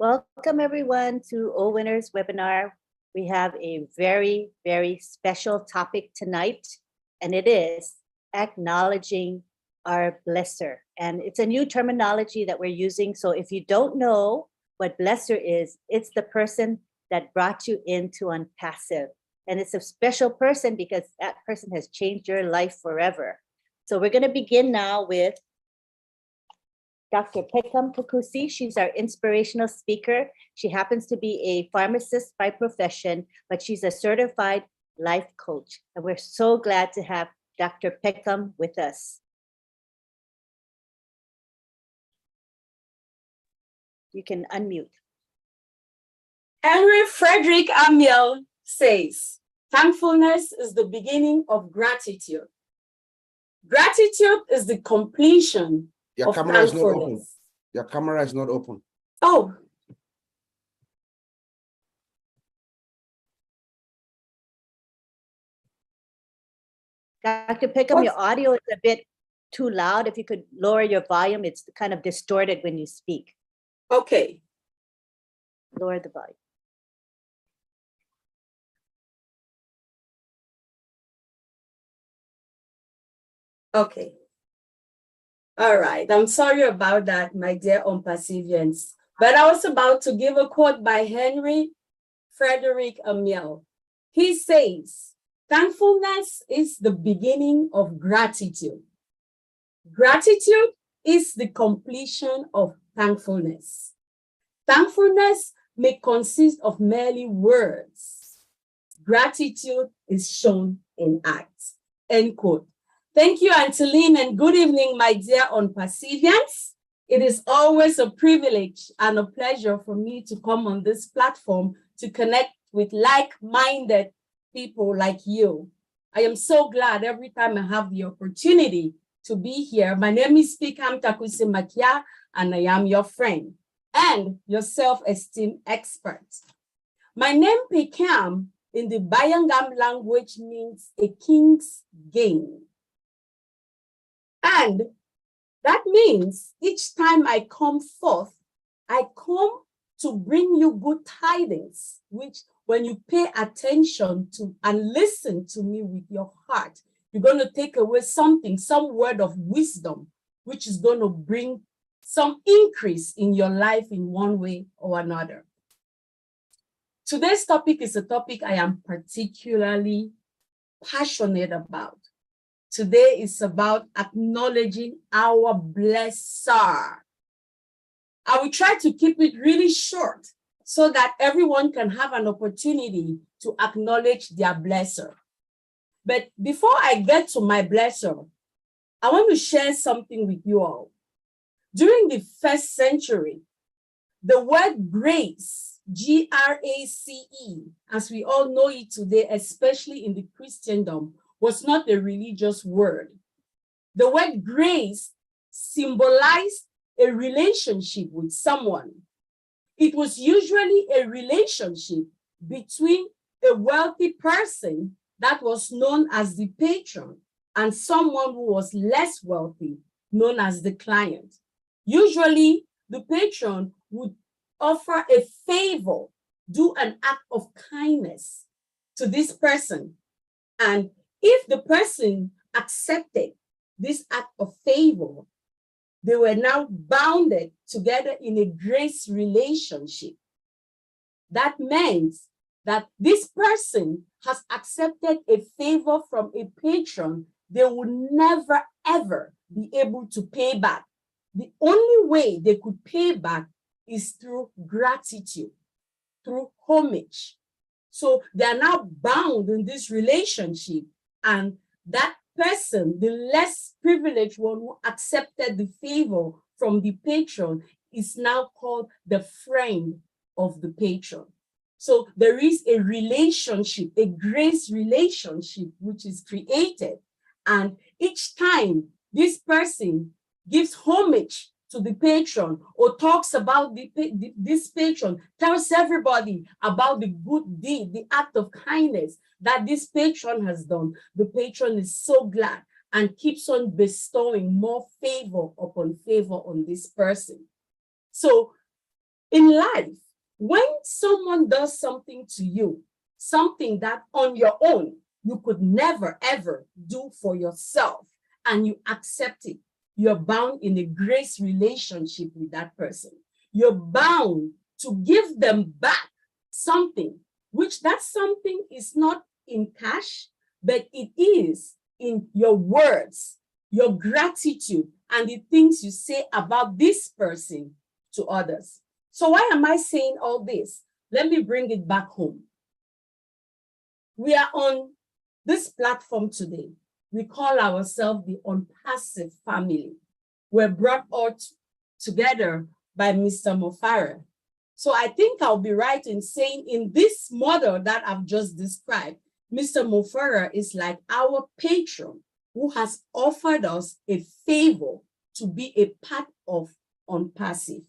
Welcome everyone to OWINNERS webinar. We have a very, very special topic tonight, and it is acknowledging our blesser. And it's a new terminology that we're using. So if you don't know what blesser is, it's the person that brought you into OnPassive. And it's a special person because that person has changed your life forever. So we're going to begin now with Dr. Pekam Pukusi. She's our inspirational speaker. She happens to be a pharmacist by profession, but she's a certified life coach. And we're so glad to have Dr. Pekam with us. You can unmute. Henry Frederick Amiel says, thankfulness is the beginning of gratitude. Gratitude is the completion Your camera is not open. Your camera is not open. Oh. Dr. Pekam, your audio is a bit too loud. If you could lower your volume, it's kind of distorted when you speak. Okay. Lower the volume. Okay. All right. I'm sorry about that, my dear OnPassivians. But I was about to give a quote by Henry Frederick Amiel. He says, thankfulness is the beginning of gratitude. Gratitude is the completion of thankfulness. Thankfulness may consist of merely words. Gratitude is shown in acts. End quote. Thank you, Anteline, and good evening, my dear OnPassivians. It is always a privilege and a pleasure for me to come on this platform to connect with like-minded people like you. I am so glad every time I have the opportunity to be here. My name is Pekam Takusi Makia, and I am your friend and your self-esteem expert. My name Pekam in the Bayangam language means a king's game. And that means each time I come forth, I come to bring you good tidings, which when you pay attention to and listen to me with your heart, you're going to take away something, some word of wisdom, which is going to bring some increase in your life in one way or another. Today's topic is a topic I am particularly passionate about. Today is about acknowledging our blesser. I will try to keep it really short so that everyone can have an opportunity to acknowledge their blesser. But before I get to my blesser, I want to share something with you all. During the first century, the word grace, G-R-A-C-E, as we all know it today, especially in the Christendom, was not a religious word. The word grace symbolized a relationship with someone. It was usually a relationship between a wealthy person that was known as the patron and someone who was less wealthy, known as the client. Usually, the patron would offer a favor, do an act of kindness to this person. And if the person accepted this act of favor, they were now bounded together in a grace relationship. That meant that this person has accepted a favor from a patron they would never, ever be able to pay back. The only way they could pay back is through gratitude, through homage. So they are now bound in this relationship. And that person, the less privileged one who accepted the favor from the patron, is now called the friend of the patron. So there is a relationship, a grace relationship, which is created. And each time this person gives homage to the patron or talks about this patron, tells everybody about the good deed, the act of kindness that this patron has done, the patron is so glad and keeps on bestowing more favor upon favor on this person. So In life, when someone does something to you, something that on your own you could never ever do for yourself, and you accept it, you're bound in a grace relationship with that person. You're bound to give them back something, which that something is not in cash, but it is in your words, your gratitude, and the things you say about this person to others. So why am I saying all this? Let me bring it back home. We are on this platform today. We call ourselves the Unpassive family. We're brought all together by Mr. Mofara. So I think I'll be right in saying in this model that I've just described, Mr. Mofara is like our patron who has offered us a favor to be a part of Unpassive.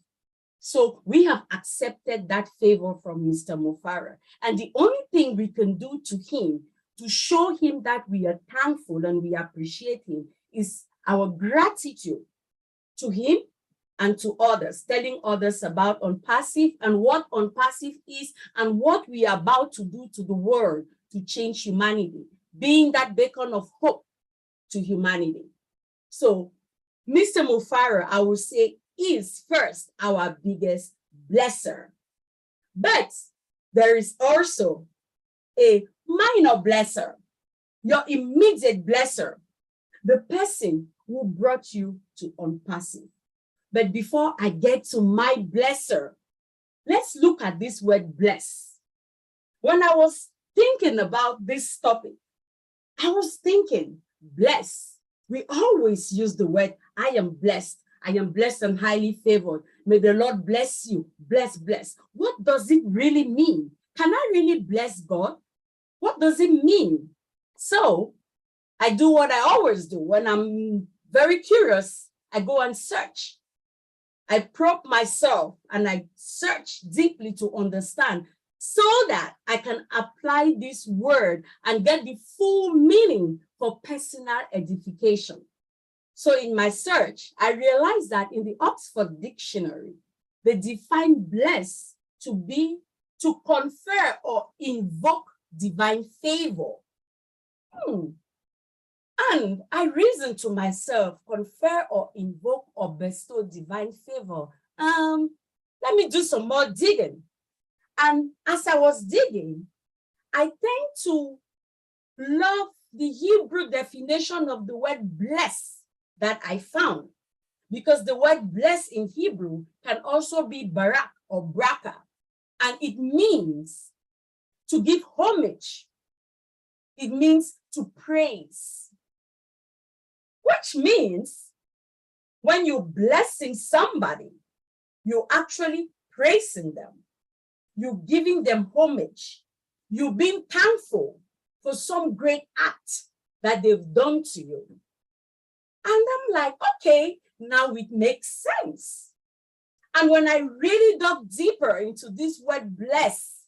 So we have accepted that favor from Mr. Mofara. And the only thing we can do to him to show him that we are thankful and we appreciate him is our gratitude to him and to others, telling others about Unpassive and what Unpassive is and what we are about to do to the world to change humanity, being that beacon of hope to humanity. So Mr. Mofara, I will say, is first our biggest blesser. But there is also a minor blesser, your immediate blesser, the person who brought you to Unpassive. But before I get to my blesser, let's look at this word bless. When I was thinking about this topic, I was thinking, bless. We always use the word, I am blessed. I am blessed and highly favored. May the Lord bless you. Bless, bless. What does it really mean? Can I really bless God? What does it mean? So I do what I always do. When I'm very curious, I go and search. I probe myself and I search deeply to understand so that I can apply this word and get the full meaning for personal edification. So in my search, I realized that in the Oxford Dictionary, they define bless to be to confer or invoke divine favor. And I reasoned to myself, confer or invoke or bestow divine favor. Let me do some more digging. And as I was digging, I tend to love the Hebrew definition of the word bless that I found, because the word bless in Hebrew can also be barak or braka, and it means to give homage. It means to praise, which means when you're blessing somebody, you're actually praising them. You're giving them homage. You're being thankful for some great act that they've done to you. And I'm like, okay, now it makes sense. And when I really dug deeper into this word bless,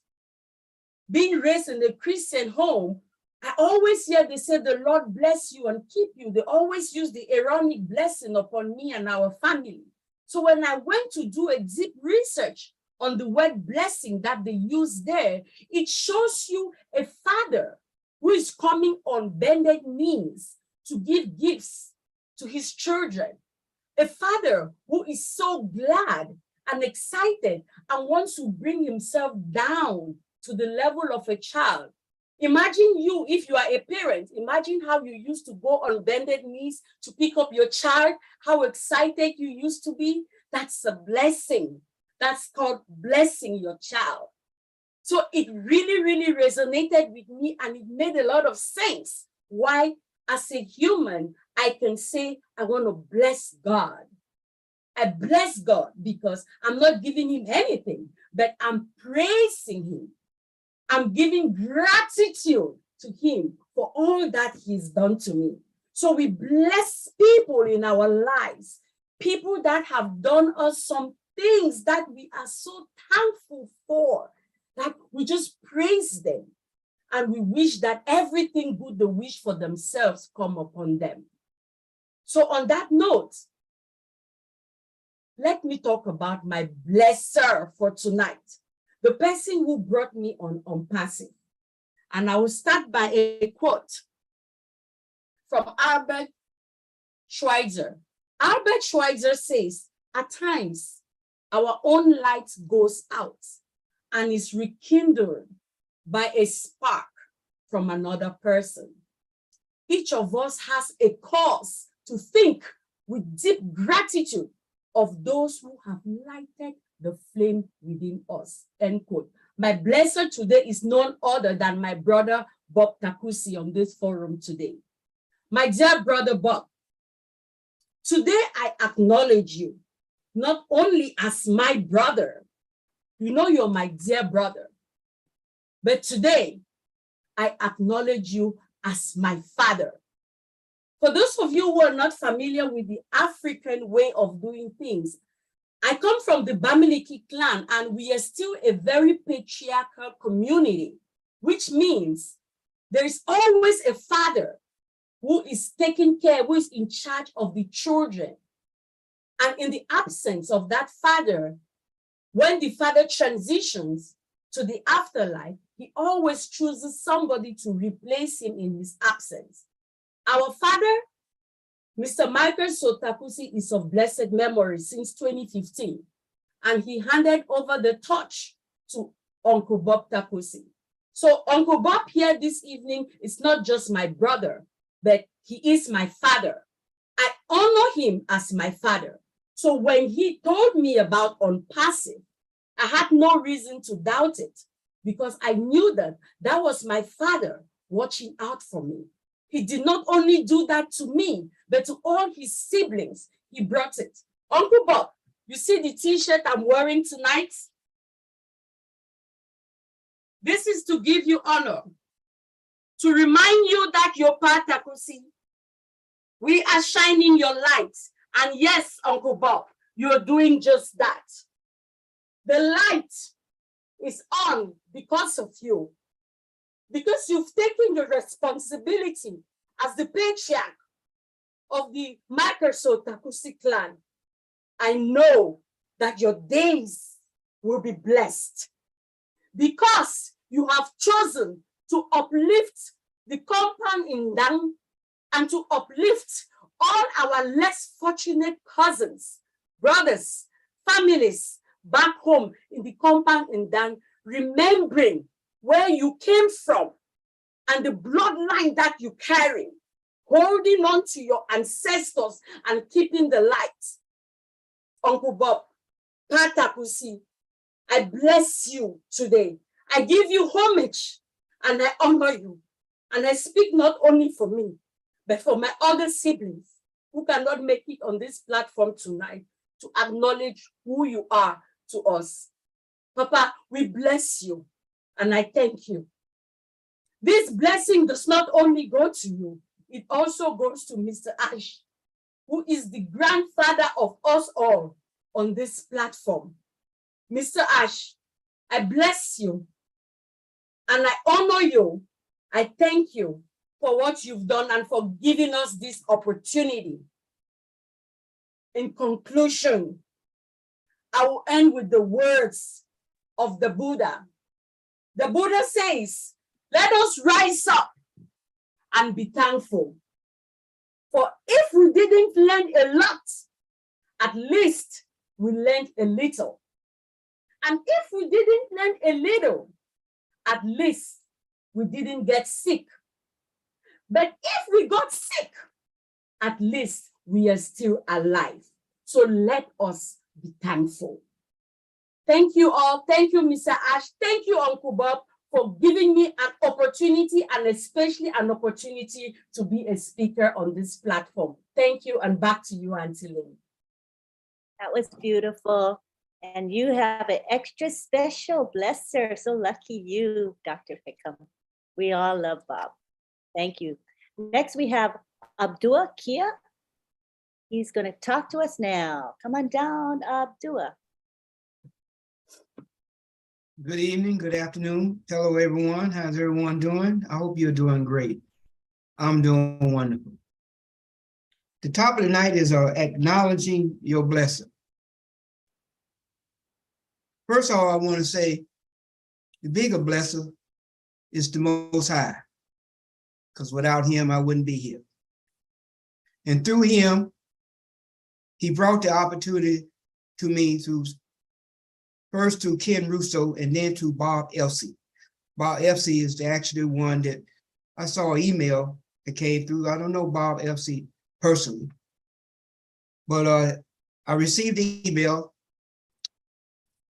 being raised in a Christian home, I always hear they say, the Lord bless you and keep you. They always use the Aaronic blessing upon me and our family. So when I went to do a deep research on the word blessing that they use there, it shows you a father who is coming on bended knees to give gifts to his children. A father who is so glad and excited and wants to bring himself down to the level of a child. Imagine you, if you are a parent, imagine how you used to go on bended knees to pick up your child, how excited you used to be. That's a blessing. That's called blessing your child. So it really, really resonated with me, and it made a lot of sense why, as a human, I can say, I want to bless God. I bless God because I'm not giving him anything, but I'm praising him. I'm giving gratitude to him for all that he's done to me. So we bless people in our lives, people that have done us some things that we are so thankful for, that we just praise them. And we wish that everything good they wish for themselves come upon them. So on that note, let me talk about my blesser for tonight, the person who brought me on passive. And I will start by a quote from Albert Schweitzer. Albert Schweitzer says, at times, our own light goes out and is rekindled by a spark from another person. Each of us has a cause to think with deep gratitude of those who have lighted the flame within us, end quote. My blesser today is none other than my brother, Bob Takusi, on this forum today. My dear brother, Bob, today I acknowledge you, not only as my brother, you know you're my dear brother, but today I acknowledge you as my father. For those of you who are not familiar with the African way of doing things, I come from the Bamileke clan, and we are still a very patriarchal community, which means there is always a father who is taking care, who is in charge of the children. And in the absence of that father, when the father transitions to the afterlife, he always chooses somebody to replace him in his absence. Our father, Mr. Michael Sotakusi, is of blessed memory since 2015, and he handed over the torch to Uncle Bob Takusi. So Uncle Bob here this evening is not just my brother, but he is my father. I honor him as my father. So when he told me about OnPassive, I had no reason to doubt it, because I knew that that was my father watching out for me. He did not only do that to me, but to all his siblings. He brought it. Uncle Bob, you see the t-shirt I'm wearing tonight? This is to give you honor, to remind you that your part, Takusi, we are shining your light. And yes, Uncle Bob, you're doing just that. The light is on because of you, because you've taken the responsibility as the patriarch of the Makaso Takusi clan. I know that your days will be blessed because you have chosen to uplift the compound in Dang and to uplift all our less fortunate cousins, brothers, families back home in the compound in Dang, remembering where you came from and the bloodline that you carry, holding on to your ancestors and keeping the light. Uncle Bob, Patakusi, I bless you today. I give you homage and I honor you. And I speak not only for me, but for my other siblings who cannot make it on this platform tonight to acknowledge who you are to us. Papa, we bless you and I thank you. This blessing does not only go to you, it also goes to Mr. Ash, who is the grandfather of us all on this platform. Mr. Ash, I bless you and I honor you. I thank you for what you've done and for giving us this opportunity. In conclusion, I will end with the words of the Buddha. The Buddha says, let us rise up and be thankful. For if we didn't learn a lot, at least we learned a little. And if we didn't learn a little, at least we didn't get sick. But if we got sick, at least we are still alive. So let us be thankful. Thank you all. Thank you, Mr. Ash. Thank you, Uncle Bob, for giving me an opportunity, and especially an opportunity to be a speaker on this platform. Thank you, and back to you, Auntie Lynn. That was beautiful. And you have an extra special blesser. So lucky you, Dr. Fikam. We all love Bob. Thank you. Next, we have Abdua Kia. He's going to talk to us now. Come on down, Abdua. Good evening, good afternoon. Hello, everyone. How's everyone doing? I hope you're doing great. I'm doing wonderful. The topic tonight is acknowledging your blessing. First of all, I want to say the bigger blesser is the Most High, because without him, I wouldn't be here. And through him, he brought the opportunity to me through first to Ken Russo and then to Bob Elsey. Bob Elsey is actually one that I saw an email that came through. I don't know Bob Elsey personally, but I received the email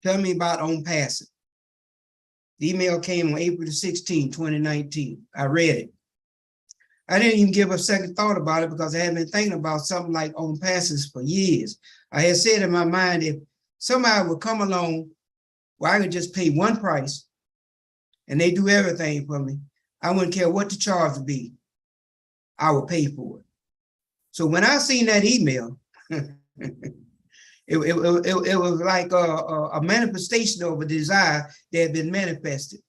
telling me about On Passing. The email came on April 16, 2019. I read it. I didn't even give a second thought about it because I had been thinking about something like On Passes for years. I had said in my mind, if somebody would come along where I could just pay one price and they do everything for me, I wouldn't care what the charge would be. I would pay for it. So when I seen that email, it was like a manifestation of a desire that had been manifested.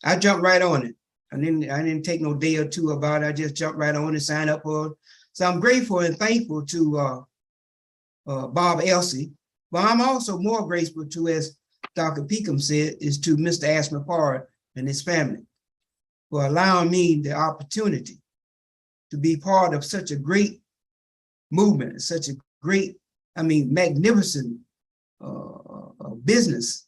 I jumped right on it. I didn't take no day or two about it. I just jumped right on and signed up for it. So I'm grateful and thankful to Bob Elsey, but I'm also more grateful to, as Dr. Peakham said, is to Mr. Ashman Parr and his family for allowing me the opportunity to be part of such a great movement, such a great, magnificent business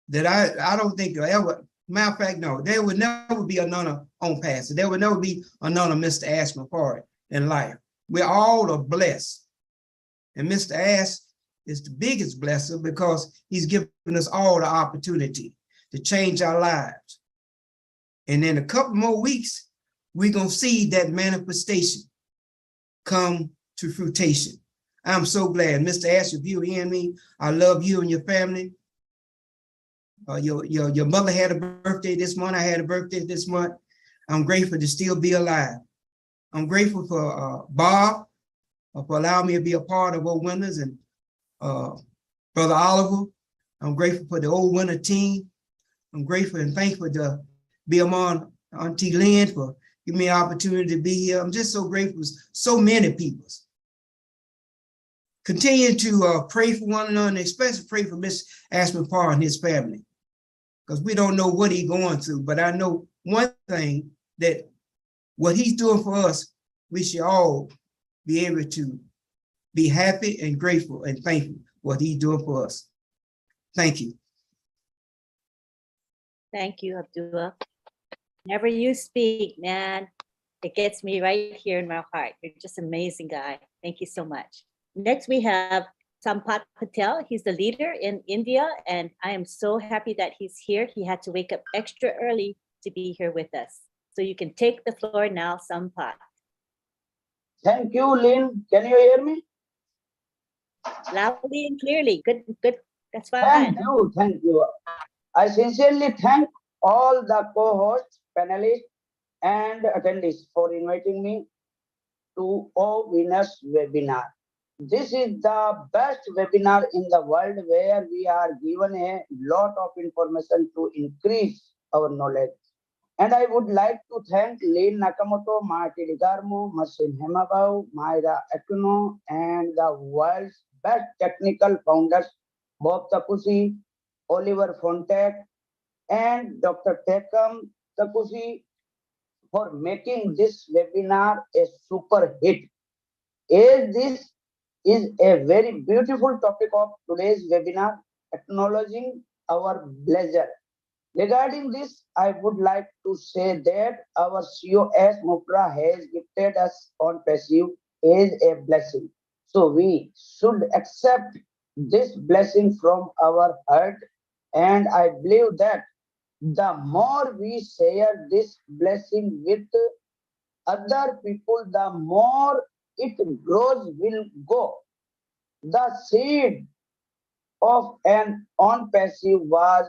that I don't think there'll ever, matter of fact, no, there would never be another On Pass. There would never be another Mr. Ashman Parr in life. We all are blessed. And Mr. Ash is the biggest blesser because he's given us all the opportunity to change our lives. And in a couple more weeks, we're going to see that manifestation come to fruition. I'm so glad. Mr. Ash, if you're hearing me, I love you and your family. Your mother had a birthday this month. I had a birthday this month. I'm grateful to still be alive. I'm grateful for Bob for allowing me to be a part of Old Winners, and Brother Oliver. I'm grateful for the Old Winner team. I'm grateful and thankful to be among Auntie Lynn for giving me an opportunity to be here. I'm just so grateful for so many people. Continue to pray for one another, and especially pray for Mr. Ashman Parr and his family, because we don't know what he's going through. But I know one thing, that what he's doing for us, we should all be able to be happy and grateful and thankful for what he's doing for us. Thank you. Thank you, Abdullah. Whenever you speak, man, it gets me right here in my heart. You're just an amazing guy. Thank you so much. Next, we have Sampat Patel. He's the leader in India, and I am so happy that he's here. He had to wake up extra early to be here with us. So you can take the floor now, Sampat. Thank you, Lynn. Can you hear me? Loudly and clearly. Good, good. That's fine. Thank you, thank you. I sincerely thank all the co-hosts, panelists, and attendees for inviting me to OWINNERS webinar. This is the best webinar in the world where we are given a lot of information to increase our knowledge. And I would like to thank Lynn Nakamoto, Marty Ligarmo, Masin Hemabau, Myra Akuno, and the world's best technical founders, Bob Takusi, Oliver Fontek, and Dr. Pekam Takusi for making this webinar a super hit. As this is a very beautiful topic of today's webinar, acknowledging our pleasure. Regarding this, I would like to say that our COS Mupra has gifted us on passive as a blessing. So we should accept this blessing from our heart. And I believe that the more we share this blessing with other people, the more it grows, will go. The seed of an on-passive was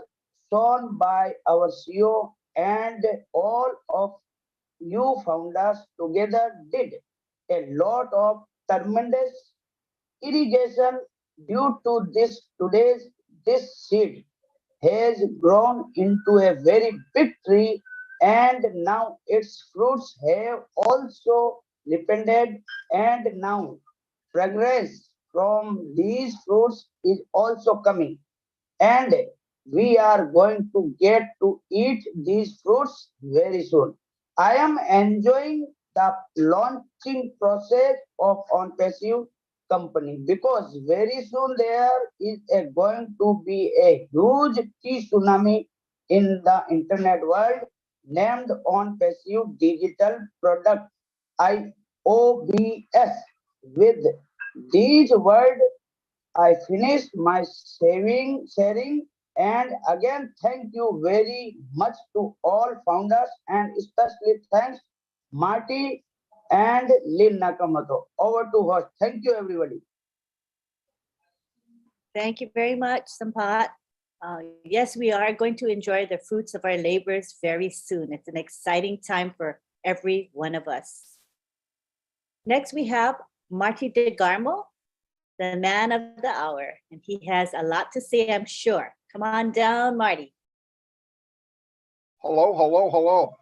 sown by our CEO, and all of you founders together did a lot of tremendous irrigation. Due to this seed has grown into a very big tree, and now its fruits have also ripened, and now fragrance from these fruits is also coming. and we are going to get to eat these fruits very soon. I am enjoying the launching process of on passive company because very soon there is going to be a huge tea tsunami in the internet world named on passive digital product IOBS. With these words, I finished my sharing, and again thank you very much to all founders and especially thanks Marty and Lynn Nakamoto. Over to host. Thank you everybody. Thank you very much, Sampat. Yes, we are going to enjoy the fruits of our labors very soon. It's an exciting time for every one of us. Next, we have Marty DeGarmo, the man of the hour, and he has a lot to say, I'm sure. Come on down, Marty. Hello, hello, hello.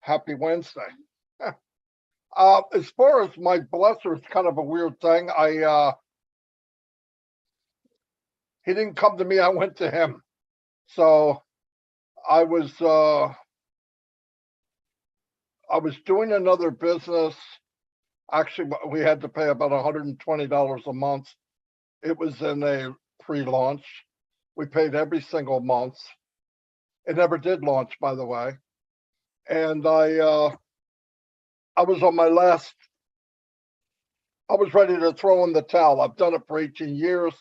Happy Wednesday. As far as my blesser, it's kind of a weird thing. He didn't come to me, I went to him. So I was doing another business. Actually, we had to pay about $120 a month. It was in a pre-launch. We paid every single month. It never did launch, by the way. And I was on my last, I was ready to throw in the towel. I've done it for 18 years.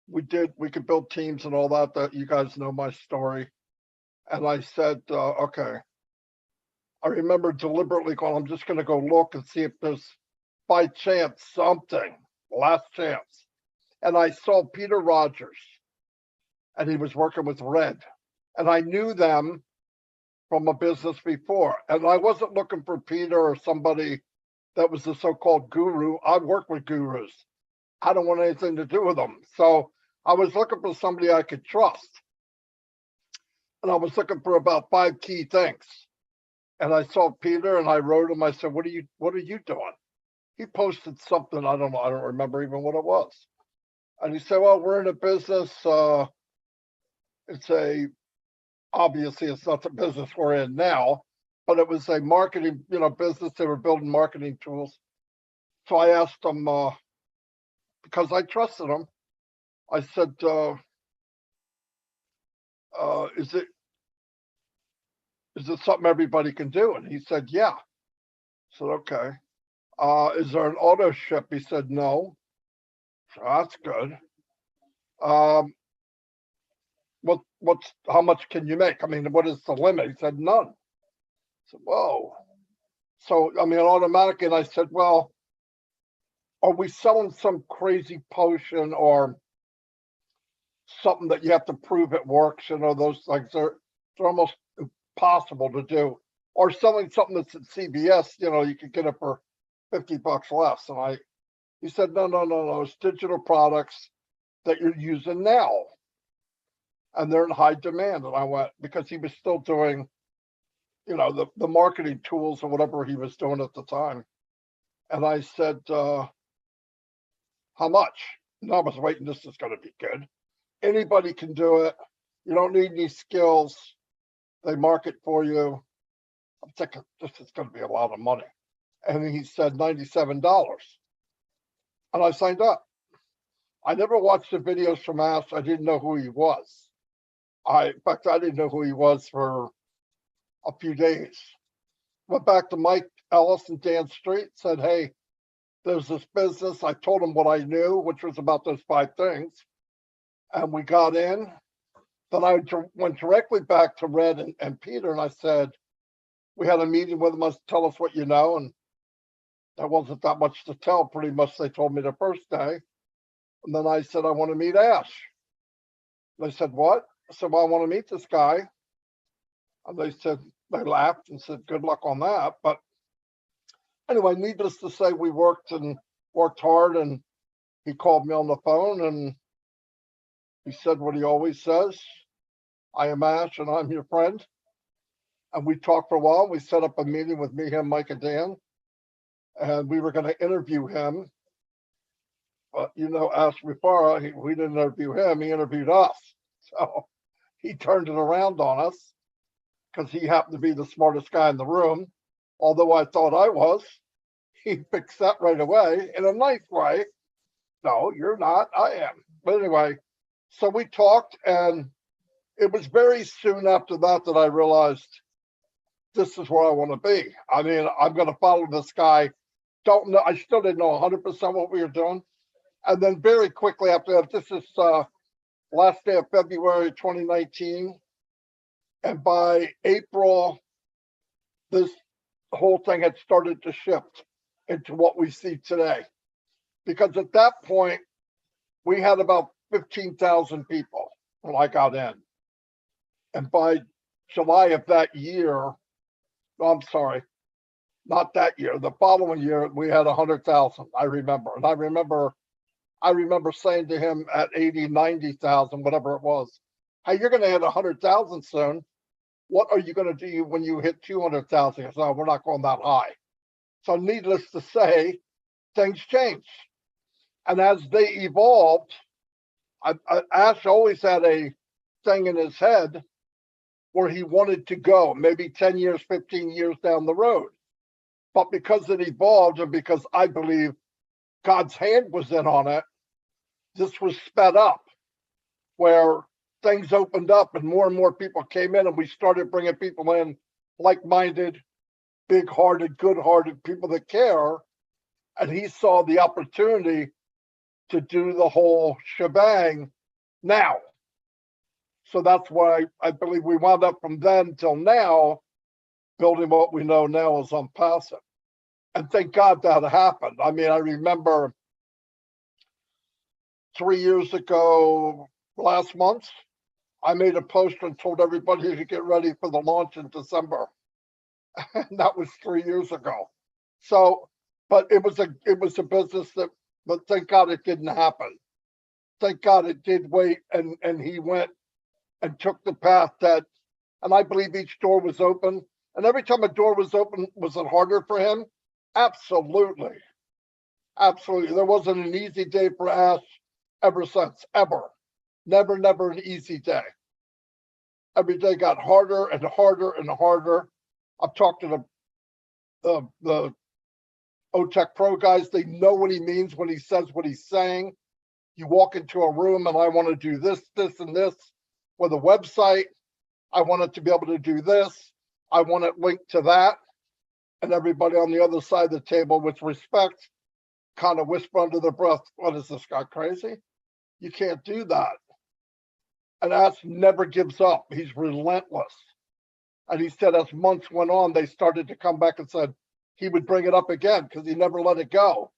We could build teams and all that you guys know my story. And I said, okay. I remember deliberately going, I'm just going to go look and see if there's by chance something, last chance. And I saw Peter Rogers, and he was working with Red. And I knew them from a business before. And I wasn't looking for Peter or somebody that was the so-called guru. I work with gurus. I don't want anything to do with them. So I was looking for somebody I could trust. And I was looking for about 5 key things. And I saw Peter and I wrote him. I said, what are you doing? He posted something. I don't know. I don't remember even what it was. And he said, well, we're in a business. Obviously it's not the business we're in now, but it was a marketing, business. They were building marketing tools. So I asked him, because I trusted him, I said, is it something everybody can do? And he said, yeah. I said, okay. Is there an auto ship? He said, no. So that's good. How much can you make? I mean, what is the limit? He said, none. I said, whoa. So, I mean, automatically, and I said, well, are we selling some crazy potion or something that you have to prove it works? Those things are almost impossible to do. Or selling something that's at CVS, you could get it for $50 less. And he said, no, it's digital products that you're using now. And they're in high demand. And I went, because he was still doing, the marketing tools or whatever he was doing at the time. And I said, how much? And I was waiting, this is going to be good. Anybody can do it. You don't need any skills. They market for you. I'm thinking, this is going to be a lot of money. And he said $97. And I signed up. I never watched the videos from Ash. I didn't know who he was. In fact, I didn't know who he was for a few days. Went back to Mike Ellis and Dan Street, said, hey, there's this business. I told him what I knew, which was about those 5 things. And we got in. Then I went directly back to Red and Peter, and I said, we had a meeting with them. Tell us what you know. And there wasn't that much to tell. Pretty much they told me the first day. And then I said, I want to meet Ash. They said, what? I said, well, I want to meet this guy. And they laughed and said, good luck on that. But anyway, needless to say, we worked hard, and he called me on the phone and he said what he always says. I am Ash and I'm your friend. And we talked for a while. We set up a meeting with me, him, Mike, and Dan. And we were going to interview him. But you know, Ash Ripara, we didn't interview him, he interviewed us. So he turned it around on us because he happened to be the smartest guy in the room. Although I thought I was, he fixed that right away in a nice way. No, you're not, I am. But anyway, so we talked, and it was very soon after that that I realized this is where I want to be. I mean, I'm going to follow this guy. Don't know, I still didn't know 100% what we were doing. And then very quickly after that, this is last day of February 2019. And by April, this whole thing had started to shift into what we see today. Because at that point, we had about 15,000 people when I got in. And by July of that year, I'm sorry, not that year, the following year, we had 100,000, I remember. And I remember saying to him at 80, 90,000, whatever it was, hey, you're going to hit 100,000 soon. What are you going to do when you hit 200,000? I said, no, we're not going that high. So needless to say, things changed. And as they evolved, Ash always had a thing in his head where he wanted to go, maybe 10 years, 15 years down the road. But because it evolved and because I believe God's hand was in on it, this was sped up where things opened up and more people came in, and we started bringing people in, like-minded, big-hearted, good-hearted people that care. And he saw the opportunity to do the whole shebang now. So that's why I believe we wound up from then till now building what we know now as Unpassive. And thank God that happened. I mean, I remember 3 years ago, last month, I made a post and told everybody to get ready for the launch in December. And that was 3 years ago. So, but it was a business that, but thank God it didn't happen. Thank God it did wait, and he went and took the path that, and I believe each door was open. And every time a door was open, was it harder for him? Absolutely. Absolutely. There wasn't an easy day for Ash ever since, ever. Never an easy day. Every day got harder and harder and harder. I've talked to the OTech Pro guys. They know what he means when he says what he's saying. You walk into a room and I want to do this, this, and this with a website. I want it to be able to do this. I want it linked to that. And everybody on the other side of the table, with respect, kind of whisper under their breath, what is this guy crazy? You can't do that. And Ash never gives up. He's relentless. And he said as months went on, they started to come back and said he would bring it up again because he never let it go.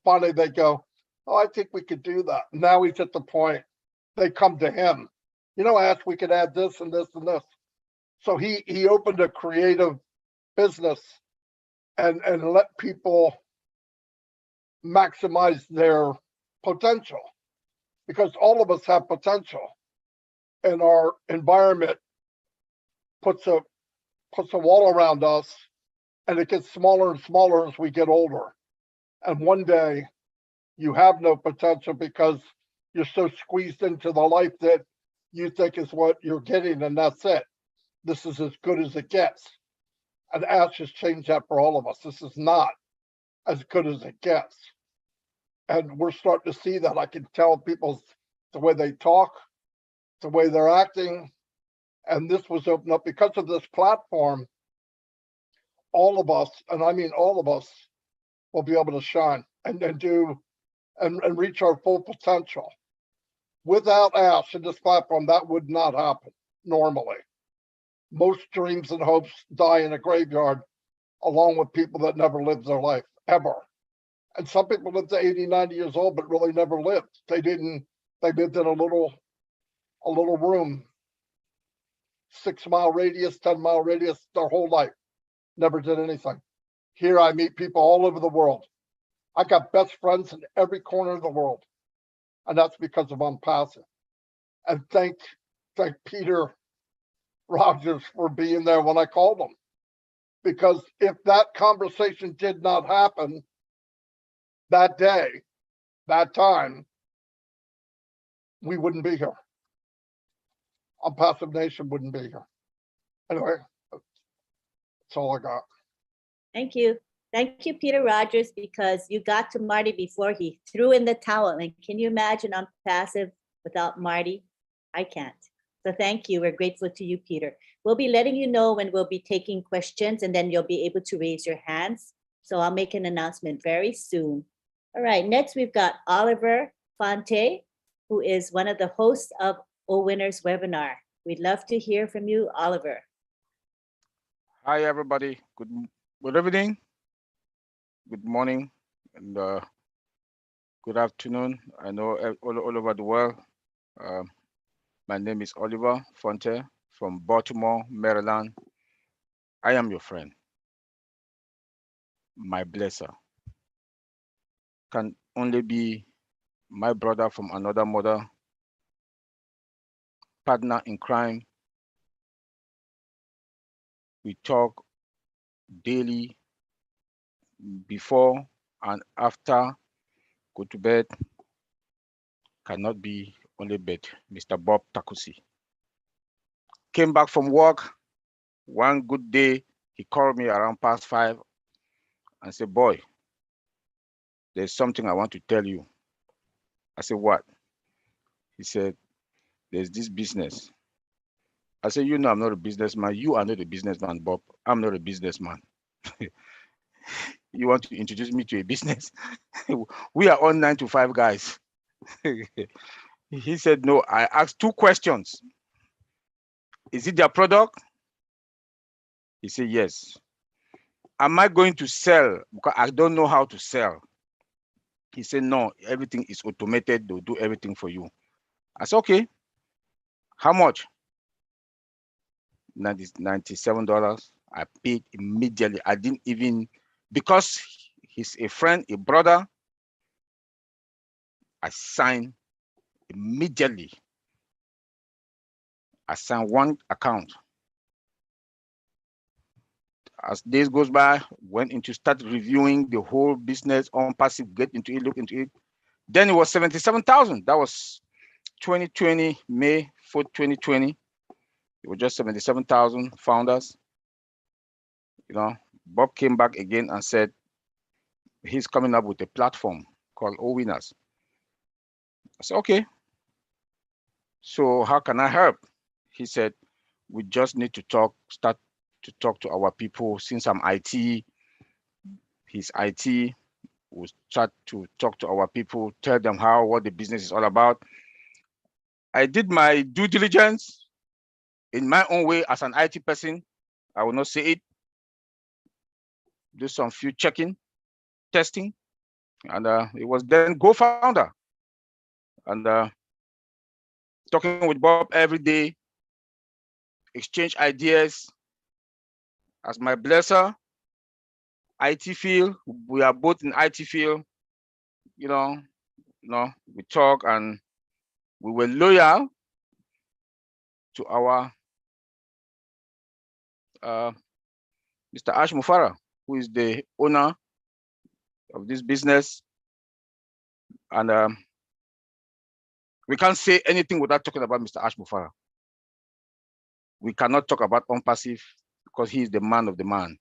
Finally, they go, oh, I think we could do that. Now he's at the point, they come to him. You know, Ash, we could add this and this and this. So he opened a creative business and let people maximize their potential, because all of us have potential, and our environment puts a wall around us, and it gets smaller and smaller as we get older. And one day you have no potential because you're so squeezed into the life that you think is what you're getting, and that's it. This is as good as it gets. And Ash has changed that for all of us. This is not as good as it gets. And we're starting to see that. I can tell people the way they talk, the way they're acting. And this was opened up because of this platform. All of us, and I mean all of us, will be able to shine and do and reach our full potential. Without Ash and this platform, that would not happen normally. Most dreams and hopes die in a graveyard, along with people that never lived their life, ever. And some people lived to 80, 90 years old, but really never lived. They lived in a little room, 6-mile radius, 10-mile radius, their whole life. Never did anything. Here I meet people all over the world. I got best friends in every corner of the world. And that's because of Unpassive. And thank Peter Rogers for being there when I called him. Because if that conversation did not happen that day, that time, we wouldn't be here. Passive Nation wouldn't be here. Anyway, that's all I got. Thank you. Thank you, Peter Rogers, because you got to Marty before he threw in the towel. And can you imagine I'm passive without Marty? I can't. So thank you. We're grateful to you, Peter. We'll be letting you know when we'll be taking questions, and then you'll be able to raise your hands. So I'll make an announcement very soon. All right, next we've got Oliver Fonte, who is one of the hosts of OWINNERS webinar. We'd love to hear from you, Oliver. Hi, everybody. Good evening, good morning, and good afternoon. I know all over the world. My name is Oliver Fonte from Baltimore, Maryland. I am your friend. My blesser can only be my brother from another mother, partner in crime. We talk daily, before and after, go to bed, cannot be only but Mr. Bob Takusi. Came back from work, one good day, he called me around past 5 and said, boy, there's something I want to tell you. I said, what? He said, there's this business. I said, you know, I'm not a businessman. You are not a businessman, Bob. I'm not a businessman. You want to introduce me to a business? We are all 9 to 5 guys. He said, no, I asked 2 questions. Is it their product? He said, yes. Am I going to sell? Because I don't know how to sell. He said, no, everything is automated. They'll do everything for you. I said, okay. How much? $97. I paid immediately. I didn't even, because he's a friend, a brother, I signed immediately. I signed 1 account. As days goes by, went into start reviewing the whole business on passive, get into it, look into it. Then it was 77,000. That was 2020, May 4th, 2020. It was just 77,000 founders. You know, Bob came back again and said he's coming up with a platform called OWINNERS. I said, okay. So how can I help? He said, we just need to start to talk to our people. Since I'm IT, he's IT, we'll start to talk to our people, tell them what the business is all about. I did my due diligence in my own way as an IT person. I will not say it. Do some few checking, testing, and it was then co-founder. And talking with Bob every day, exchange ideas. As my blesser, IT field, we are both in IT field. You know, we talk and we were loyal to our Mr. Ash Mufara, who is the owner of this business. And we can't say anything without talking about Mr. Ash Mufara. We cannot talk about OnPassive because he is the man of the man,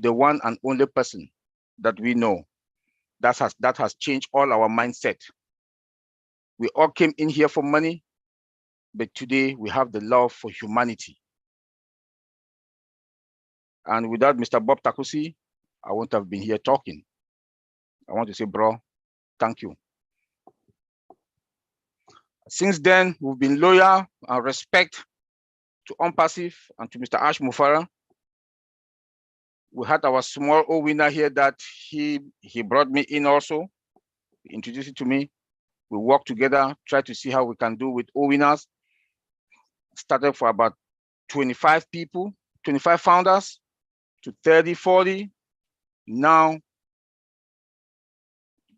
the one and only person that we know that has changed all our mindset. We all came in here for money, but today we have the love for humanity. And without Mr. Bob Takusi, I wouldn't have been here talking. I want to say, bro, thank you. Since then, we've been loyal and respect to OnPassive and to Mr. Ash Mufara. We had our small OWINNER here that he brought me in also. He introduced it to me. We worked together, tried to see how we can do with OWINNERS. Started for about 25 people, 25 founders to 30, 40. Now,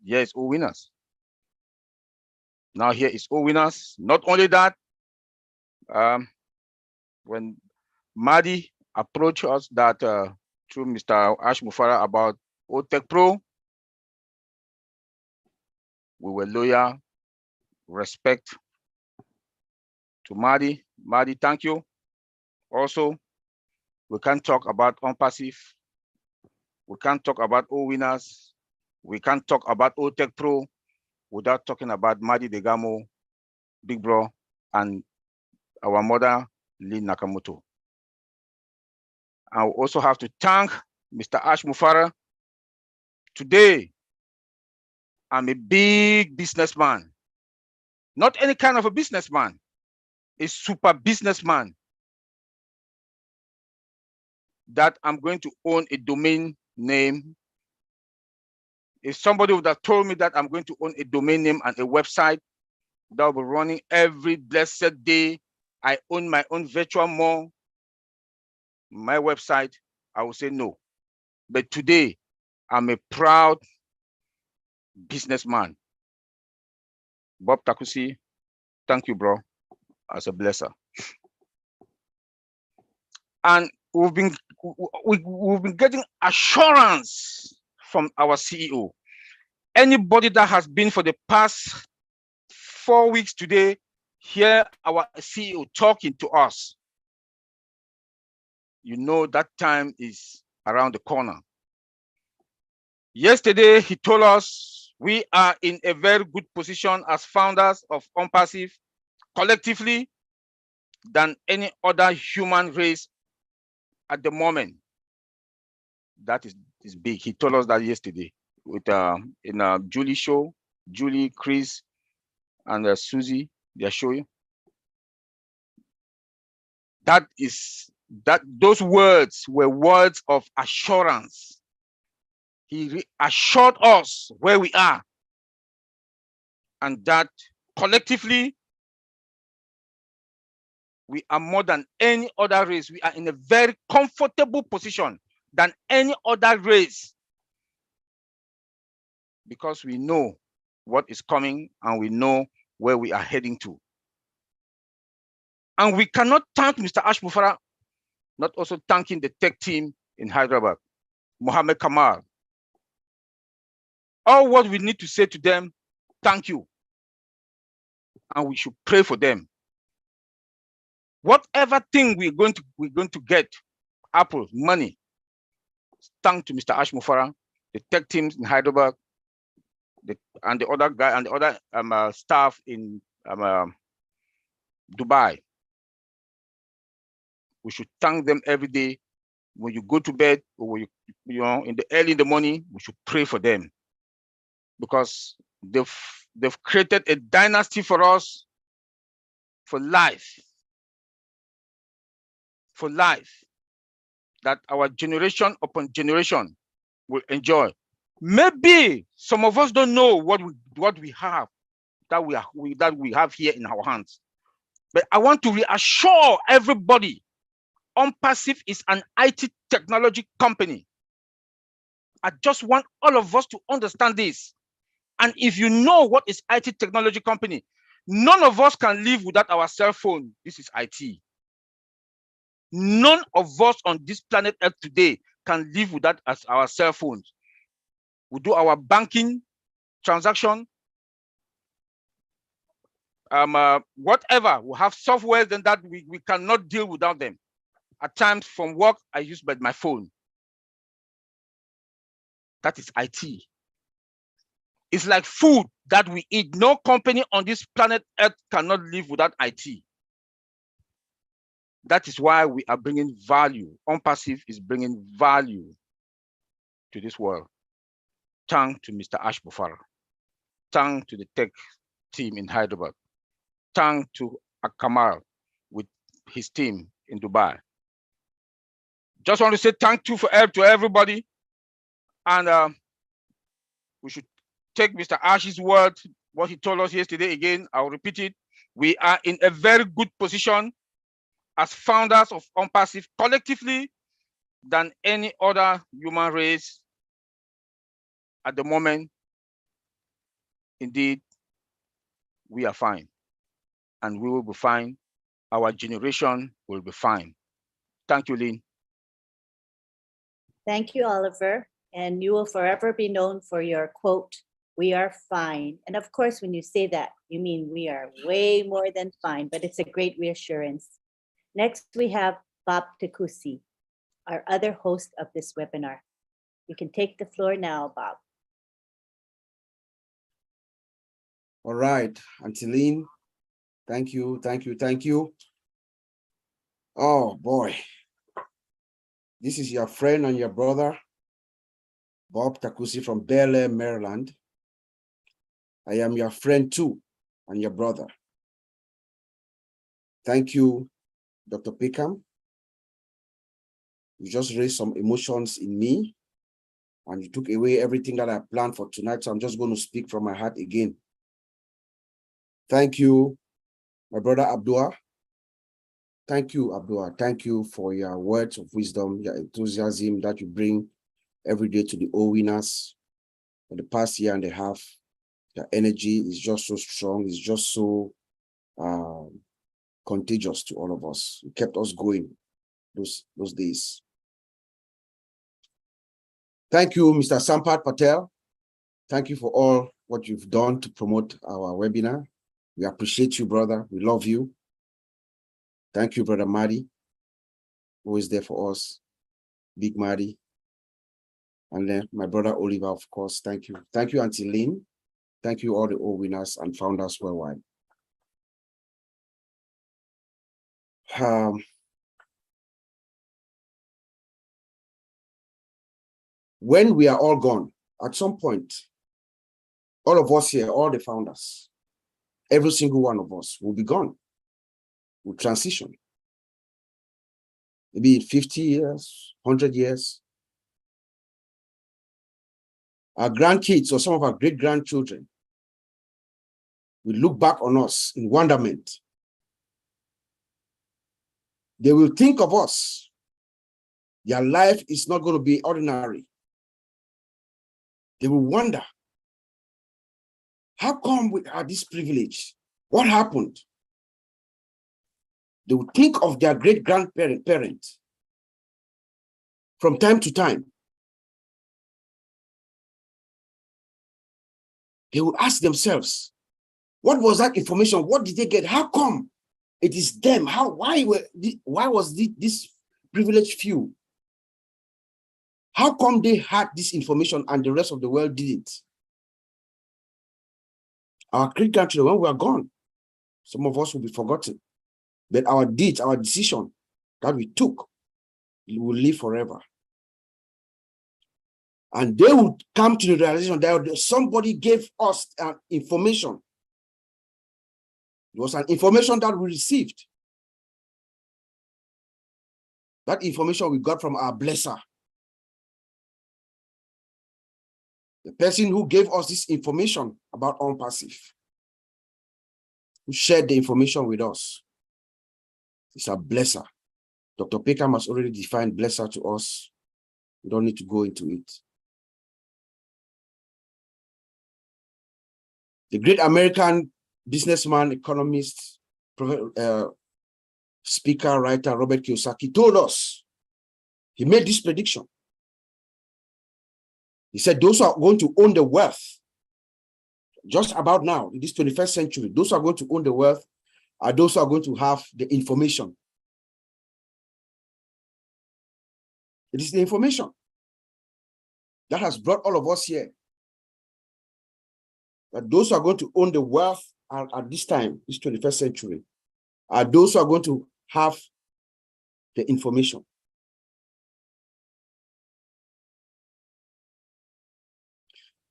yes, OWINNERS. Now here is OWINNERS. Not only that, when Madi approached us that through Mr. Ash Mufara about OTech Pro, We were loyal, respect to Madi. Madi, thank you. Also, we can't talk about OnPassive. We can't talk about OWINNERS. We can't talk about OTech Pro without talking about Madi Degamo, Big Bro, and our mother, Lynn Nakamoto. I will also have to thank Mr. Ash Mufara. Today, I'm a big businessman. Not any kind of a businessman, a super businessman that I'm going to own a domain name. If somebody would have told me that I'm going to own a domain name and a website that will be running every blessed day, I own my own virtual mall, my website, I would say no. But today, I'm a proud businessman. Bob Takusi, thank you, bro, as a blesser. And we've been getting assurance from our CEO. Anybody that has been for the past 4 weeks today, hear our CEO talking to us, you know that time is around the corner. Yesterday, he told us we are in a very good position as founders of OnPassive collectively than any other human race at the moment. That is big. He told us that yesterday with in a Julie show, Julie, Chris, and Susie, they are showing. Those words were words of assurance. He assured us where we are, and that collectively we are more than any other race. We are in a very comfortable position than any other race because we know what is coming and we know where we are heading to. And we cannot thank Mr. Ash Mufara, not also thanking the tech team in Hyderabad, Mohammed Kamal. All what we need to say to them, thank you. And we should pray for them. Whatever thing we're going to get, Apple, money, thanks to Mr. Ash Mufara, the tech teams in Hyderabad, and the other guy and the other staff in Dubai. We should thank them every day. When you go to bed or when you know in the early in the morning, we should pray for them because they've created a dynasty for us for life. For life that our generation upon generation will enjoy. Maybe some of us don't know what we have that we have here in our hands. But I want to reassure everybody, OnPassive is an IT technology company. I just want all of us to understand this. And if you know what is IT technology company, none of us can live without our cell phone. This is IT. None of us on this planet Earth today can live without our cell phones. We do our banking transaction, whatever. We have software then that we cannot deal without them. At times from work, I use my phone. That is IT. It's like food that we eat. No company on this planet Earth cannot live without IT. That is why we are bringing value. OnPassive is bringing value to this world. Thanks to Mr. Ash Mufara. Thanks to the tech team in Hyderabad. Thanks to Akamal with his team in Dubai. Just want to say thank you to everybody. And we should take Mr. Ash's word, what he told us yesterday again. I'll repeat it. We are in a very good position as founders of OnPassive collectively than any other human race at the moment. Indeed, we are fine and we will be fine. Our generation will be fine. Thank you, Lynn. Thank you, Oliver. And you will forever be known for your quote, We are fine. And of course, when you say that, you mean we are way more than fine, but it's a great reassurance. Next, we have Bob Takusi, our other host of this webinar. You can take the floor now, Bob. All right, Angeline, thank you, thank you, thank you. Oh boy, this is your friend and your brother, Bob Takusi from Bel Air, Maryland. I am your friend too, and your brother. Thank you, Dr. Pickham. You just raised some emotions in me, and you took away everything that I planned for tonight, so I'm just going to speak from my heart again. Thank you, my brother Abdua. Thank you, Abdua. Thank you for your words of wisdom, your enthusiasm that you bring every day to the OWINNERS. For the past year and a half, your energy is just so strong. It's just so contagious to all of us. You kept us going those days. Thank you, Mr. Sampath Patel. Thank you for all what you've done to promote our webinar. We appreciate you, brother. We love you. Thank you, Brother Madi, always there for us. Big Madi. And then my brother Oliver, of course. Thank you. Thank you, Auntie Lynn. Thank you, all the OWINNERS and founders worldwide. When we are all gone, at some point, all of us here, all the founders, every single one of us will be gone. We'll transition. Maybe in 50 years, 100 years. Our grandkids or some of our great-grandchildren will look back on us in wonderment. They will think of us. Their life is not going to be ordinary. They will wonder, how come we had this privilege? What happened? They will think of their great-grandparent from time to time. They will ask themselves, what was that information? What did they get? How come it is them? Why was this privileged few? How come they had this information and the rest of the world didn't? Our great country, when we are gone, some of us will be forgotten. But our deeds, our decision that we took, will live forever. And they will come to the realization that somebody gave us information. It was an information that we received. That information we got from our blesser. The person who gave us this information about OwnPassive, who shared the information with us, is a blesser. Dr. Peckham has already defined blesser to us. We don't need to go into it. The great American businessman, economist, speaker, writer, Robert Kiyosaki told us, he made this prediction. He said, those who are going to own the wealth, just about now, in this 21st century, those who are going to own the wealth are those who are going to have the information. It is the information that has brought all of us here. That those who are going to own the wealth at this time, this 21st century, are those who are going to have the information.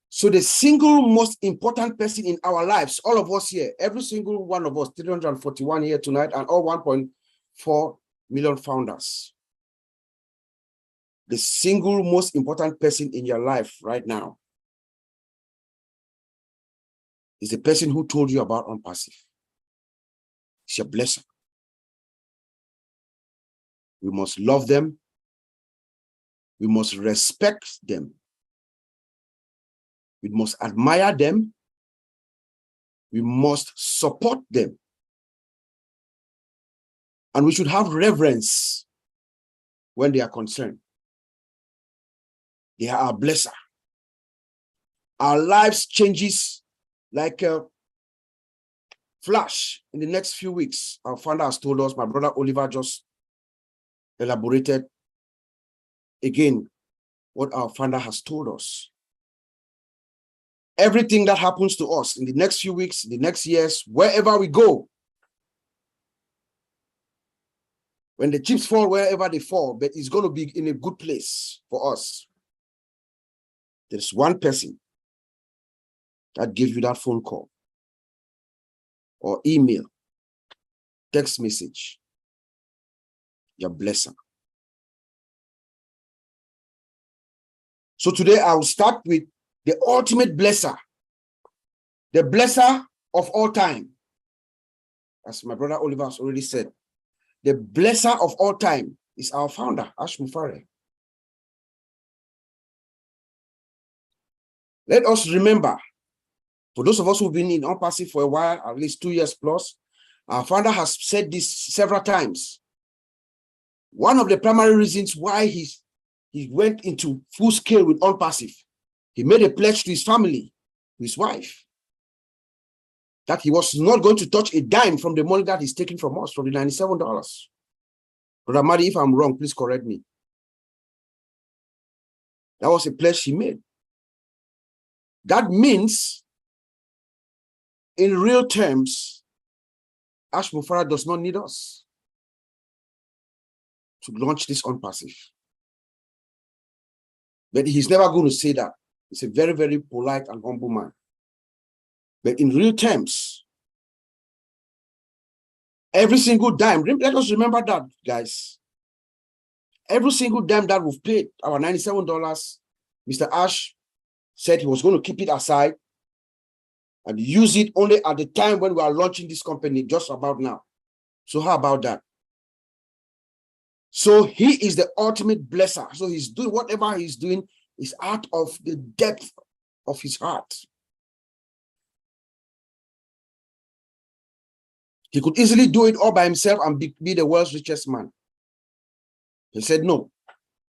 So the single most important person in our lives, all of us here, every single one of us, 341 here tonight, and all 1.4 million founders, the single most important person in your life right now is the person who told you about OwnPassive. It's your blessing. We must love them. We must respect them. We must admire them. We must support them. And we should have reverence when they are concerned. They are our blesser. our lives changes like a flash in the next few weeks. Our founder has told us, my brother Oliver just elaborated again what our founder has told us. Everything that happens to us in the next few weeks, in the next years, wherever we go, when the chips fall wherever they fall, but it's going to be in a good place for us. There's one person that gave you that phone call or email, text message, your blessing. So today I will start with the ultimate blesser, the blesser of all time. As my brother Oliver has already said, the blesser of all time is our founder, Ash Mufare. Let us remember, for those of us who've been in OWINNERS for a while, at least 2 years plus, our founder has said this several times. One of the primary reasons why he went into full scale with OWINNERS, he made a pledge to his family, to his wife, that he was not going to touch a dime from the money that he's taking from us, from the $97. Brother Madi, if I'm wrong, please correct me. That was a pledge he made. That means, in real terms, Ash Mufara does not need us to launch this OWINNERS. But he's never going to say that. He's a very, very polite and humble man. But in real terms, every single dime, let us remember that, guys. Every single dime that we've paid, our $97, Mr. Ash said he was going to keep it aside and use it only at the time when we are launching this company, just about now. So how about that? So he is the ultimate blesser. So he's doing whatever he's doing is out of the depth of his heart. He could easily do it all by himself and be the world's richest man. He said, no,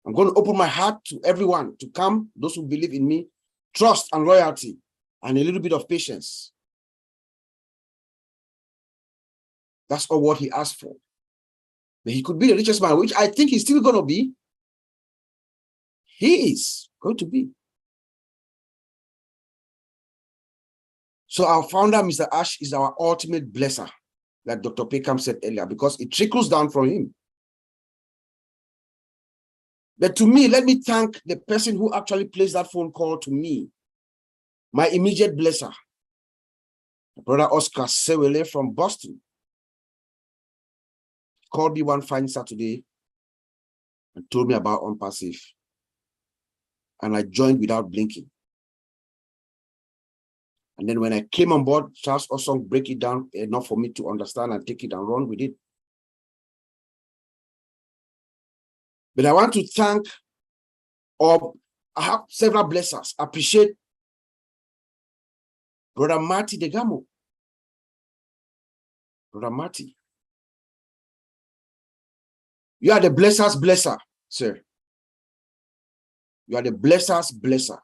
I'm going to open my heart to everyone to come, those who believe in me, trust and loyalty, and a little bit of patience. That's all what he asked for. But he could be the richest man, which I think he's still going to be. He is going to be. So our founder, Mr. Ash, is our ultimate blesser, like Dr. Peckham said earlier, because it trickles down from him. But to me, let me thank the person who actually placed that phone call to me, my immediate blesser, Brother Oscar Sewele from Boston. He called me one fine Saturday and told me about OWINNERS. And I joined without blinking. And then when I came on board, Charles Osong break it down enough for me to understand and take it and run with it. But I want to thank, or I have several blessers. Appreciate Brother Marty Degamo. Brother Marty. You are the blesser's blesser, sir. You are the blesser's blesser.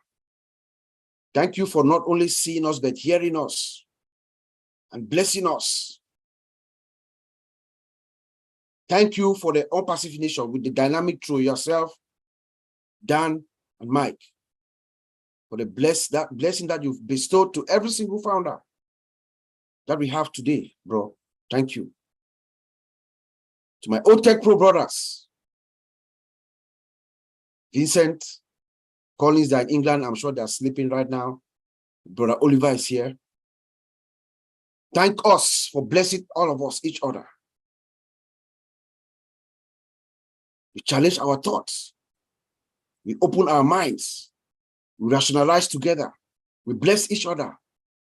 Thank you for not only seeing us, but hearing us and blessing us. Thank you for the all-pacific nation with the dynamic through yourself, Dan and Mike, for the blessing that you've bestowed to every single founder that we have today, bro. Thank you. To my old Tech Pro brothers, Vincent, Collins, they're in England. I'm sure they're sleeping right now. Brother Oliver is here. Thank us for blessing all of us, each other. We challenge our thoughts. We open our minds. We rationalize together. We bless each other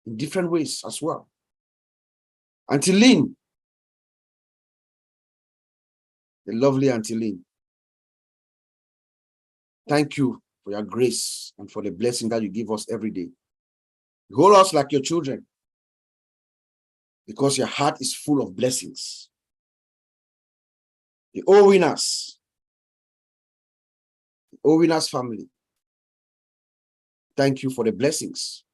in different ways as well. Auntie Lynn, the lovely Auntie Lynn, thank you for your grace and for the blessing that you give us every day. You hold us like your children because your heart is full of blessings. The OWINNERS family, thank you for the blessings.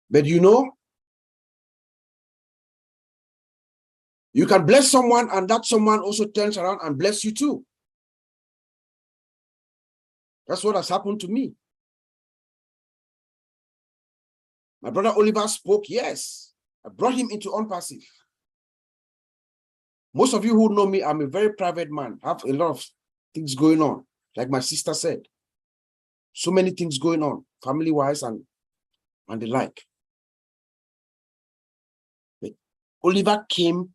But you know, you can bless someone and that someone also turns around and bless you too. That's what has happened to me. My brother Oliver spoke, yes. I brought him into OnPassive. Most of you who know me, I'm a very private man. I have a lot of things going on, like my sister said. So many things going on, family-wise and the like. But Oliver came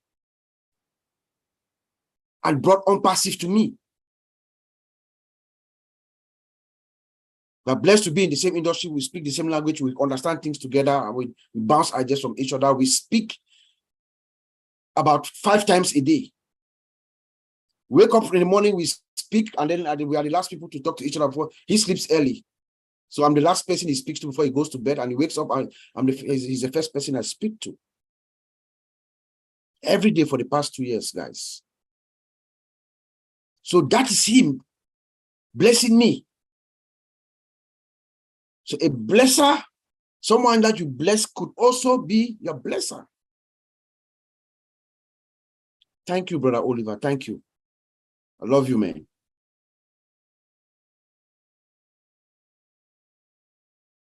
and brought OnPassive to me. We're blessed to be in the same industry. We speak the same language. We understand things together. And we bounce ideas from each other. We speak about 5 times a day. We wake up in the morning, we speak, and then we are the last people to talk to each other before he sleeps early. So I'm the last person he speaks to before he goes to bed, and he wakes up, and he's the first person I speak to. Every day for the past 2 years, guys. So that is him blessing me. So a blesser, someone that you bless, could also be your blesser. Thank you, Brother Oliver. Thank you. I love you, man.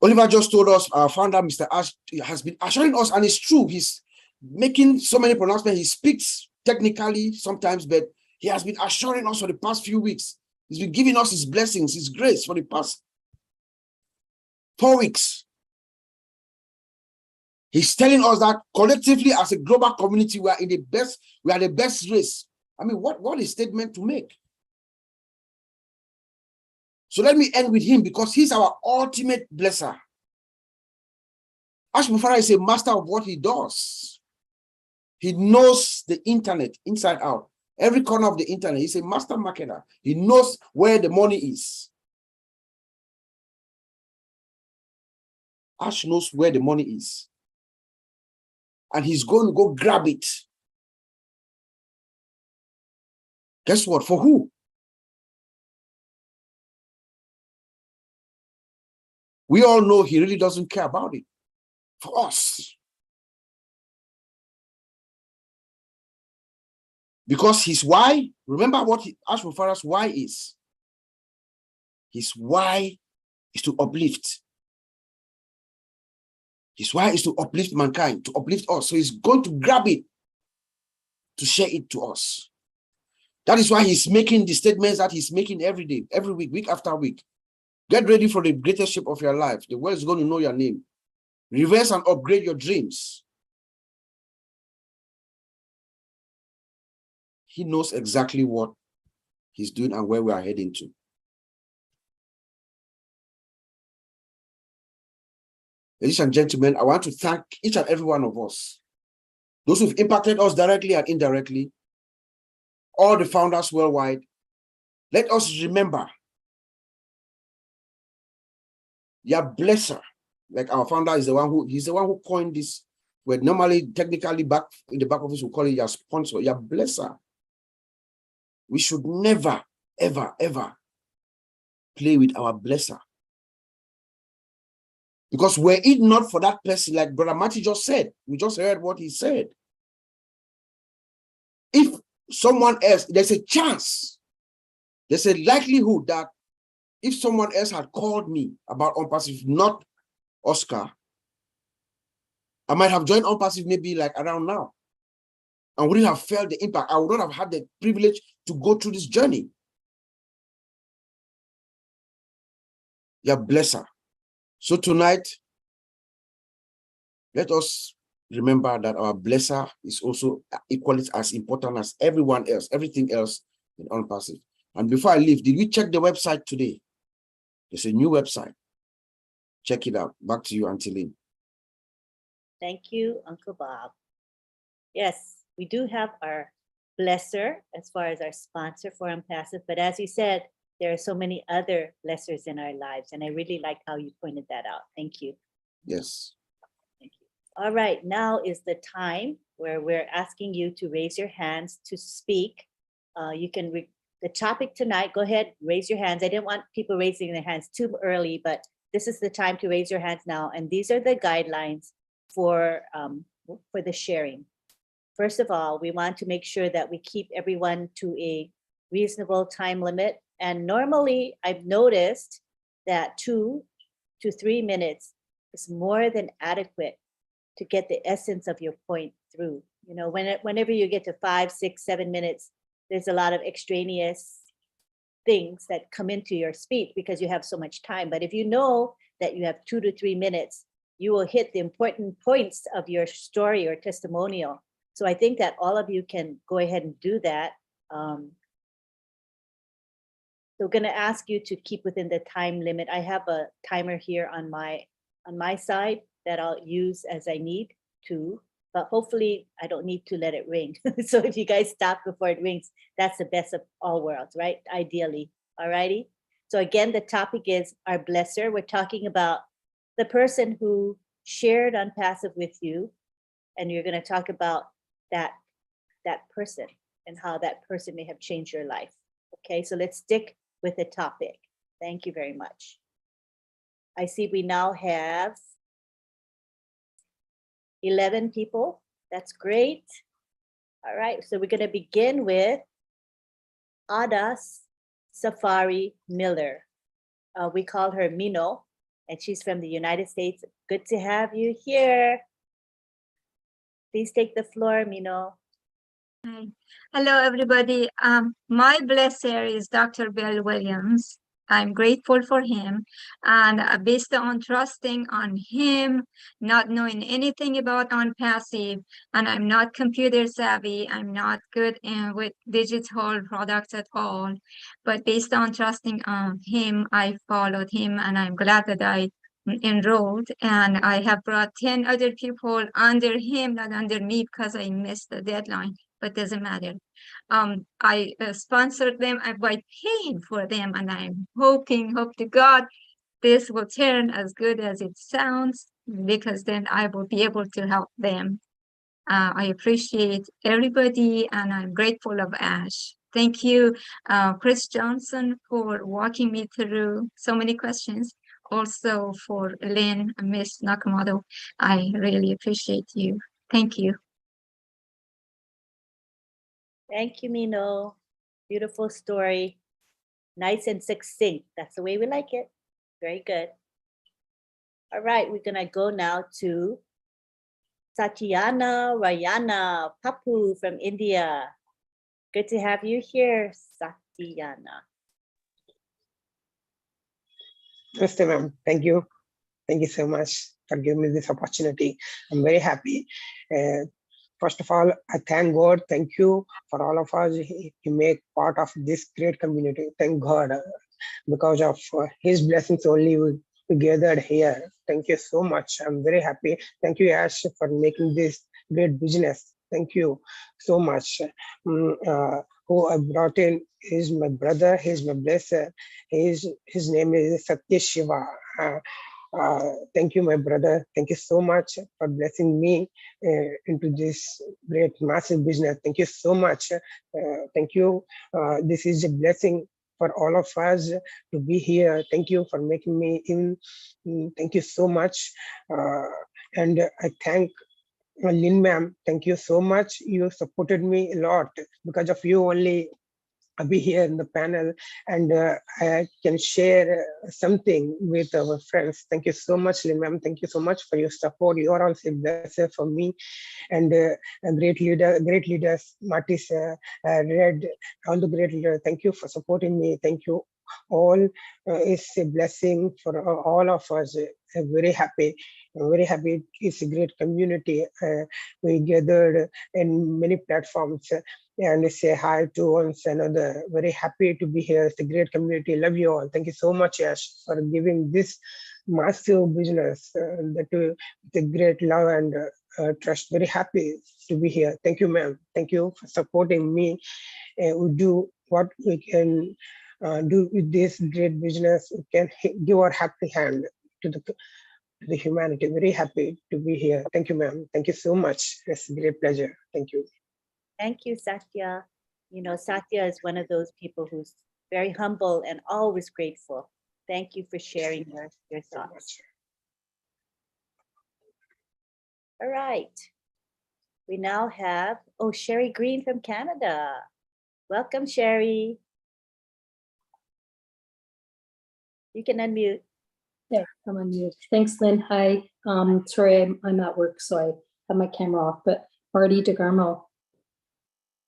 Oliver just told us, our founder, Mr. Ash, has been assuring us, and it's true, he's making so many pronouncements. He speaks technically sometimes, but he has been assuring us for the past few weeks. He's been giving us his blessings, his grace for the past 4 weeks. He's telling us that collectively as a global community, we are the best race. I mean, what a statement to make. So let me end with him, because he's our ultimate blesser. Ash Mufara is a master of what he does. He knows the internet inside out. Every corner of the internet. He's a master marketer. He knows where the money is. Ash knows where the money is. And he's going to go grab it. Guess what? For who? We all know he really doesn't care about it. For us. Because his why, remember what Ash Mufara's why is. His why is to uplift. His why is to uplift mankind, to uplift us. So he's going to grab it to share it to us. That is why he's making the statements that he's making every day, every week, week after week. Get ready for the greatest ship of your life. The world is going to know your name. Reverse and upgrade your dreams. He knows exactly what he's doing and where we are heading to. Ladies and gentlemen, I want to thank each and every one of us. Those who've impacted us directly and indirectly, all the founders worldwide. Let us remember, your blesser, like our founder is he's the one who coined this word. Normally, technically, back in the back office, we call it your sponsor, your blesser. We should never, ever, ever play with our blesser. Because were it not for that person, like Brother Matty just said, we just heard what he said. If someone else, there's a chance, there's a likelihood that if someone else had called me about OnPassive, not Oscar, I might have joined OnPassive maybe like around now. And wouldn't have felt the impact. I would not have had the privilege to go through this journey. You're a blesser. So tonight, let us remember that our blesser is also equally as important as everyone else, everything else in OnPassive. And before I leave, did we check the website today? There's a new website. Check it out. Back to you, Auntie Lynn. Thank you, Uncle Bob. Yes, we do have our blesser as far as our sponsor for OnPassive, but as you said, there are so many other blessers in our lives, and I really like how you pointed that out. Thank you. Yes. Thank you. All right, now is the time where we're asking you to raise your hands to speak. You can the topic tonight, go ahead, raise your hands. I didn't want people raising their hands too early, but this is the time to raise your hands now. And these are the guidelines for the sharing. First of all, we want to make sure that we keep everyone to a reasonable time limit. And normally I've noticed that 2 to 3 minutes is more than adequate to get the essence of your point through. You know, whenever you get to 5, 6, 7 minutes, there's a lot of extraneous things that come into your speech because you have so much time. But if you know that you have 2 to 3 minutes, you will hit the important points of your story or testimonial. So I think that all of you can go ahead and do that. So I'm going to ask you to keep within the time limit. I have a timer here on my side that I'll use as I need to, but hopefully I don't need to let it ring. So if you guys stop before it rings, that's the best of all worlds, right? Ideally, all righty? So again, the topic is our blesser. We're talking about the person who shared on Passive with you, and you're going to talk about that person and how that person may have changed your life. Okay, so let's stick with the topic. Thank you very much. I see we now have 11 people. That's great. All right, so we're going to begin with Adas Safari Miller. We call her Mino, and she's from the United States. Good to have you here. Please take the floor, Mino. Hi. Hello, everybody. My blesser is Dr. Bill Williams. I'm grateful for him, and based on trusting on him, not knowing anything about on Passive, and I'm not computer savvy, I'm not good with digital products at all, but based on trusting on him, I followed him, and I'm glad that I enrolled, and I have brought 10 other people under him, not under me, because I missed the deadline, but doesn't matter. I sponsored them by paying for them, and I'm hope to God this will turn as good as it sounds, because then I will be able to help them. I appreciate everybody, and I'm grateful of Ash. Thank you, Chris Johnson, for walking me through so many questions. Also for Lynn and Miss Nakamoto, I really appreciate you. Thank you. Thank you, Mino. Beautiful story. Nice and succinct. That's the way we like it. Very good. All right, we're gonna go now to Satyana Rayana Papu from India. Good to have you here, Satyana. Namaste, ma'am. Thank you. Thank you so much for giving me this opportunity. I'm very happy. First of all, I thank God. Thank you for all of us to make part of this great community. Thank God. Because of his blessings only we gathered here. Thank you so much. I'm very happy. Thank you, Ash, for making this great business. Thank you so much. Who I brought in is my brother. He's my blesser. His name is Satya Shiva. Thank you, my brother. Thank you so much for blessing me into this great, massive business. Thank you so much. Thank you. This is a blessing for all of us to be here. Thank you for making me in. Thank you so much. And I thank Lynn ma'am. Thank you so much. You supported me a lot. Because of you only, I'll be here in the panel, and I can share something with our friends. Thank you so much, Lynn ma'am. Thank you so much for your support. You are also a blessing for me, and a great leaders, Martis, Red, all the great leaders. Thank you for supporting me. Thank you all. It's a blessing for all of us. I'm very happy. I'm very happy. It's a great community. We gathered in many platforms and say hi to one another. Very happy to be here. It's a great community. Love you all. Thank you so much, Yash, for giving this massive business with a great love and trust. Very happy to be here. Thank you, ma'am. Thank you for supporting me. We do what we can do with this great business. We can give our happy hand to the humanity. Very happy to be here. Thank you, ma'am. Thank you so much. It's a great pleasure. Thank you. Thank you, Satya. You know, Satya is one of those people who's very humble and always grateful. Thank you for sharing your thoughts. All right. We now have, oh, Sherry Green from Canada. Welcome, Sherry. You can unmute. There, I'm on mute. Thanks, Lynn. Hi. Sorry, I'm at work, so I have my camera off, but Marty DeGarmo.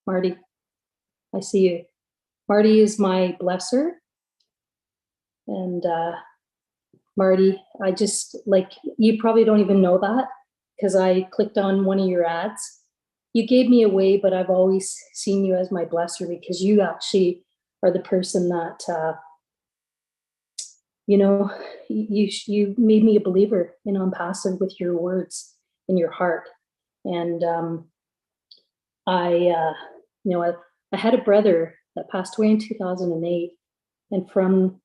Marty, I see you. Marty is my blesser. And Marty, I just, like, you probably don't even know that because I clicked on one of your ads. You gave me away, but I've always seen you as my blesser because you actually are the person that, you know, you made me a believer in On Passive with your words and your heart. And you know, I had a brother that passed away in 2008. And from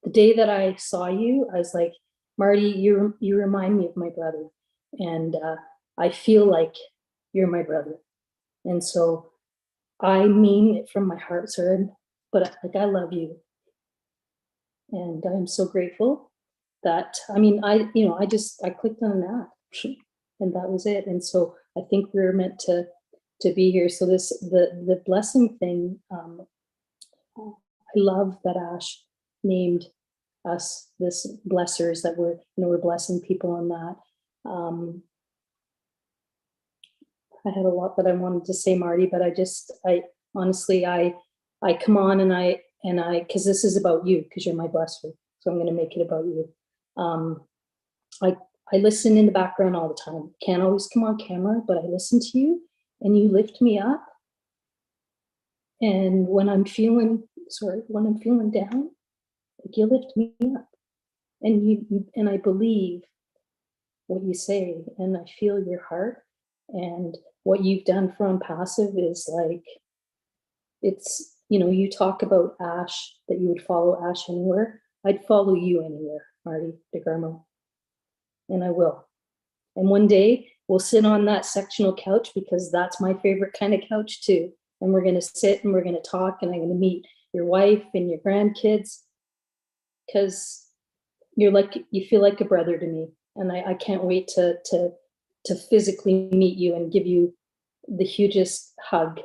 the day that I saw you, I was like, Marty, you remind me of my brother. And I feel like you're my brother. And so I mean it from my heart, sir, but like, I love you. And I'm so grateful that, I mean, I clicked on an ad and that was it. And so I think we're meant to be here. So the blessing thing, I love that Ash named us this blessers, that we're blessing people on that. I had a lot that I wanted to say, Marty, but I honestly, I come on and I, because this is about you, because you're my blesser. So I'm going to make it about you. I listen in the background all the time. Can't always come on camera, but I listen to you and you lift me up. And when I'm feeling down, like, you lift me up, and I believe what you say, and I feel your heart, and what you've done for On Passive is like, it's, you know, you talk about Ash, that you would follow Ash anywhere. I'd follow you anywhere, Marty DeGarmo, and I will. And one day we'll sit on that sectional couch, because that's my favorite kind of couch too. And we're going to sit and we're going to talk, and I'm going to meet your wife and your grandkids, because you feel like a brother to me. And I can't wait to physically meet you and give you the hugest hug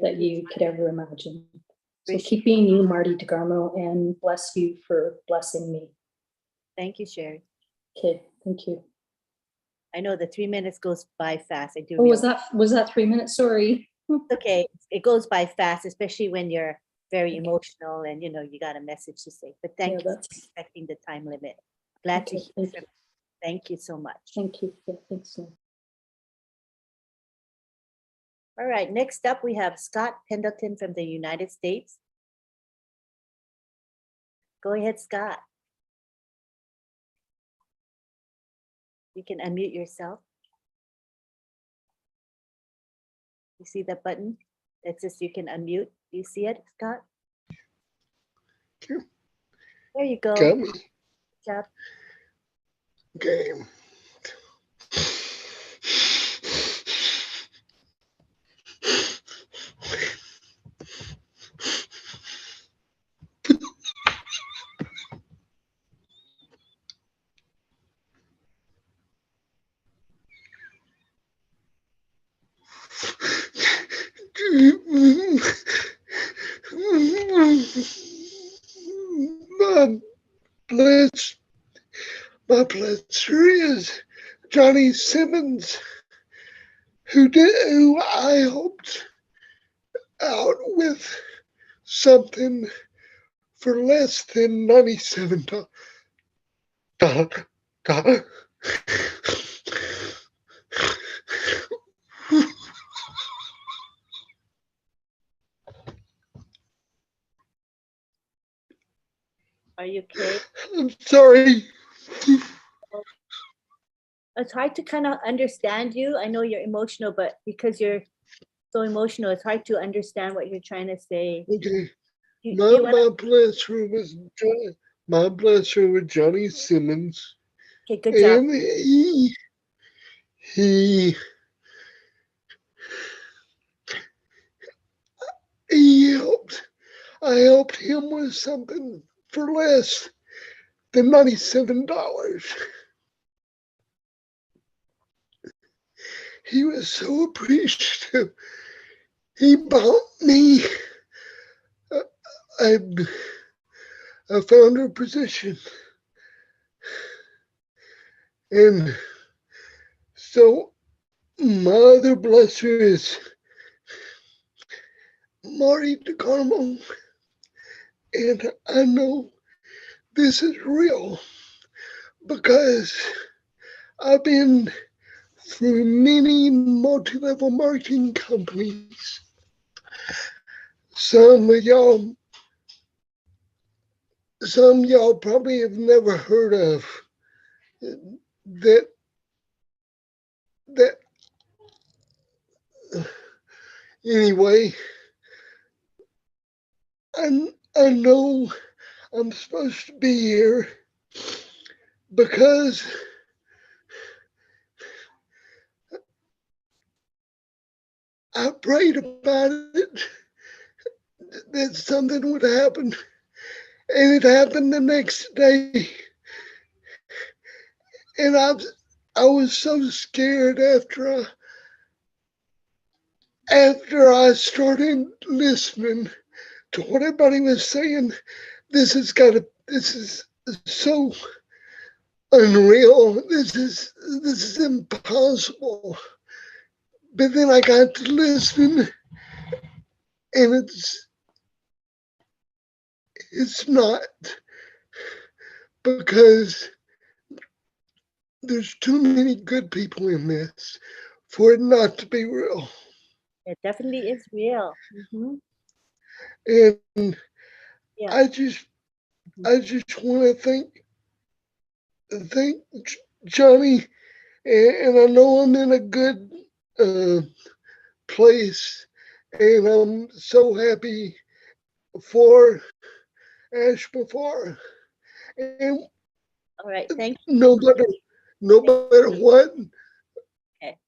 that you could ever imagine. So keep being you, Marty DeGarmo, and bless you for blessing me. Thank you, Sherry. Okay, thank you. I know the 3 minutes goes by fast. I do. Oh, was that 3 minutes? Sorry. Okay, it goes by fast, especially when you're very emotional and you know you got a message to say. But thank you for respecting the time limit. Glad to hear from you. Thank you so much. Thank you. Yeah, thanks so much. All right, next up we have Scott Pendleton from the United States. Go ahead, Scott. You can unmute yourself. You see that button that says you can unmute? Do you see it, Scott? Sure. There you go. Got me. Good job. Okay. My blesser is Johnny Simmons, who I helped out with something for less than $97. Are you okay? I'm sorry. It's hard to kind of understand you. I know you're emotional, but because you're so emotional, it's hard to understand what you're trying to say. Okay. My blesser was Johnny Simmons. Okay, good job. And he I helped him with something for less than $97. He was so appreciative. He bought me a founder position. And so my other blesser is Marty DeCarmo. And I know this is real because I've been through many multi-level marketing companies. Some of y'all probably have never heard of that anyway. I know I'm supposed to be here because I prayed about it, that something would happen, and it happened the next day. And I was so scared after I started listening to what everybody was saying. This is so unreal. This is impossible. But then I got to listen, and it's not, because there's too many good people in this for it not to be real. It definitely is real. And Yeah. I just want to thank Johnny, and I know I'm in a good place, and I'm so happy for Ash Mafara. And All right. Thank you. no matter what, Okay.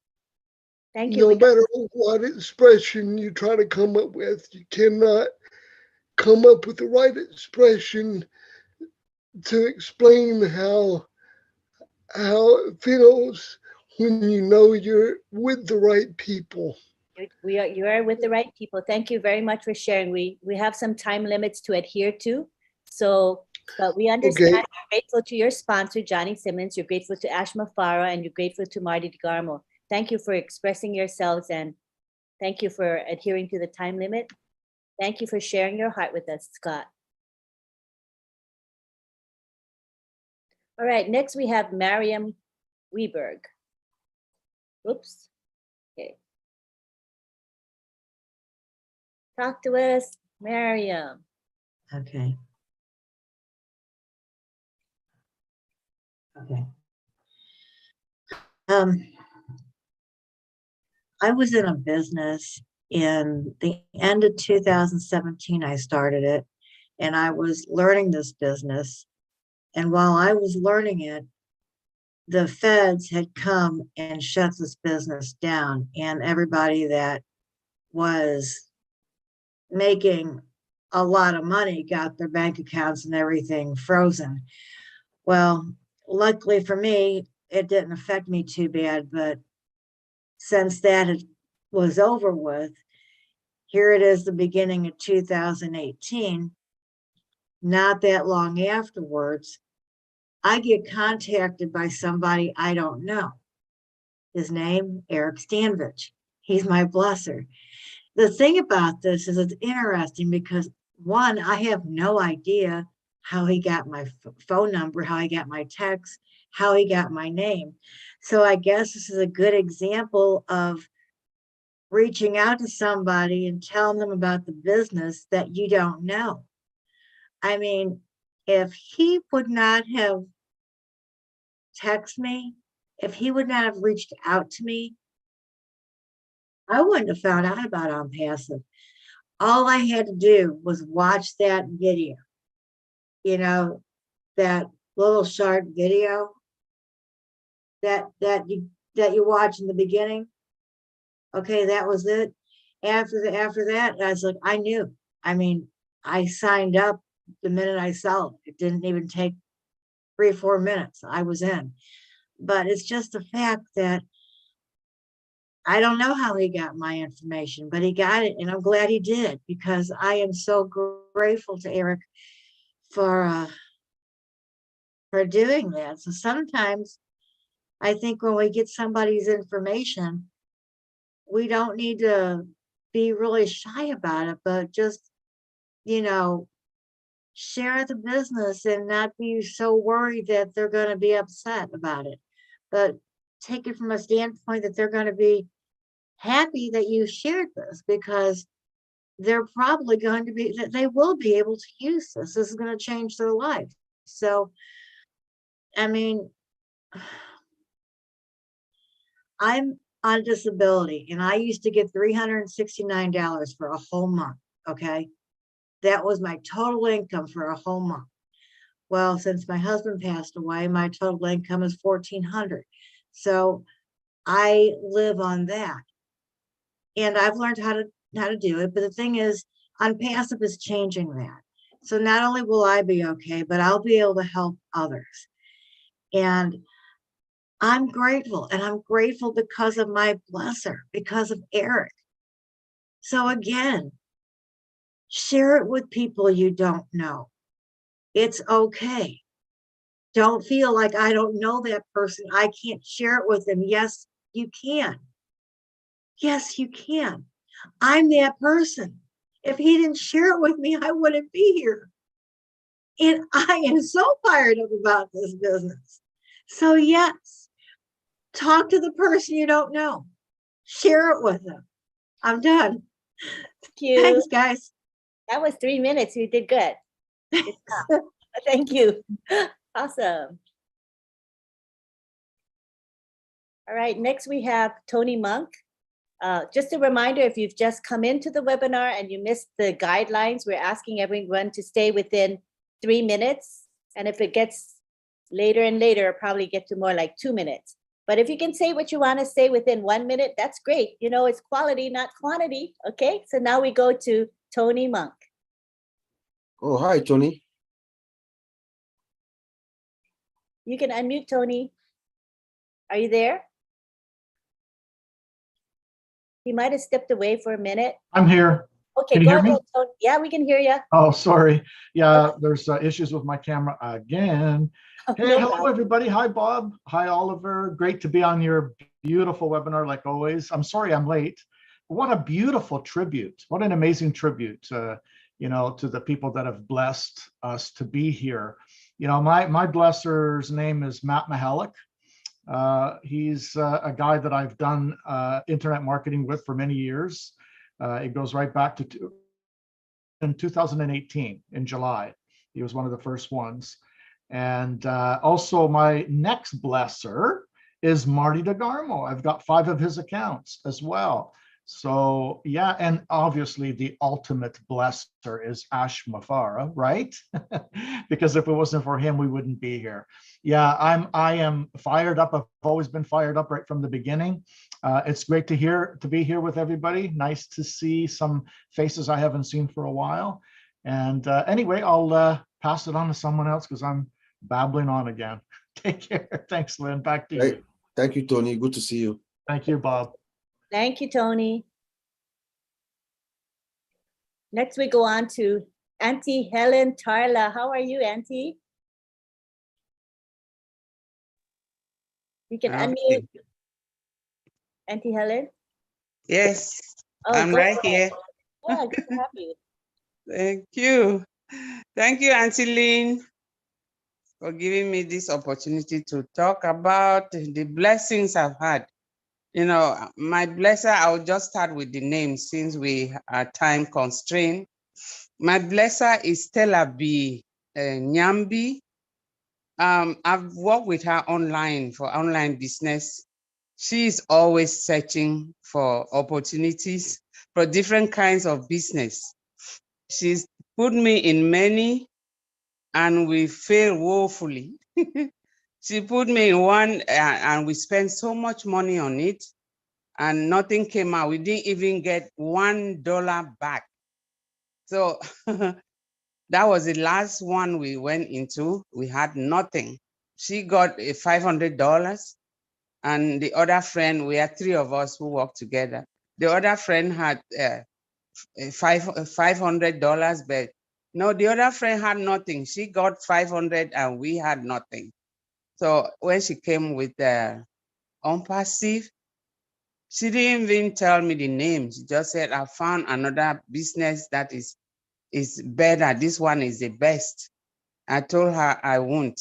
Thank you. no We got, matter what expression you try to come up with, you cannot come up with the right expression to explain how it feels when you know you're with the right people. you are with the right people. Thank you very much for sharing. We have some time limits to adhere to. So, but we understand. Okay. You're grateful to your sponsor, Johnny Simmons. You're grateful to Ash Mafara, and you're grateful to Marty DeGarmo. Thank you for expressing yourselves, and thank you for adhering to the time limit. Thank you for sharing your heart with us, Scott. All right, next we have Mariam Weberg. Oops. Okay. Talk to us, Mariam. Okay. I was in a business in the end of 2017. I started it, and I was learning this business. And while I was learning it, the feds had come and shut this business down, and everybody that was making a lot of money got their bank accounts and everything frozen. Well, luckily for me, it didn't affect me too bad, but since that was over with, here it is, the beginning of 2018. Not that long afterwards, I get contacted by somebody I don't know. His name, Eric Stanvich. He's my blesser. The thing about this is it's interesting because, one, I have no idea how he got my phone number, how he got my text, how he got my name. So I guess this is a good example of reaching out to somebody and telling them about the business that you don't know. I mean, if he would not have texted me, if he would not have reached out to me, I wouldn't have found out about On Passive. All I had to do was watch that video, you know, that little short video that you watch in the beginning. Okay, that was it. after that, I was like, I knew. I mean, I signed up the minute I saw it. It didn't even take 3 or 4 minutes. I was in. But it's just the fact that I don't know how he got my information, but he got it, and I'm glad he did, because I am so grateful to Eric for doing that. So sometimes I think when we get somebody's information, we don't need to be really shy about it, but just, you know, share the business and not be so worried that they're going to be upset about it, but take it from a standpoint that they're going to be happy that you shared this, because they're probably going to be, that they will be able to use this. This is going to change their life. So, I mean, I'm on disability, and I used to get $369 for a whole month. Okay. That was my total income for a whole month. Well, since my husband passed away, my total income is $1,400. So I live on that. And I've learned how to do it. But the thing is, Unpassive is changing that. So not only will I be okay, but I'll be able to help others. And I'm grateful, and I'm grateful because of my blesser, because of Eric. So again, share it with people you don't know. It's okay. Don't feel like I don't know that person, I can't share it with them. Yes, you can. Yes, you can. I'm that person. If he didn't share it with me, I wouldn't be here. And I am so fired up about this business. So yes, talk to the person you don't know. Share it with them. I'm done. Thank you. Thanks, guys. That was 3 minutes. You did good. Good job. Thank you. Awesome. All right, next we have Tony Monk. Just a reminder, if you've just come into the webinar and you missed the guidelines, we're asking everyone to stay within 3 minutes. And if it gets later and later, it'll probably get to more like 2 minutes. But if you can say what you want to say within 1 minute, that's great. You know, it's quality, not quantity. Okay, so now we go to Tony Monk. Oh, hi, Tony. You can unmute, Tony. Are you there? He might have stepped away for a minute. I'm here. Okay, Can you go hear me? ahead, Tony. Yeah, we can hear you. Oh, sorry. Yeah, there's issues with my camera again. Hey, No hello, problem. everybody. Hi, Bob. Hi, Oliver. Great to be on your beautiful webinar, like always. I'm sorry I'm late. What a beautiful tribute. What an amazing tribute, you know, to the people that have blessed us to be here. You know, my blesser's name is Matt Mahalik. He's a guy that I've done internet marketing with for many years. It goes right back to in 2018 in July. He was one of the first ones. And also my next blesser is Marty DeGarmo. I've got 5 of his accounts as well. So yeah, and obviously the ultimate blesser is Ash Mafara, right? Because if it wasn't for him, we wouldn't be here. Yeah, I am fired up. I've always been fired up right from the beginning. It's great to be here with everybody. Nice to see some faces I haven't seen for a while. And anyway, I'll pass it on to someone else because I'm babbling on again. Take care. Thanks, Lynn. Back to you. Thank you, Tony. Good to see you. Thank you, Bob. Thank you, Tony. Next, we go on to Auntie Helen Tarla. How are you, Auntie? You can unmute. Auntie Helen? Yes, Oh, I'm go right ahead. here. Yeah, good to have you. Thank you. Thank you, Auntie Lynn, for giving me this opportunity to talk about the blessings I've had. You know, my blesser, I'll just start with the name since we are time constrained. My blesser is Stella B. Nyambi. I've worked with her online for online business. She's always searching for opportunities for different kinds of business. She's put me in many and we failed woefully. She put me in one and we spent so much money on it. and nothing came out. We didn't even get $1 back. So that was the last one we went into. We had nothing. She got $500, and the other friend, we had 3 of us who worked together. The other friend had $500, but no, the other friend had nothing. She got 500 and we had nothing. So when she came with the unpassive, she didn't even tell me the name. She just said, I found another business that is better. This one is the best. I told her I won't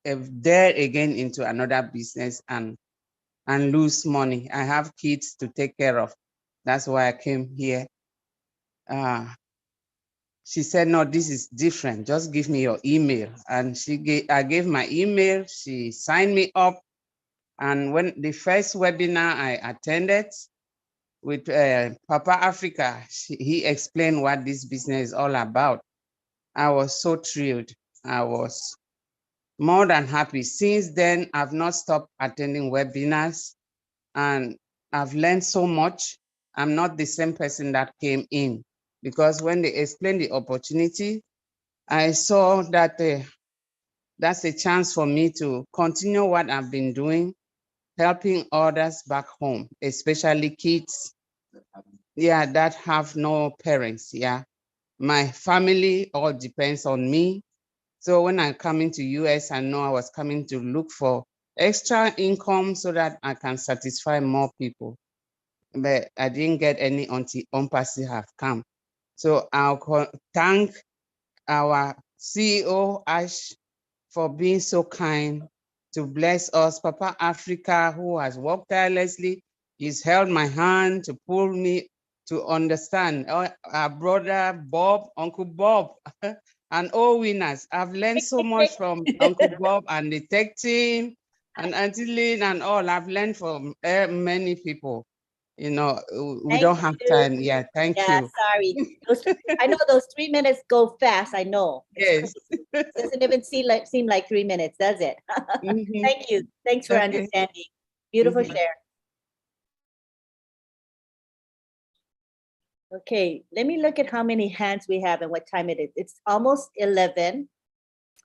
dare again into another business and lose money. I have kids to take care of. That's why I came here. She said, no, this is different. Just give me your email. And I gave my email. She signed me up. And when the first webinar I attended with Papa Africa, he explained what this business is all about. I was so thrilled. I was more than happy. Since then, I've not stopped attending webinars, and I've learned so much. I'm not the same person that came in, because when they explained the opportunity, I saw that that's a chance for me to continue what I've been doing, helping others back home, especially kids, that have no parents. My family all depends on me. So when I come into US, I know I was coming to look for extra income so that I can satisfy more people. But I didn't get any until unpassive have come. So I'll thank our CEO, Ash, for being so kind to bless us. Papa Africa, who has worked tirelessly, he's held my hand to pull me to understand. Our brother Bob, Uncle Bob, and all winners. I've learned so much from Uncle Bob and the tech team and Auntie Lynn and all. I've learned from many people. We don't have time. Thank you. Sorry. I know those 3 minutes go fast. I know. Yes. It doesn't even seem like 3 minutes, does it? Thank you. Thanks for understanding. Beautiful share. Okay, let me look at how many hands we have and what time it is. It's almost 11.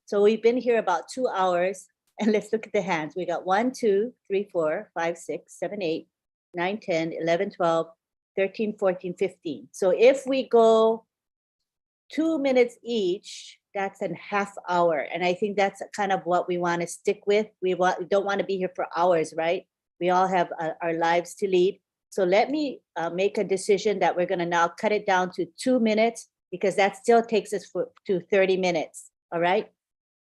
So we've been here about 2 hours. And let's look at the hands. We got 1, 2, 3, 4, 5, 6, 7, 8, 9, 10, 11, 12, 13, 14, 15. So if we go 2 minutes each, that's a half hour. And I think that's kind of what we want to stick with. We don't want to be here for hours, right? We all have our lives to lead. So let me make a decision that we're going to now cut it down to 2 minutes, because that still takes us to 30 minutes. All right.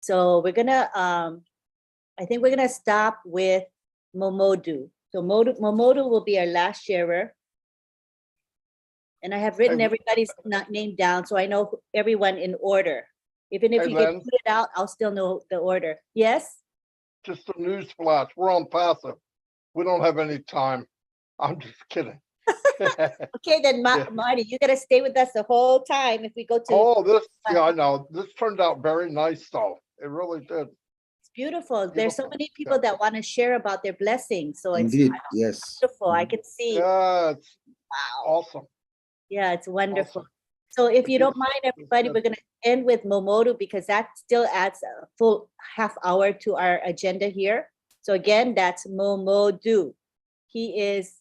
So we're going to, I think we're going to stop with Momodu. So Momodu will be our last sharer. And I have written everybody's name down, so I know everyone in order. Even if you get put it out, I'll still know the order. Yes? Just a news flash. We're on passive. We don't have any time. I'm just kidding. Okay, then Marty, you got to stay with us the whole time if we go to. I know. This turned out very nice, though. It really did. It's beautiful. There's so many people that want to share about their blessings. So it's yes. Beautiful. I can see. Yeah, it's awesome. Yeah, it's wonderful. Awesome. So if you don't mind, everybody, we're going to end with Momodu, because that still adds a full half hour to our agenda here. So again, that's Momodu. He is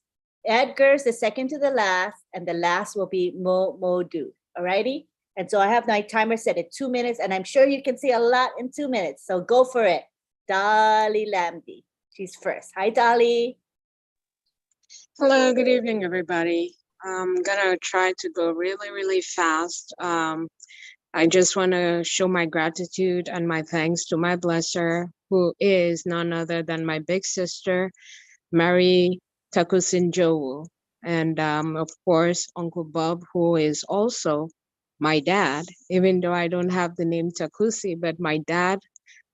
Edgar's the second to the last, and the last will be Momodu. All righty. And so I have my timer set at 2 minutes, and I'm sure you can see a lot in 2 minutes. So go for it. Dolly Lamdi. She's first. Hi, Dolly. Hello, good evening, everybody. I'm gonna try to go really, really fast. I just want to show my gratitude and my thanks to my blesser, who is none other than my big sister, Mary Takusinjowu. And of course, Uncle Bob, who is also my dad, even though I don't have the name Takusi, but my dad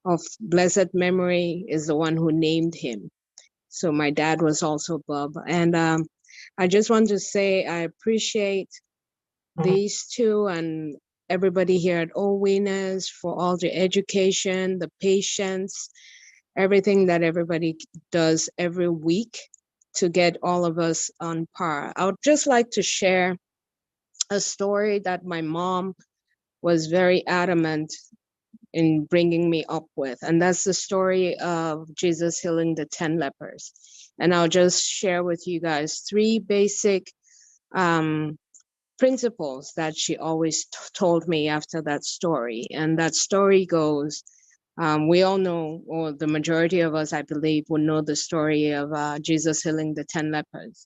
of blessed memory is the one who named him. So my dad was also Bob. And I just want to say I appreciate these two and everybody here at OWINNERS for all the education, the patience, everything that everybody does every week to get all of us on par. I would just like to share a story that my mom was very adamant in bringing me up with, and that's the story of Jesus healing the 10 lepers. And I'll just share with you guys 3 basic principles that she always told me after that story. And that story goes, we all know, or the majority of us, I believe, will know the story of Jesus healing the 10 lepers.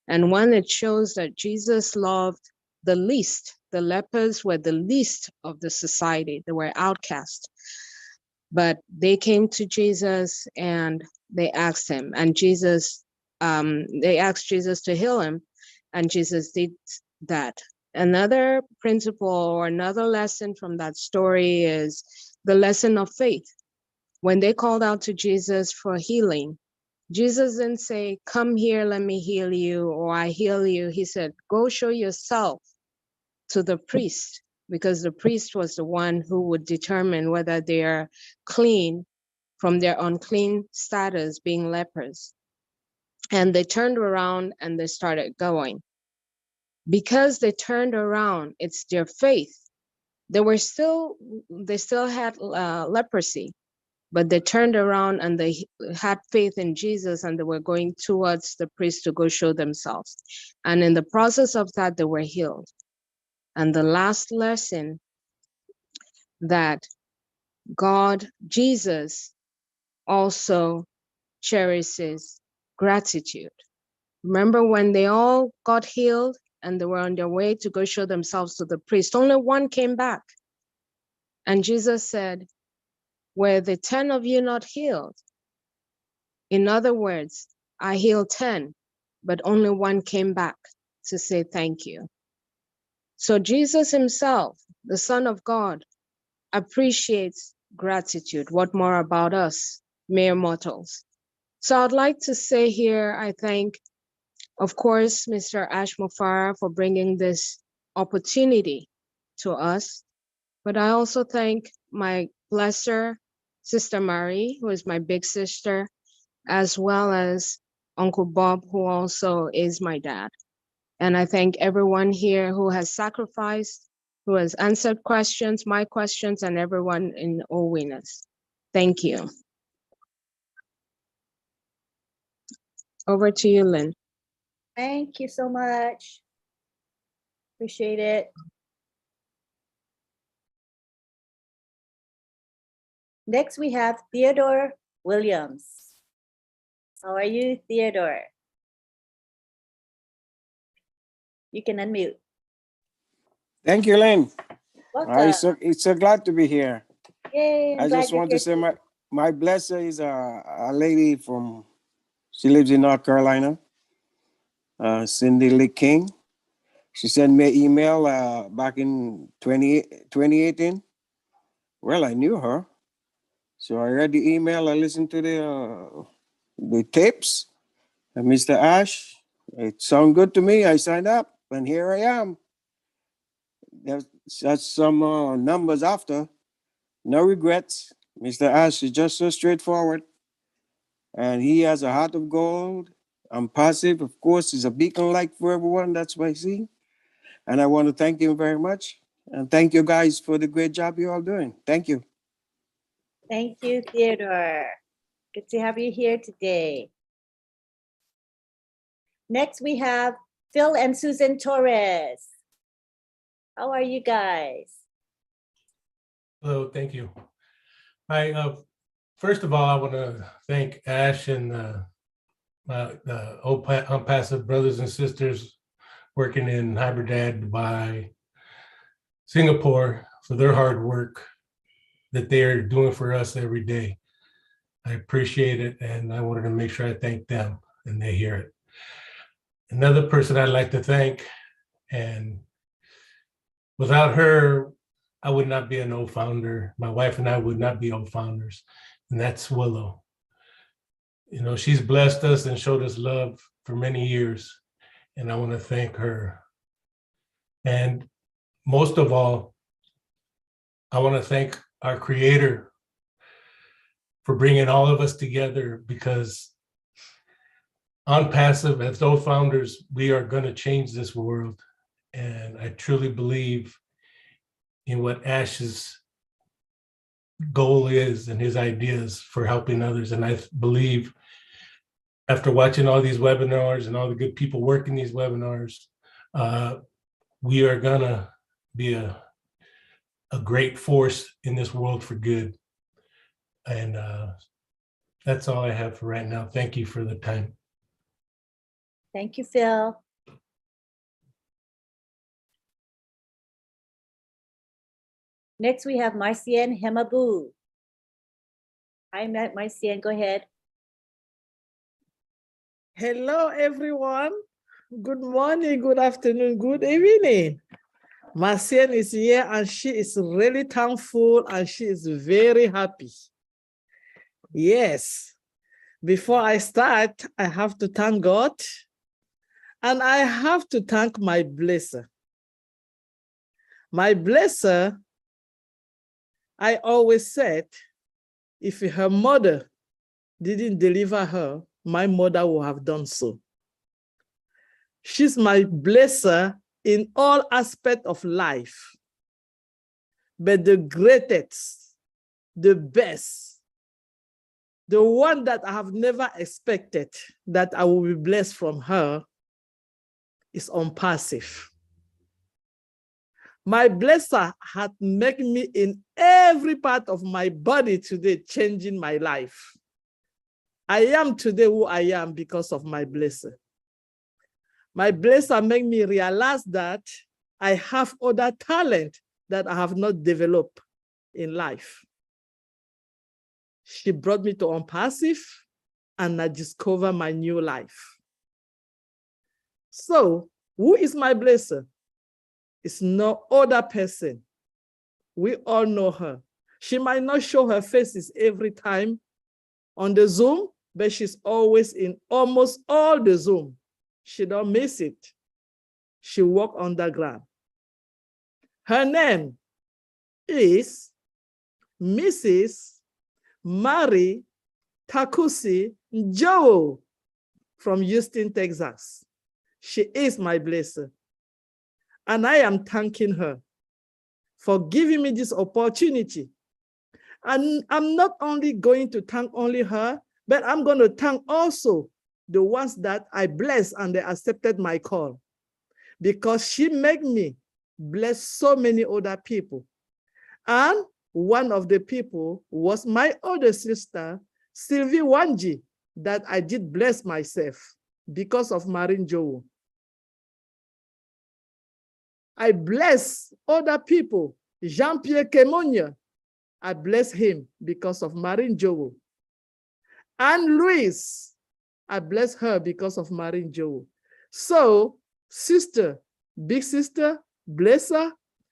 And one, it shows that Jesus loved the least. The lepers were the least of the society. They were outcast. But they came to Jesus and they asked him, and they asked Jesus to heal him, and Jesus did that. Another principle or another lesson from that story is the lesson of faith. When they called out to Jesus for healing, Jesus didn't say, "Come here, let me heal you," or "I heal you." He said, "Go show yourself to the priest," because the priest was the one who would determine whether they are clean from their unclean status, being lepers. And they turned around and they started going. Because they turned around, it's their faith. They still had leprosy, but they turned around and they had faith in Jesus, and they were going towards the priest to go show themselves. And in the process of that, they were healed. And the last lesson that Jesus also cherishes gratitude. Remember when they all got healed and they were on their way to go show themselves to the priest, only one came back. And Jesus said, "Were the 10 of you not healed?" In other words, I healed 10, but only one came back to say thank you. So Jesus himself, the Son of God, appreciates gratitude. What more about us, mere mortals? So I'd like to say here, I thank, of course, Mr. Ash Mufara for bringing this opportunity to us. But I also thank my blesser, Sister Marie, who is my big sister, as well as Uncle Bob, who also is my dad. And I thank everyone here who has sacrificed, who has answered questions, my questions, and everyone in OWINNERS. Thank you. Over to you, Lynn. Thank you so much. Appreciate it. Next, we have Theodore Williams. How are you, Theodore? You can unmute. Thank you, Lynn. Welcome. It's so glad to be here. Yay, I just want to say my blesser is a lady from, she lives in North Carolina, Cindy Lee King. She sent me an email back in 2018. Well, I knew her. So I read the email, I listened to the tapes, and Mr. Ash, it sounded good to me. I signed up, and here I am. That's some numbers after. No regrets. Mr. Ash is just so straightforward. And he has a heart of gold. I'm positive, of course, he's a beacon light for everyone. That's what I see. And I want to thank him very much. And thank you guys for the great job you're all doing. Thank you. Thank you, Theodore. Good to have you here today. Next, we have Phil and Susan Torres. How are you guys? Hello, thank you. First of all, I want to thank Ash and my Unpassive brothers and sisters working in Hyderabad, Dubai, Singapore for their hard work that they are doing for us every day. I appreciate it, and I wanted to make sure I thank them and they hear it. Another person I'd like to thank, and without her, I would not be an O-founder. My wife and I would not be O-founders, and that's Willow. You know, she's blessed us and showed us love for many years, and I want to thank her. And most of all, I want to thank our Creator for bringing all of us together, because on passive, as those founders, we are going to change this world. And I truly believe in what Ash's goal is and his ideas for helping others. And I believe after watching all these webinars and all the good people working these webinars, we are gonna be a great force in this world for good. And that's all I have for right now. Thank you for the time. Thank you, Phil. Next, we have Marcian Hemabu. Hi, Marcian, go ahead. Hello, everyone. Good morning, good afternoon, good evening. Marcian is here and she is really thankful and she is very happy. Yes. Before I start, I have to thank God and I have to thank my blesser. My blesser, I always said, if her mother didn't deliver her, my mother would have done so. She's my blesser in all aspects of life. But the greatest, the best, the one that I have never expected that I will be blessed from her is on passive. My blesser had made me in every part of my body today, changing my life. I am today who I am because of my blesser. My blesser made me realize that I have other talent that I have not developed in life. She brought me to Unpassive and I discovered my new life. So, who is my blesser? It's no other person. We all know her. She might not show her faces every time on the Zoom, but she's always in almost all the Zoom. She don't miss it. She walk underground. Her name is Mrs. Mary Takusi Joe from Houston, Texas. She is my blesser. And I am thanking her for giving me this opportunity. And I'm not only going to thank only her, but I'm going to thank also the ones that I blessed and they accepted my call. Because she made me bless so many other people. And one of the people was my older sister, Sylvie Wanji, that I did bless myself because of Marin Joe. I bless other people. Jean-Pierre Kemonia, I bless him because of Marin Joe. Anne Louise, I bless her because of Marin Joe. So, sister, big sister, bless her,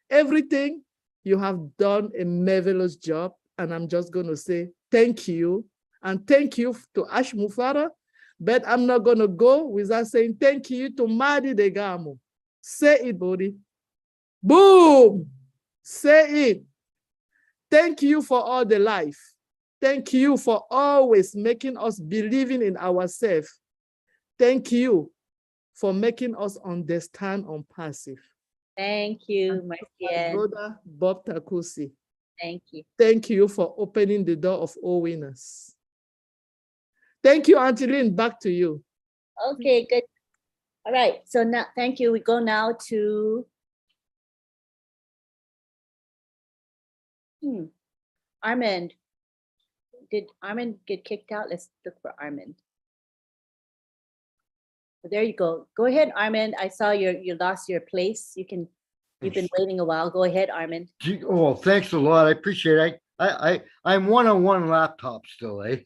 everything, you have done a marvelous job. And I'm just going to say thank you. And thank you to Ash Mufara. But I'm not going to go without saying thank you to Madi Degamo. Say it, buddy. Boom! Say it. Thank you for all the life. Thank you for always making us believing in ourselves. Thank you for making us understand Unpassive. Thank you, My Marcian. brother, Bob Takusi. Thank you. Thank you for opening the door of all winners. Thank you, Auntie Lynn. Back to you. Okay, good. All right, so now, thank you. We go now to Armand. Did Armand get kicked out? Let's look for Armand. There you go. Go ahead, Armand. I saw you lost your place. You've been waiting a while. Go ahead, Armand. Oh, thanks a lot. I appreciate it. I'm one-on-one laptop still, eh?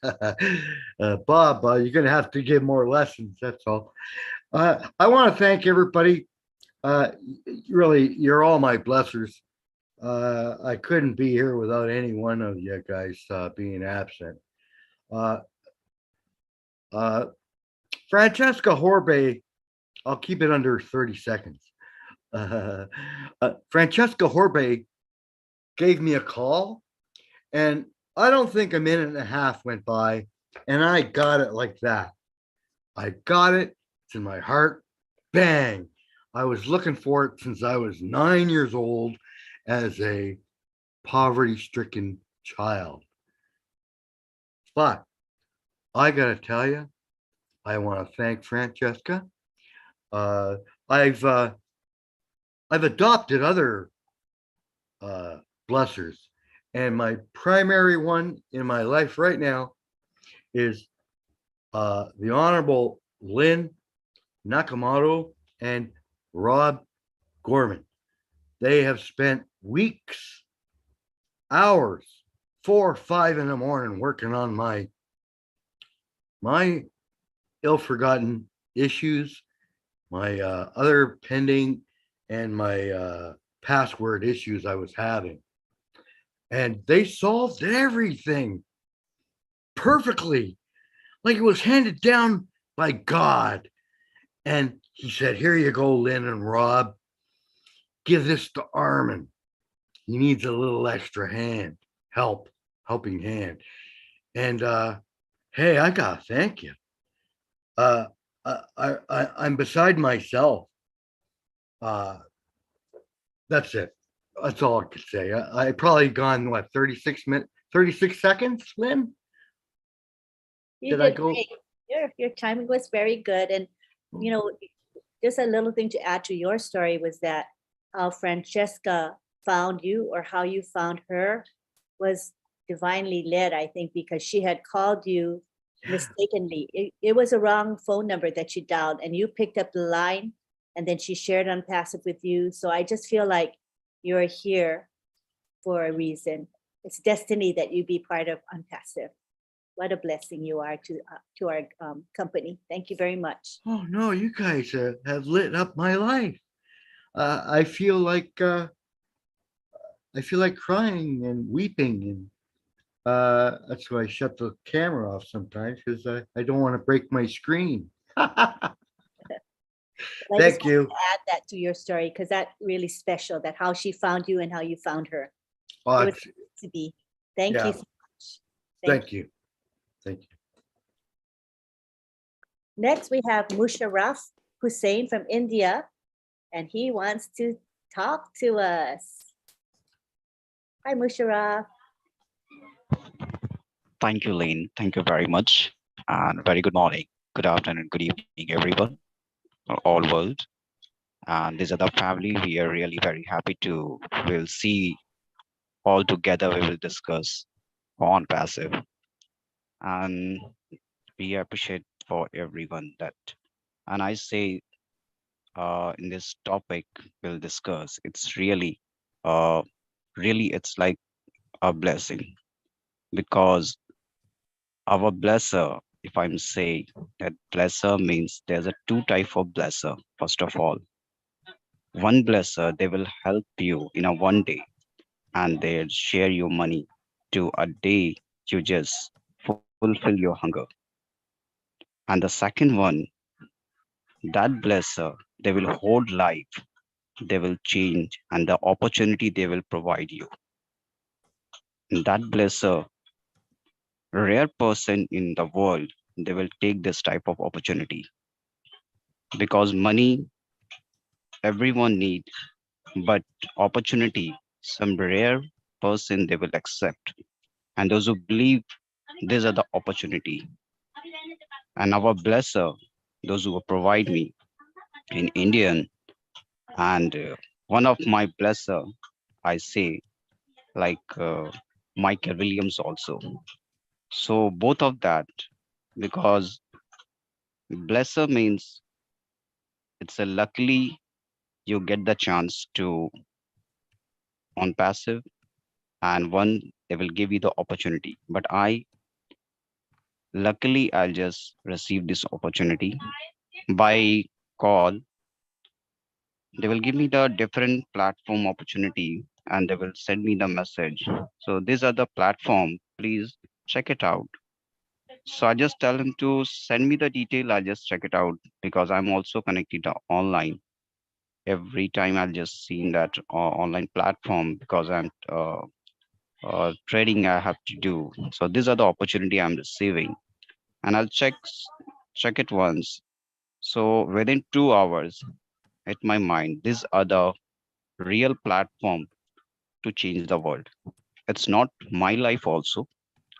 Bob, you're gonna have to give more lessons. That's all. I want to thank everybody. Really, you're all my blessers. I couldn't be here without any one of you guys being absent. Francesca Horbe, I'll keep it under 30 seconds. Francesca Horbe gave me a call, and I don't think a minute and a half went by, and I got it like that. I got it. It's in my heart. Bang. I was looking for it since I was 9 years old as a poverty-stricken child. But I got to tell you, I want to thank Francesca. I've adopted other blessers, and my primary one in my life right now is the Honorable Lynn Nakamoto and Rob Gorman. They have spent weeks, hours, 4 or 5 in the morning working on my ill-forgotten issues, my other pending, and my password issues I was having. And they solved everything perfectly, like it was handed down by God. And he said, here you go, Lynn and Rob. Give this to Armin. He needs a little extra hand, helping hand. And hey, I gotta thank you. I'm beside myself. That's it. That's all I could say. I probably gone, what, 36 seconds, Lynn? You Did I did go? great. Your timing was very good. And, you know, just a little thing to add to your story was that how Francesca found you, or how you found her, was divinely led, I think, because she had called you mistakenly. It was a wrong phone number that she dialed, and you picked up the line, and then she shared Unpassive with you. So I just feel like you're here for a reason. It's destiny that you be part of Unpassive. What a blessing you are to our company. Thank you very much. Oh no, you guys have lit up my life. I feel like crying and weeping, and that's why I shut the camera off sometimes, because I don't want to break my screen. I Thank just you. want to add that to your story, because that's really special, that how she found you and how you found her. Oh, It was to be. Thank yeah. you so much. Thank you. Thank you. Next, we have Musharraf Hussain from India, and he wants to talk to us. Hi, Musharraf. Thank you, Lynn. Thank you very much. And very good morning, good afternoon, good evening, everyone, all world. And this other family, we are really very happy to, we'll see all together, we will discuss on passive. And we appreciate for everyone that, and I say in this topic we'll discuss, it's really, it's like a blessing, because our blesser, if I'm saying that blesser means there's a two type of blesser. First of all, one blesser, they will help you in a one day, and they'll share your money to a day you just fulfill your hunger. And the second one, that blesser, they will hold life, they will change, and the opportunity they will provide you. And that blesser, rare person in the world, they will take this type of opportunity, because money everyone need, but opportunity, some rare person they will accept, and those who believe these are the opportunity. And our blesser, those who will provide me in Indian, and one of my blesser, I say, like Michael Williams also. So both of that, because blesser means it's a luckily you get the chance to on passive, and one they will give you the opportunity. But luckily I'll just receive this opportunity by call. They will give me the different platform opportunity, and they will send me the message. So these are the platform, please check it out. So I just tell him to send me the detail. I just check it out, because I'm also connected online. Every time I'll just see in that online platform, because I'm trading I have to do. So these are the opportunity I'm receiving, and I'll check check it once. So within 2 hours, hit my mind, these are the real platform to change the world. It's not my life also.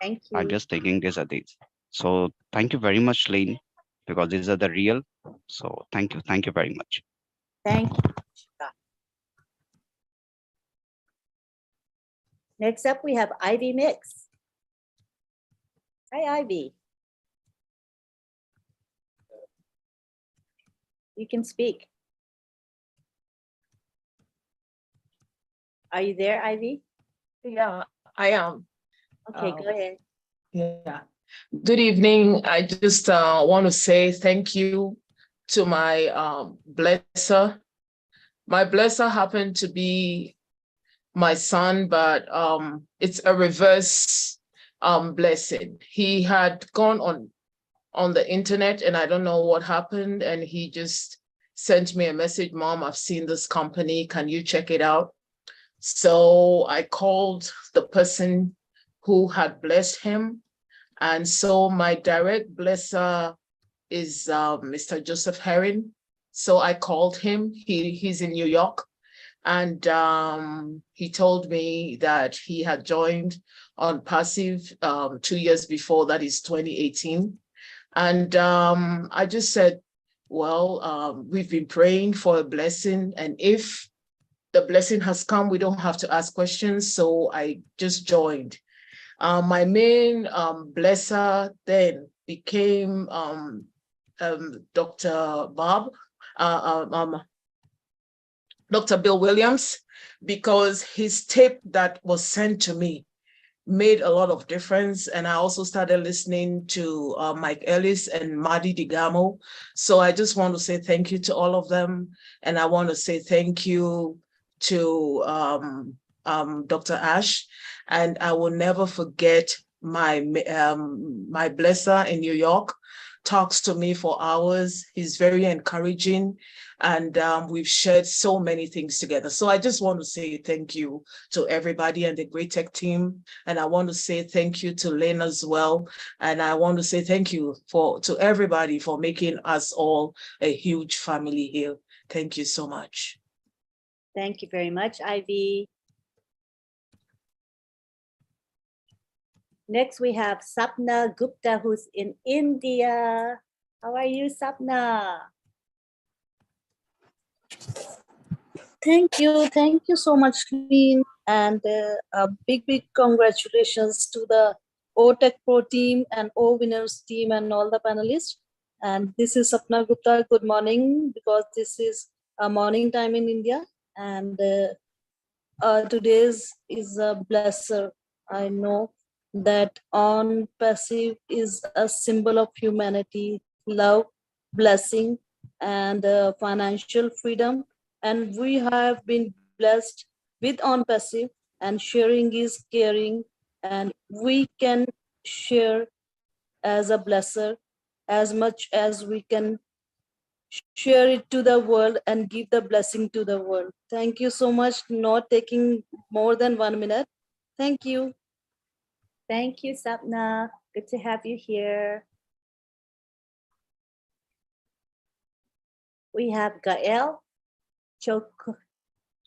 Thank I'm you. just thinking these are these. So thank you very much, Lane, because these are the real. So thank you. Thank you very much. Thank you. Shika. Next up, we have Ivy Mix. Hi, Ivy. You can speak. Are you there, Ivy? Yeah, I am. Okay, go ahead. Yeah. Good evening. I just want to say thank you to my blesser. My blesser happened to be my son, but it's a reverse blessing. He had gone on the internet and I don't know what happened, and he just sent me a message, Mom, I've seen this company. Can you check it out? So I called the person who had blessed him. And so my direct blesser is Mr. Joseph Herring. So I called him. He's in New York. And he told me that he had joined on Passive 2 years before, that is 2018. And I just said, well, we've been praying for a blessing. And if the blessing has come, we don't have to ask questions. So I just joined. My main blesser then became Dr. Dr. Bill Williams, because his tape that was sent to me made a lot of difference. And I also started listening to Mike Ellis and Madi Digamo. So I just want to say thank you to all of them. And I want to say thank you to Dr. Ash. And I will never forget my blesser in New York. Talks to me for hours. He's very encouraging. And we've shared so many things together. So I just want to say thank you to everybody and the Great Tech team. And I want to say thank you to Lane as well. And I want to say thank you to everybody for making us all a huge family here. Thank you so much. Thank you very much, Ivy. Next, we have Sapna Gupta, who's in India. How are you, Sapna? Thank you so much, Lynn, and a big congratulations to the OTech Pro team and OWINNERS team and all the panelists. And this is Sapna Gupta. Good morning, because this is a morning time in India, and today's is a blesser. I know that on passive is a symbol of humanity, love, blessing, and financial freedom. And we have been blessed with on passive, and sharing is caring, and we can share as a blesser as much as we can share it to the world and give the blessing to the world. Thank you so much, not taking more than 1 minute. Thank you. Thank you, Sapna. Good to have you here. We have Gael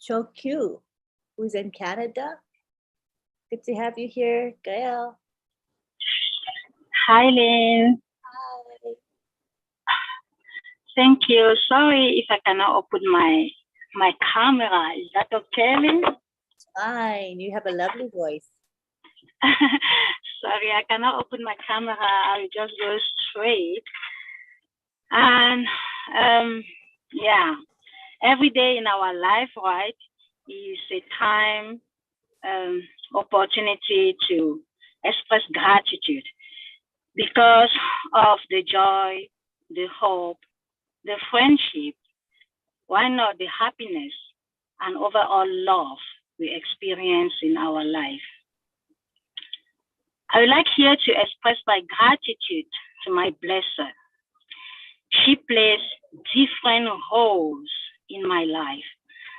Chokyu, who's in Canada. Good to have you here, Gael. Hi, Lynn. Hi. Thank you. Sorry if I cannot open my camera. Is that okay, Lynn? It's fine. You have a lovely voice. Sorry, I cannot open my camera. I'll just go straight. And yeah, every day in our life, right, is a time, opportunity to express gratitude because of the joy, the hope, the friendship, why not the happiness and overall love we experience in our life. I would like here to express my gratitude to my blesser. She plays different roles in my life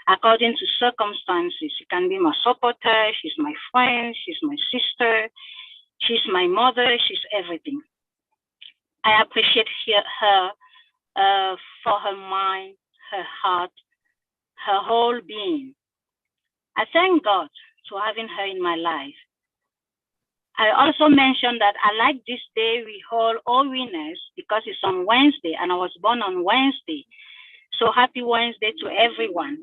according to circumstances. She can be my supporter, she's my friend, she's my sister, she's my mother, she's everything. I appreciate her for her mind, her heart, her whole being. I thank God for having her in my life. I also mentioned that I like this day we hold all winners because it's on Wednesday and I was born on Wednesday. So happy Wednesday to everyone.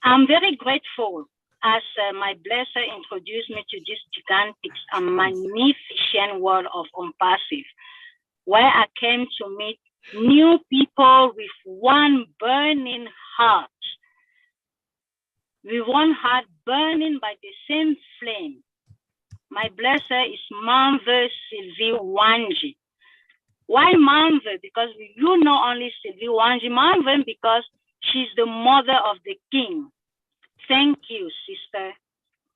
I'm very grateful as my blesser introduced me to this gigantic and magnificent world of Unpassive, where I came to meet new people with one burning heart. With one heart burning by the same flame. My blesser is Mahfuz Sylvie Wanji. Why Mahfuz? Because you know only Sylvie Wanji. Mahfuz because she's the mother of the king. Thank you, sister.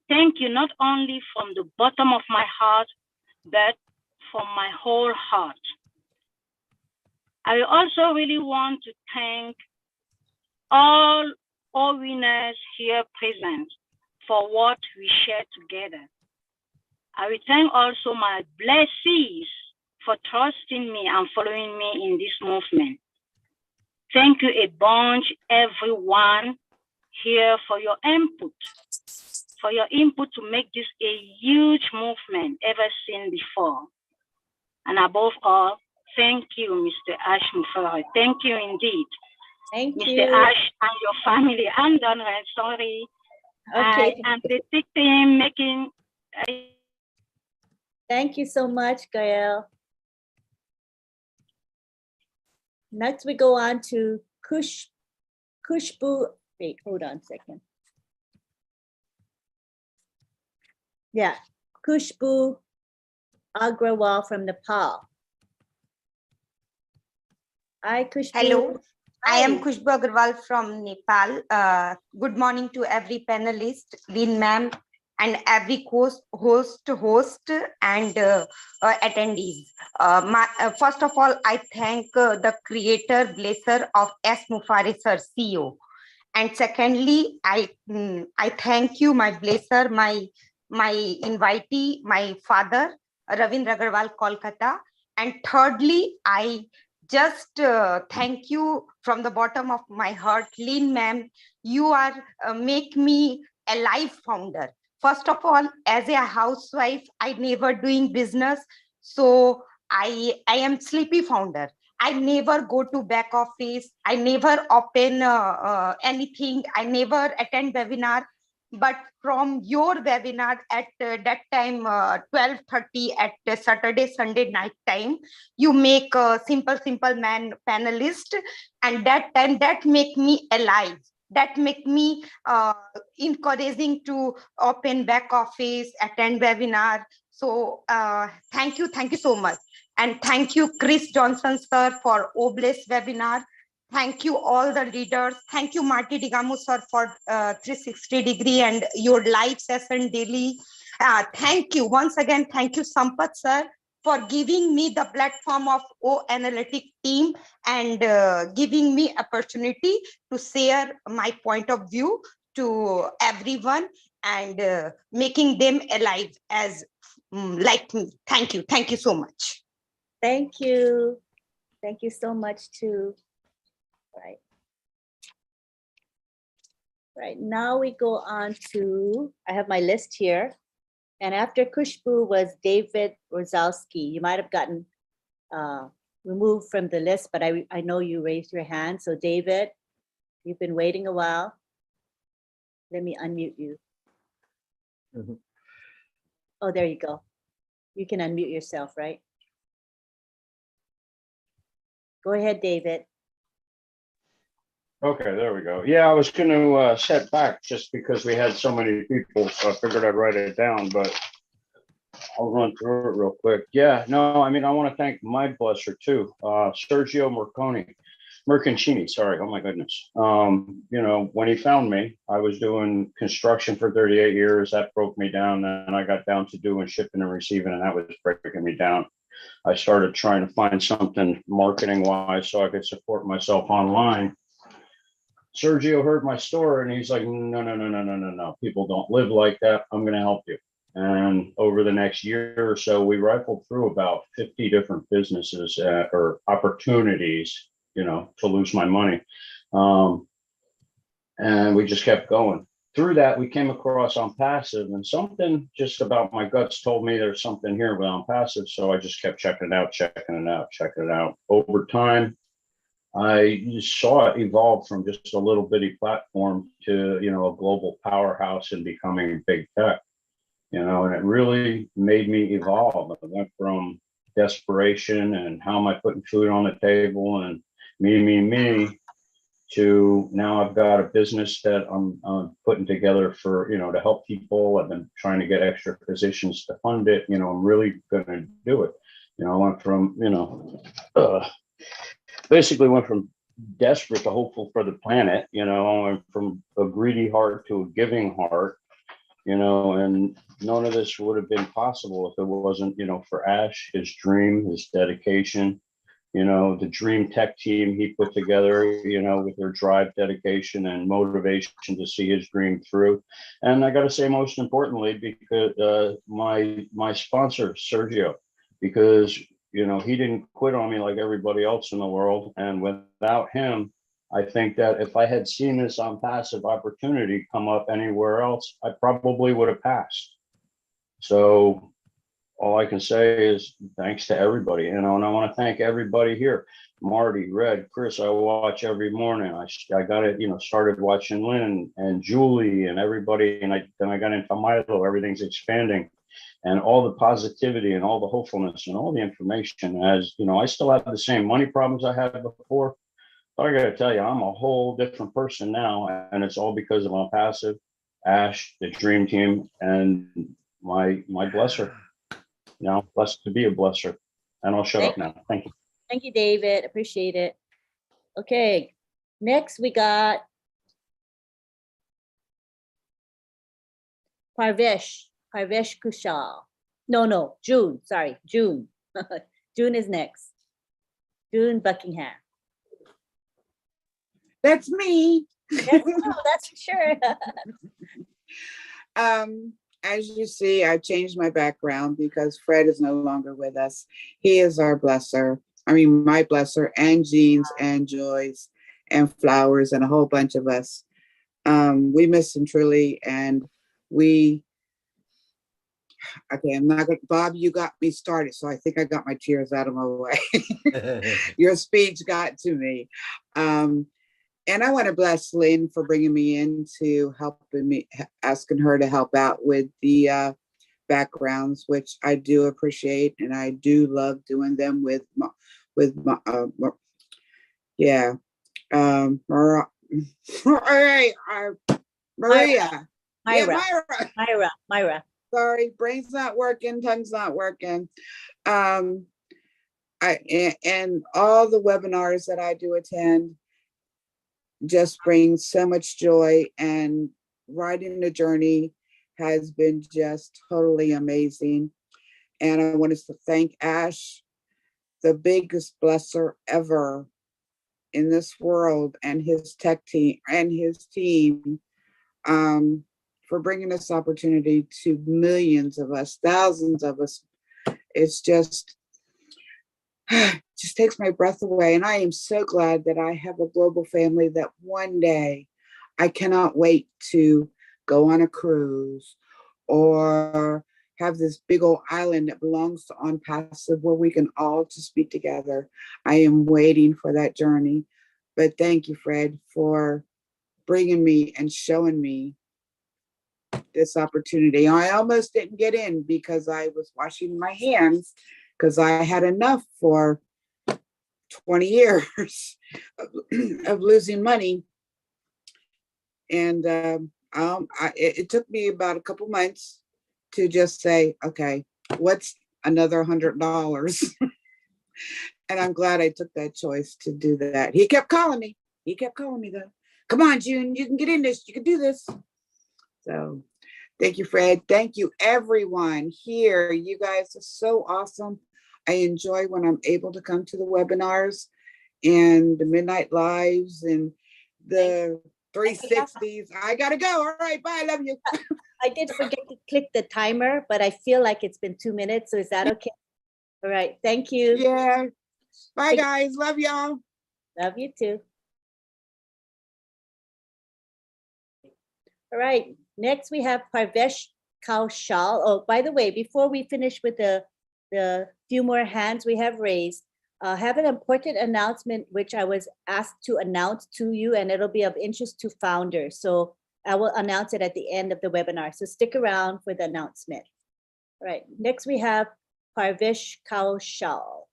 Thank you not only from the bottom of my heart, but from my whole heart. I also really want to thank all winners here present for what we share together. I will thank also my blessees for trusting me and following me in this movement. Thank you a bunch, everyone here for your input to make this a huge movement ever seen before. And above all, thank you, Mr. Ash Mufara. Thank you indeed. Thank Mr. you. Ash and your family. I'm done, right? Sorry. Okay. I'm the team making. Thank you so much, Gael. Next, we go on to Kushbu. Wait, hold on a second. Yeah, Kushbu Agrawal from Nepal. Hi, Kushbu. Hello, I am Hi. Kushbu Agarwal from Nepal. Good morning to every panelist, Lynn ma'am, and every host and attendees. First of all, I thank the creator, blesser of S. Mufare sir, CEO. And secondly, I thank you, my blesser, my invitee, my father, Ravindra Agarwal, Kolkata. And thirdly, I just thank you from the bottom of my heart, Lynn ma'am. You are make me a life founder. First of all, as a housewife, I never doing business, so I am sleepy founder. I never go to back office. I never open anything. I never attend webinar. But from your webinar at that time, 12:30 at Saturday, Sunday night time, you make a simple man panelist. And that time, that make me alive. That make me encouraging to open back office, attend webinar. So thank you so much. And thank you, Chris Johnson, sir, for OBLES webinar. Thank you, all the leaders. Thank you, Marty Digamu, sir, for 360 degree and your live session daily. Thank you once again. Thank you, Sampath, sir, for giving me the platform of O Analytic team and giving me opportunity to share my point of view to everyone and making them alive as like me. Thank you. Thank you so much. Thank you. Thank you so much too. Right now we go on to, I have my list here. And after Kushbu was David Rozalski. You might have gotten removed from the list, but I know you raised your hand. So David, you've been waiting a while. Let me unmute you. Oh, there you go. You can unmute yourself, right? Go ahead, David. Okay, there we go. Yeah, I was going to set back just because we had so many people, so I figured I'd write it down, but I'll run through it real quick. Yeah, no, I mean, I want to thank my blesser too, Sergio Merconcini, sorry, oh my goodness. You know, when he found me, I was doing construction for 38 years. That broke me down, and I got down to doing shipping and receiving, and that was breaking me down. I started trying to find something marketing-wise so I could support myself online. Sergio heard my story and he's like, no. People don't live like that. I'm going to help you. And over the next year or so, we rifled through about 50 different businesses or opportunities, to lose my money. And we just kept going. Through that, we came across On Passive, and something just about my guts told me there's something here with On Passive. So I just kept checking it out. Over time, I saw it evolve from just a little bitty platform to, a global powerhouse and becoming big tech, and it really made me evolve. I went from desperation and how am I putting food on the table and me, to now I've got a business that I'm putting together for, to help people. I've been trying to get extra physicians to fund it. I'm really going to do it. I went from, basically went from desperate to hopeful for the planet. I went from a greedy heart to a giving heart, and none of this would have been possible if it wasn't, for Ash, his dream, his dedication, the dream tech team he put together, with their drive, dedication, and motivation to see his dream through. And I got to say, most importantly, because my sponsor, Sergio, because, he didn't quit on me like everybody else in the world. And without him, I think that if I had seen this On Passive opportunity come up anywhere else, I probably would have passed. So all I can say is thanks to everybody, and I want to thank everybody here. Marty, Red, Chris, I watch every morning. I got it, started watching Lynn and Julie and everybody. And then I got into Milo, everything's expanding, and all the positivity and all the hopefulness and all the information. As I still have the same money problems I had before, but I got to tell you, I'm a whole different person now. And it's all because of On Passive, Ash, the dream team, and my blesser. Blessed to be a blesser. And I'll shut up now. Thank you. Thank you, David. Appreciate it. Okay. Next, we got Parvesh Kushal. No, June. Sorry, June. June is next. June Buckingham. That's me. That's for sure. As you see, I've changed my background because Fred is no longer with us. He is our blesser. I mean, my blesser, and Jean's and Joy's and Flowers and a whole bunch of us. We miss him truly, and okay, I'm not gonna, Bob, you got me started, so I think I got my tears out of my way. Your speech got to me. And I want to bless Lynn for bringing me in to helping me, asking her to help out with the backgrounds, which I do appreciate, and I do love doing them with yeah, Maria. Myra. Sorry, brain's not working, tongue's not working. And all the webinars that I do attend just brings so much joy, and riding the journey has been just totally amazing. And I want to thank Ash, the biggest blesser ever in this world, and his tech team and his team, for bringing this opportunity to millions of us, thousands of us. It's just takes my breath away. And I am so glad that I have a global family that one day I cannot wait to go on a cruise or have this big old island that belongs to On Passive where we can all just be together. I am waiting for that journey. But thank you, Fred, for bringing me and showing me this opportunity. I almost didn't get in because I was washing my hands because I had enough for 20 years of losing money. And it took me about a couple months to just say, okay, what's another $100? And I'm glad I took that choice to do that. He kept calling me. Though. Come on, June, you can get in this. You can do this. So thank you, Fred. Thank you, everyone here. You guys are so awesome. I enjoy when I'm able to come to the webinars and the midnight lives and the 360s. I gotta go. All right, bye. I love you. I did forget to click the timer, but I feel like it's been 2 minutes. So is that okay? All right. Thank you. Yeah. Bye, guys. Love y'all. Love you too. All right. Next, we have Parvesh Kaushal. Oh, by the way, before we finish with the few more hands we have raised, I have an important announcement which I was asked to announce to you, and it'll be of interest to founders. So I will announce it at the end of the webinar. So stick around for the announcement. All right. Next, we have Parvesh Kaushal.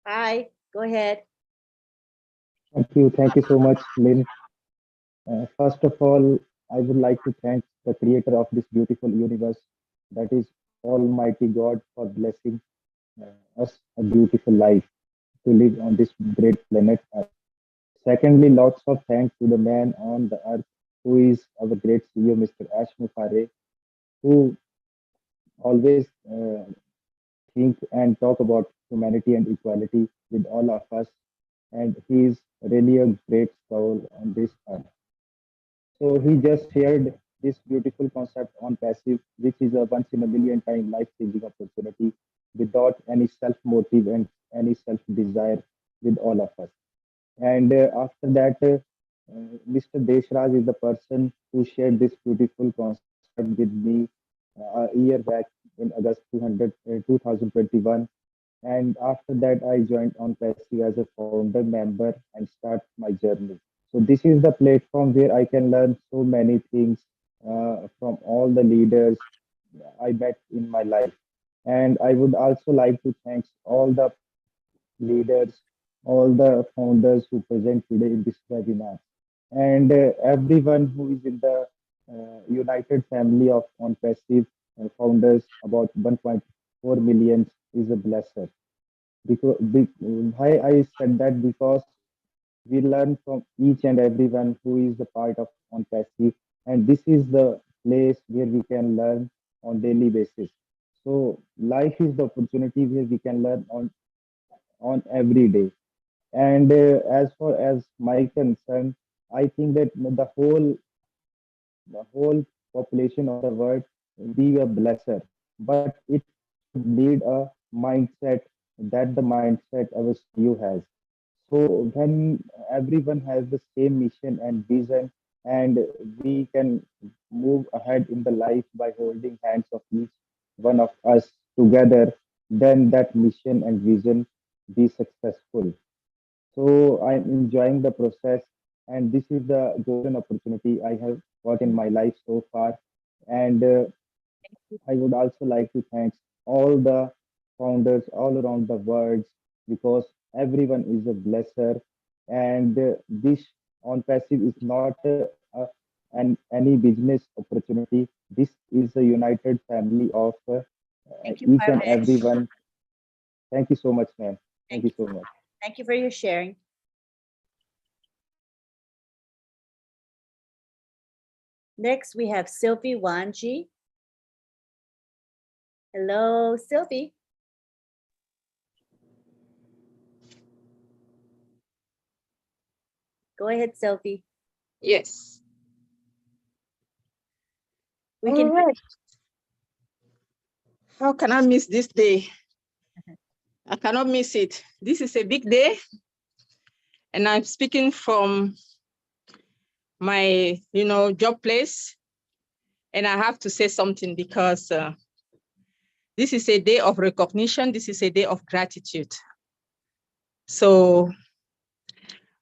Hi, go ahead. Thank you so much, Lynn. First of all, I would like to thank the creator of this beautiful universe, that is Almighty God, for blessing us a beautiful life to live on this great planet Earth. Secondly, lots of thanks to the man on the earth who is our great CEO, Mr. Ash Mufareh, who always think and talk about humanity and equality with all of us. And he is really a great soul on this earth. So he just shared this beautiful concept on passive, which is a once in a million time life-changing opportunity without any self-motive and any self-desire with all of us. And after that, Mr. Deshraj is the person who shared this beautiful concept with me a year back in August 2021. And after that, I joined on Passive as a founder member and start my journey. So this is the platform where I can learn so many things from all the leaders I met in my life. And I would also like to thank all the leaders, all the founders who present today in this webinar, and everyone who is in the united family of On Passive founders, about 1.4 million, is a blesser. Because why I said that, because we learn from each and everyone who is the part of On Passive, and this is the place where we can learn on daily basis. So life is the opportunity where we can learn on every day. And as far as my concern, I think that the whole population of the world be a blesser, but it should need a mindset, that the mindset our CEO has. So when everyone has the same mission and vision, and we can move ahead in the life by holding hands of each one of us together, then that mission and vision be successful. So I'm enjoying the process, and this is the golden opportunity I have got in my life so far. And I would also like to thank all the founders all around the world, because everyone is a blesser. And this On Passive is not any business opportunity. This is a united family of Thank you, each and Parvesh. everyone. Thank you so much, man. Thank you so much. Thank you for your sharing. Next, we have Sylvie Wanji. Hello, Sylvie. Go ahead, Sylvie. Yes. We can. All right. How can I miss this day? I cannot miss it. This is a big day, and I'm speaking from my, job place, and I have to say something because this is a day of recognition. This is a day of gratitude. So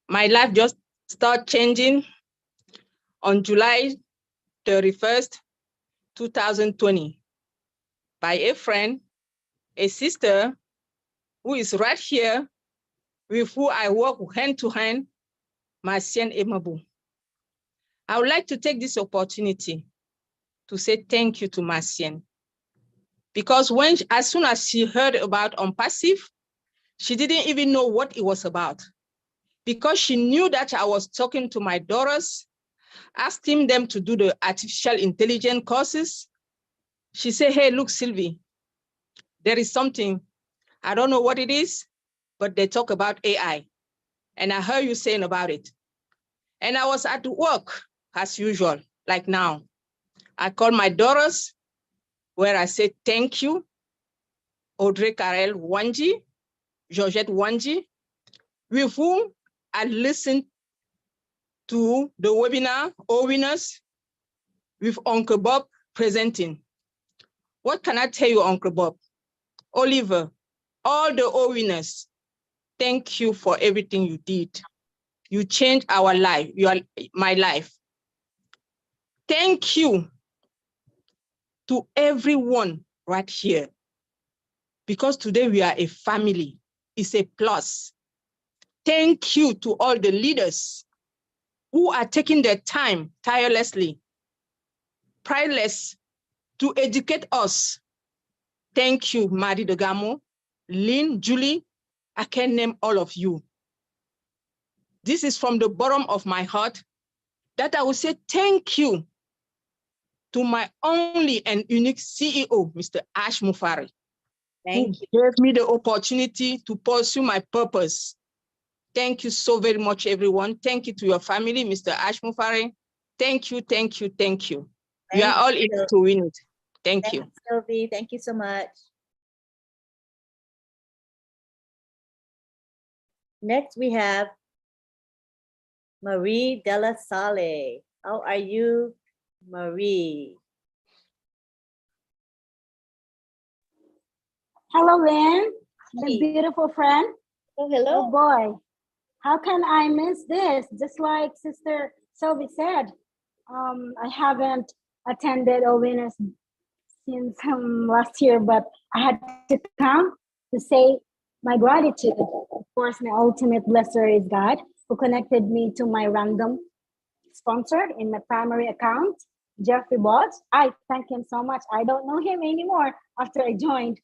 my life just started changing on July 31st, 2020, by a friend, a sister who is right here, with who I work hand to hand, Marcienne Emabu. I would like to take this opportunity to say thank you to Marcienne, because as soon as she heard about On Passive, she didn't even know what it was about, because she knew that I was talking to my daughters, asking them to do the artificial intelligence courses. She said, hey, look, Sylvie, there is something, I don't know what it is, but they talk about AI. and I heard you saying about it. And I was at work as usual, like now. I called my daughters where I said, thank you, Audrey Karel Wanji, Georgette Wanji, with whom I listened to the webinar, OWINNERS, with Uncle Bob presenting. What can I tell you, Uncle Bob? Oliver, all the OWINNERS, thank you for everything you did. You changed our life, my life. Thank you to everyone right here, because today we are a family. It's a plus. Thank you to all the leaders who are taking their time tirelessly, priceless, to educate us. Thank you, Mari Degamo, Lynn, Julie. I can name all of you. This is from the bottom of my heart that I will say thank you to my only and unique CEO, Mr. Ash Mufari, who gave me the opportunity to pursue my purpose. Thank you so very much, everyone. Thank you to your family, Mr. Ash Mufari. Thank you, thank you, thank you. You are all in it to win it. Thank you. Sylvie, thank you so much. Next, we have Marie Della Sale. How are you, Marie? Hello, Lynn, the beautiful friend. Oh, hello. Oh boy, how can I miss this? Just like Sister Sylvie said, I haven't attended OWINNERS since last year, but I had to come to say my gratitude. Of course, my ultimate blesser is God, who connected me to my random sponsor in my primary account, Jeffrey Botts. I thank him so much. I don't know him anymore after I joined.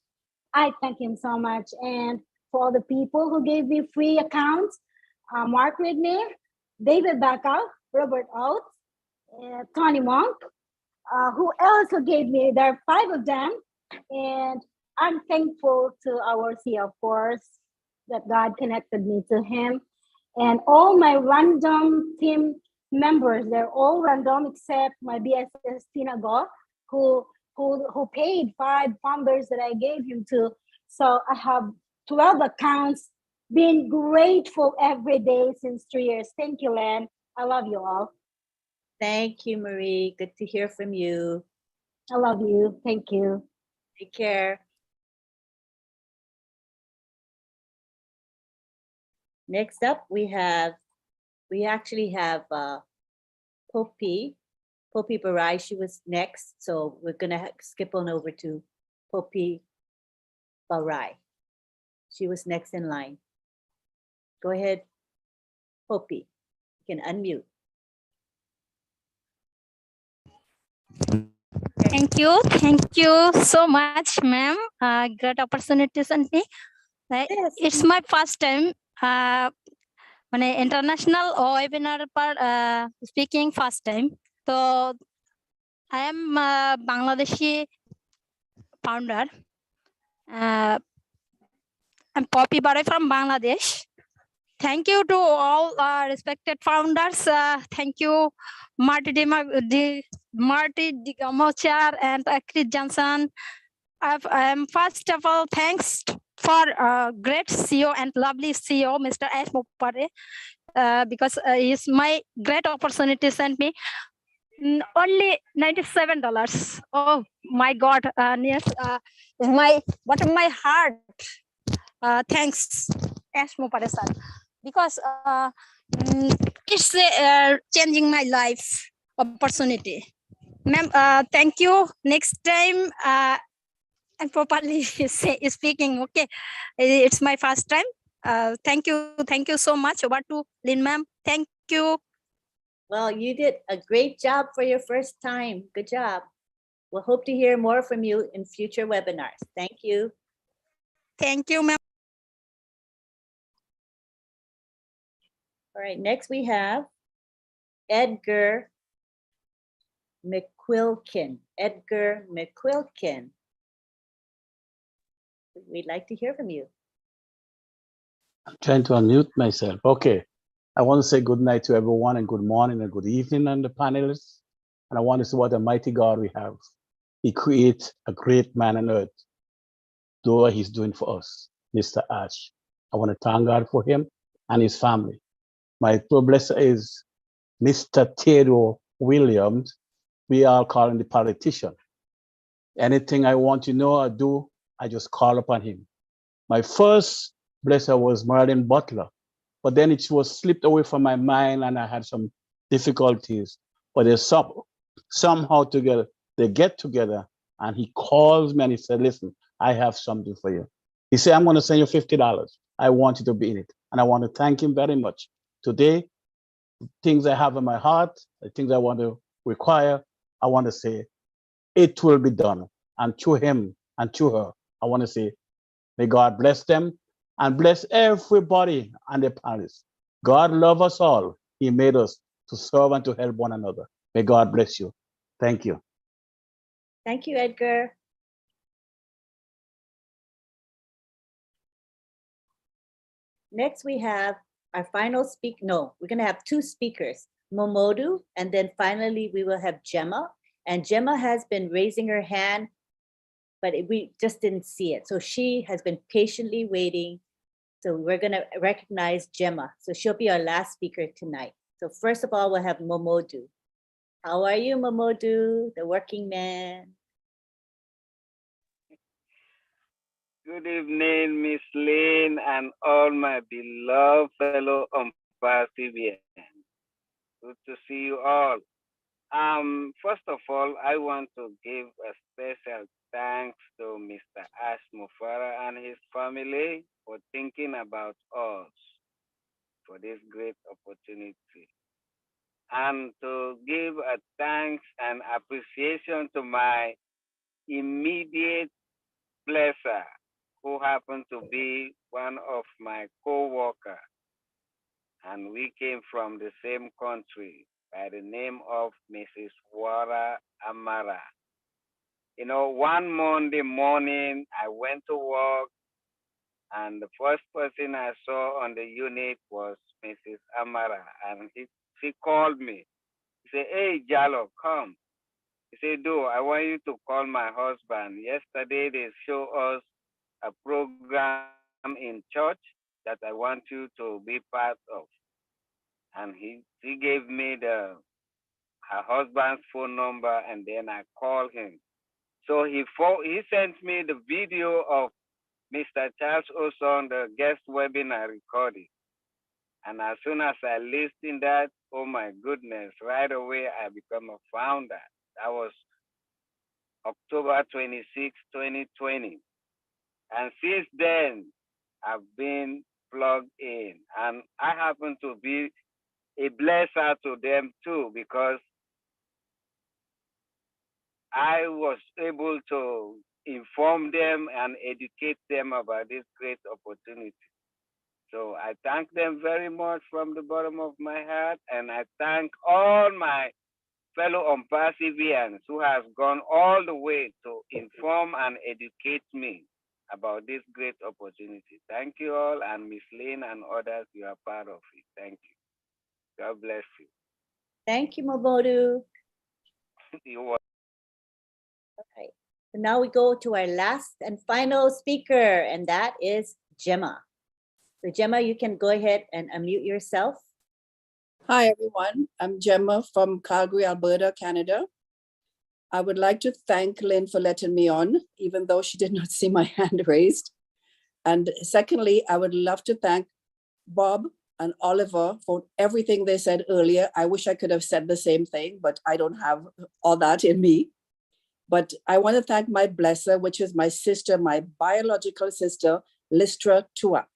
I thank him so much. And for all the people who gave me free accounts, Mark Rigney, David Bacall, Robert Oates, Tony Monk, who else who gave me, there are 5 of them. And I'm thankful to our CEO, of course, that God connected me to him. And all my random team members, they're all random except my BSS Tina Go, who paid 5 founders that I gave him to. So I have 12 accounts, been grateful every day since 3 years. Thank you, Len. I love you all. Thank you, Marie. Good to hear from you. I love you. Thank you. Take care. Next up, we actually have Poppy Barai. She was next, so we're gonna skip on over to Poppy Barai. She was next in line. Go ahead, Poppy. You can unmute. Thank you so much, ma'am. Great opportunity, Santi. It's my first time. International webinar speaking first time. So I am a Bangladeshi founder. I'm Poppy Barai from Bangladesh. Thank you to all respected founders. Thank you, Marty Digamochar and Chris Johnson. First of all, thanks for great CEO and lovely CEO, Mr. Ash Mupare, because it's my great opportunity sent me only $97. Oh my God! Yes, bottom of my heart. Thanks, Ash Mupare sir, because it's changing my life opportunity. Ma'am, thank you. Next time. And properly speaking, okay, it's my first time. Thank you so much. Over to Lynn, ma'am. Thank you. Well, you did a great job for your first time. Good job. We'll hope to hear more from you in future webinars. Thank you. Thank you, ma'am. All right, next we have Edgar McQuilkin. Edgar McQuilkin. We'd like to hear from you. I'm trying to unmute myself. Okay. I want to say good night to everyone and good morning and good evening and the panelists. And I want to say what a mighty God we have. He creates a great man on earth. Do what he's doing for us, Mr. Ash. I want to thank God for him and his family. My blessing is Mr. Theodore Williams. We are calling the politician. Anything I want to know or do, I just call upon him. My first blesser was Merlin Butler, but then it was slipped away from my mind and I had some difficulties. But there's somehow together, they get together and he calls me and he said, listen, I have something for you. He said, I'm going to send you $50. I want you to be in it. And I want to thank him very much. Today, things I have in my heart, the things I want to require, I want to say, it will be done. And to him and to her, I want to say, may God bless them and bless everybody on the palace. God love us all. He made us to serve and to help one another. May God bless you. Thank you. Thank you, Edgar. Next, we have our final speak. No, we're going to have two speakers, Momodu, and then finally we will have Gemma. And Gemma has been raising her hand, but we just didn't see it. So she has been patiently waiting. So we're going to recognize Gemma. So she'll be our last speaker tonight. So first of all, we'll have Momodu. How are you, Momodu, the working man? Good evening, Miss Lynn and all my beloved fellow Umpire-CBN. Good to see you all. First of all, I want to give a special thanks to Mr. Ash Mufara and his family for thinking about us for this great opportunity. And to give a thanks and appreciation to my immediate blesser, who happened to be one of my co-workers. And we came from the same country by the name of Mrs. Wara Amara. You know, one Monday morning, I went to work and the first person I saw on the unit was Mrs. Amara. And she called me. He said, hey, Jalo, come. He said, Do, I want you to call my husband. Yesterday, they show us a program in church that I want you to be part of. And he gave me her husband's phone number, and then I called him. So he sent me the video of Mr. Charles Oson, the guest webinar recording. And as soon as I listened that, oh my goodness, right away I become a founder. That was October 26, 2020. And since then, I've been plugged in. And I happen to be a blesser to them too, because I was able to inform them and educate them about this great opportunity. So I thank them very much from the bottom of my heart. And I thank all my fellow Umpire-CBNs who have gone all the way to inform and educate me about this great opportunity. Thank you all, and Miss Lynn and others, you are part of it. Thank you. God bless you. Thank you, Momodu. You're welcome. Okay. So now we go to our last and final speaker, and that is Gemma. So Gemma, you can go ahead and unmute yourself. Hi, everyone. I'm Gemma from Calgary, Alberta, Canada. I would like to thank Lynn for letting me on, even though she did not see my hand raised. And secondly, I would love to thank Bob and Oliver for everything they said earlier. I wish I could have said the same thing, but I don't have all that in me. But I want to thank my blesser, which is my sister, my biological sister, Listra Tuak.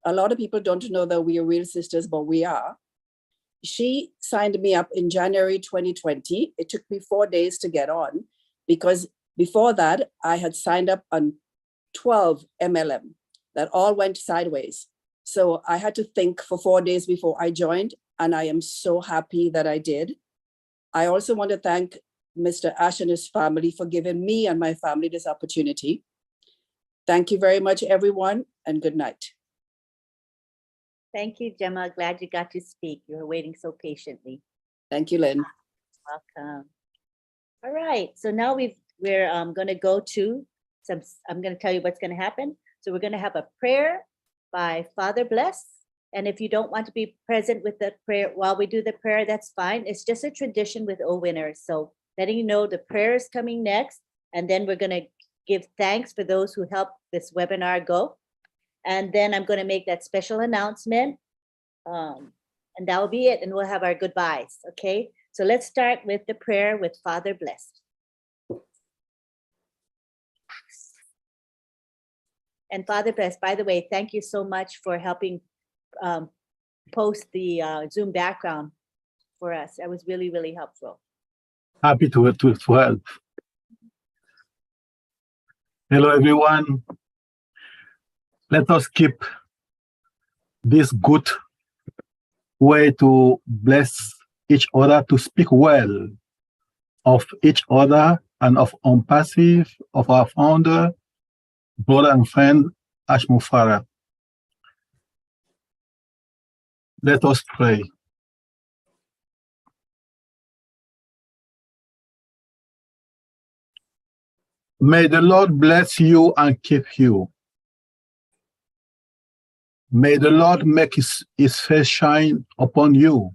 A lot of people don't know that we are real sisters, but we are. She signed me up in January 2020. It took me 4 days to get on because before that, I had signed up on 12 MLM that all went sideways. So I had to think for 4 days before I joined, and I am so happy that I did. I also want to thank Mr. Ash and his family for giving me and my family this opportunity. Thank you very much, everyone, and good night. Thank you, Gemma. Glad you got to speak. You were waiting so patiently. Thank you, Lynn. Welcome. All right, so now we're going to go to some, I'm going to tell you what's going to happen. So we're going to have a prayer by Father Bless. And if you don't want to be present with the prayer while we do the prayer, that's fine. It's just a tradition with OWINNERS. So letting you know the prayer is coming next. And then we're going to give thanks for those who helped this webinar go. And then I'm going to make that special announcement. And that will be it. And we'll have our goodbyes. Okay. So let's start with the prayer with Father Bless. And Father Bless, by the way, thank you so much for helping post the Zoom background for us. That was really, really helpful. Happy to help. Hello, everyone. Let us keep this good way to bless each other, to speak well of each other and of OWINNERS, of our founder, brother and friend, Ash Mufara. Let us pray. May the Lord bless you and keep you. May the Lord make his face shine upon you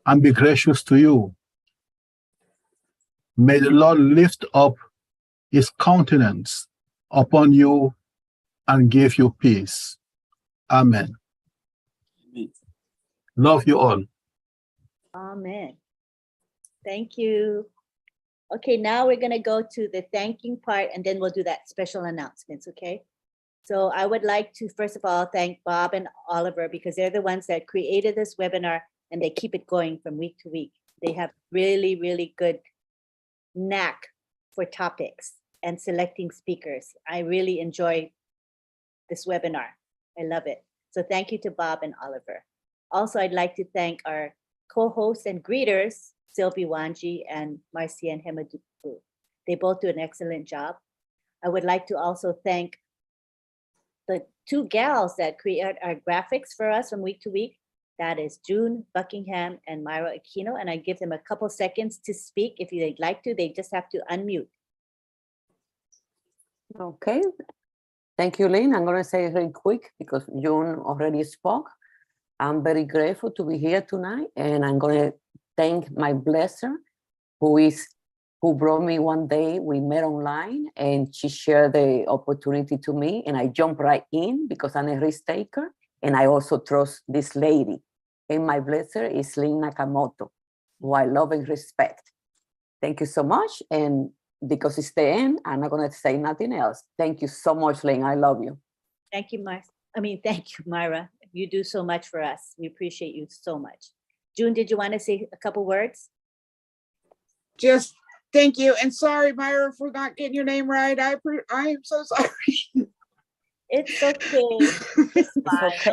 and be gracious to you. May the Lord lift up his countenance upon you and give you peace. Amen. Love you all. Amen. Thank you. Okay, now we're going to go to the thanking part, and then we'll do that special announcements, okay? So I would like to, first of all, thank Bob and Oliver, because they're the ones that created this webinar, and they keep it going from week to week. They have really, really good knack for topics and selecting speakers. I really enjoy this webinar. I love it. So thank you to Bob and Oliver. Also, I'd like to thank our co-hosts and greeters, Sylvie Wanji and Marcian Hemadupu. They both do an excellent job. I would like to also thank the two gals that create our graphics for us from week to week. That is June Buckingham and Myra Aquino. And I give them a couple seconds to speak. If they'd like to, they just have to unmute. Okay. Thank you, Lynn. I'm going to say it really quick because June already spoke. I'm very grateful to be here tonight, and I'm going to thank my blesser, who brought me one day. We met online, and she shared the opportunity to me, and I jumped right in because I'm a risk taker, and I also trust this lady. And my blesser is Lynn Nakamoto, who I love and respect. Thank you so much, and because it's the end, I'm not going to say nothing else. Thank you so much, Lynn. I love you. Thank you, thank you, Myra. You do so much for us. We appreciate you so much. June, did you want to say a couple words? Just thank you. And sorry, Myra, for not getting your name right. I am so sorry. It's okay.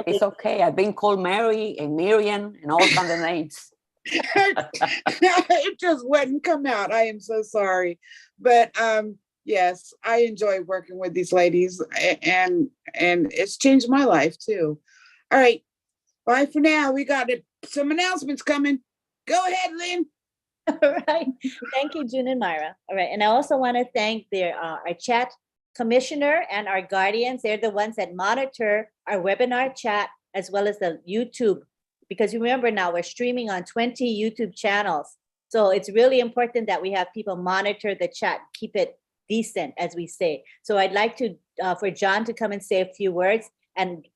It's okay. I've been called Mary and Miriam and all kinds of names. It just wouldn't come out. I am so sorry. But yes, I enjoy working with these ladies, and it's changed my life too. All right. Bye for now. We got some announcements coming. Go ahead, Lynn. All right. Thank you, June and Myra. All right. And I also want to thank our chat commissioner and our guardians. They're the ones that monitor our webinar chat as well as the YouTube. Because remember now, we're streaming on 20 YouTube channels. So it's really important that we have people monitor the chat, keep it decent, as we say. So I'd like to for John to come and say a few words and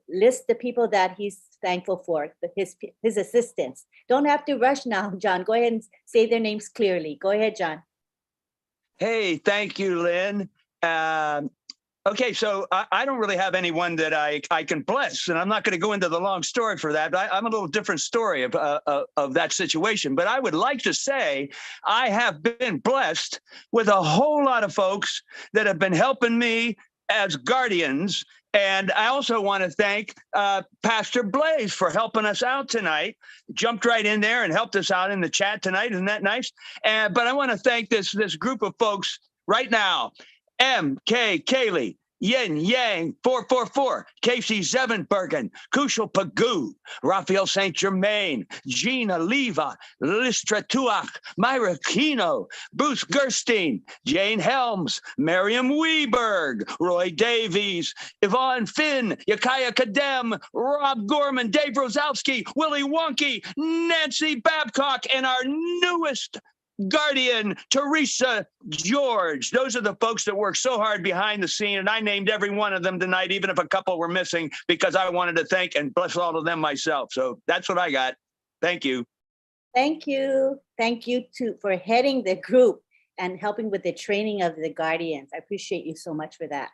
list the people that he's thankful for, his assistants. Don't have to rush now, John. Go ahead and say their names clearly. Go ahead, John. Hey, thank you, Lynn. Okay, so I don't really have anyone that I can bless, and I'm not going to go into the long story for that, but I'm a little different story of that situation. But I would like to say I have been blessed with a whole lot of folks that have been helping me as guardians. And I also want to thank Pastor Blaze for helping us out tonight. Jumped right in there and helped us out in the chat tonight. Isn't that nice? But I want to thank this group of folks right now. M.K. Kaylee, Yin Yang 444, Casey Zevenbergen, Kushal Pagoo, Raphael St. Germain, Gina Leva, Listra Tuach, Myra Kino, Bruce Gerstein, Jane Helms, Miriam Weberg, Roy Davies, Yvonne Finn, Yakaya Kadem, Rob Gorman, Dave Rosowski, Willie Wonky, Nancy Babcock, and our newest guardian, Teresa George. Those are the folks that work so hard behind the scene, and I named every one of them tonight, even if a couple were missing, because I wanted to thank and bless all of them myself. So that's what I got. Thank you. Thank you. Thank you for heading the group and helping with the training of the guardians. I appreciate you so much for that.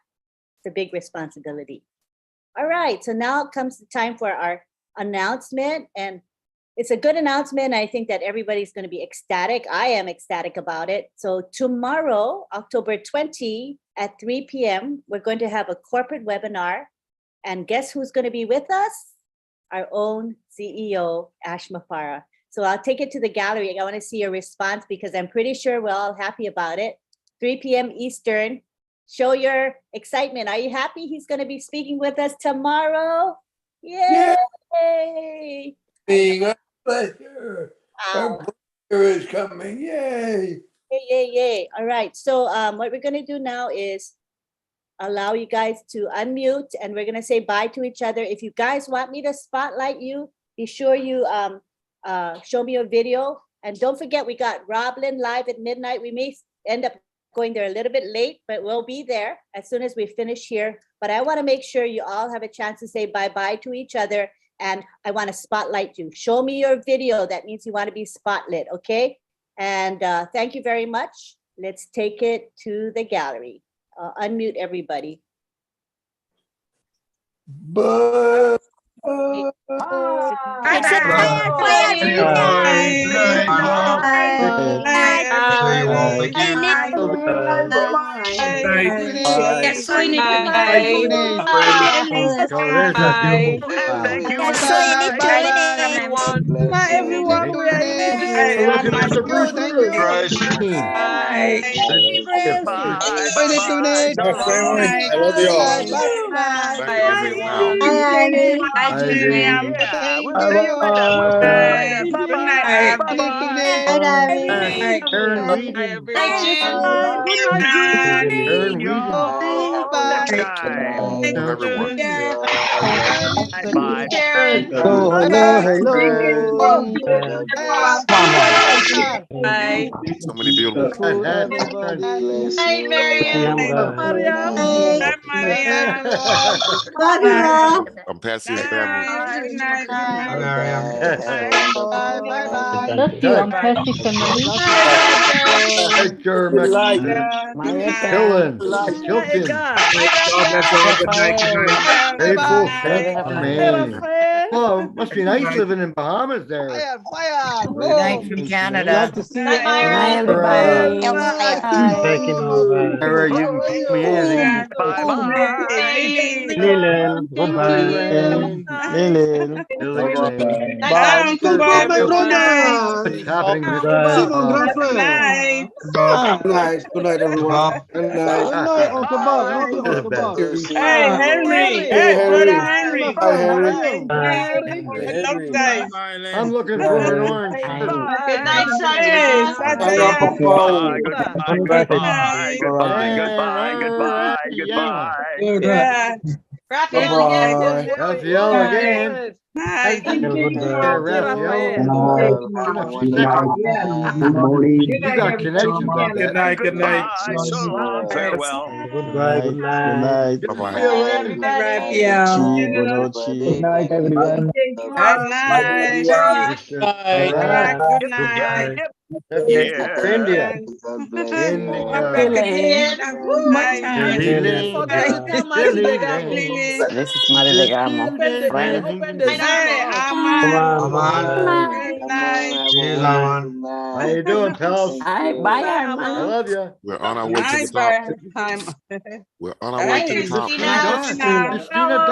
It's a big responsibility. All right, so now comes the time for our announcement, and it's a good announcement. I think that everybody's going to be ecstatic. I am ecstatic about it. So tomorrow, October 20 at 3 p.m., we're going to have a corporate webinar. And guess who's going to be with us? Our own CEO, Ash Mafara. So I'll take it to the gallery. I want to see your response because I'm pretty sure we're all happy about it. 3 p.m. Eastern. Show your excitement. Are you happy he's going to be speaking with us tomorrow? Yay! Being a pleasure. Our pleasure is coming. Yay. Yay, yay, yay. All right. So what we're going to do now is allow you guys to unmute and we're going to say bye to each other. If you guys want me to spotlight you, be sure you show me a video. And don't forget, we got Roblin live at midnight. We may end up going there a little bit late, but we'll be there as soon as we finish here. But I want to make sure you all have a chance to say bye-bye to each other. And I want to spotlight you. Show me your video. That means you want to be spotlit, okay? And thank you very much. Let's take it to the gallery. Unmute everybody. Bye. Yes, we need to Bye, everyone. We are leaving. Mr. Bruce. I love you all. Bye, everyone. Karen Reed. Everyone. Bye. So many beautiful people. Hi, Mariam. I'm Patsy's family. Love you. I'm Patsy's family. Killing. Oh, must be nice living in Bahamas there. Thanks from Canada. Glad to see you. Bye, everybody. Sarah, you can keep me in. Lilin, goodbye. Lilin. Goodbye, my brother. What's happening? Good night, everyone. Good night. Uncle Bob. Hey, Henry. Hey, Henry. Hi, Henry. I'm looking for an orange. Good night, Satya. Goodbye. Raphael again. You got connections. Good night. Good night. So long. Farewell. Goodbye. Good night. Bye-bye. Good night, everyone. India. This is Maria Legamo. How you doing, pals? Hi, bye, I Armand. love you. We're on our way to the top. We're on our way to the top. Christina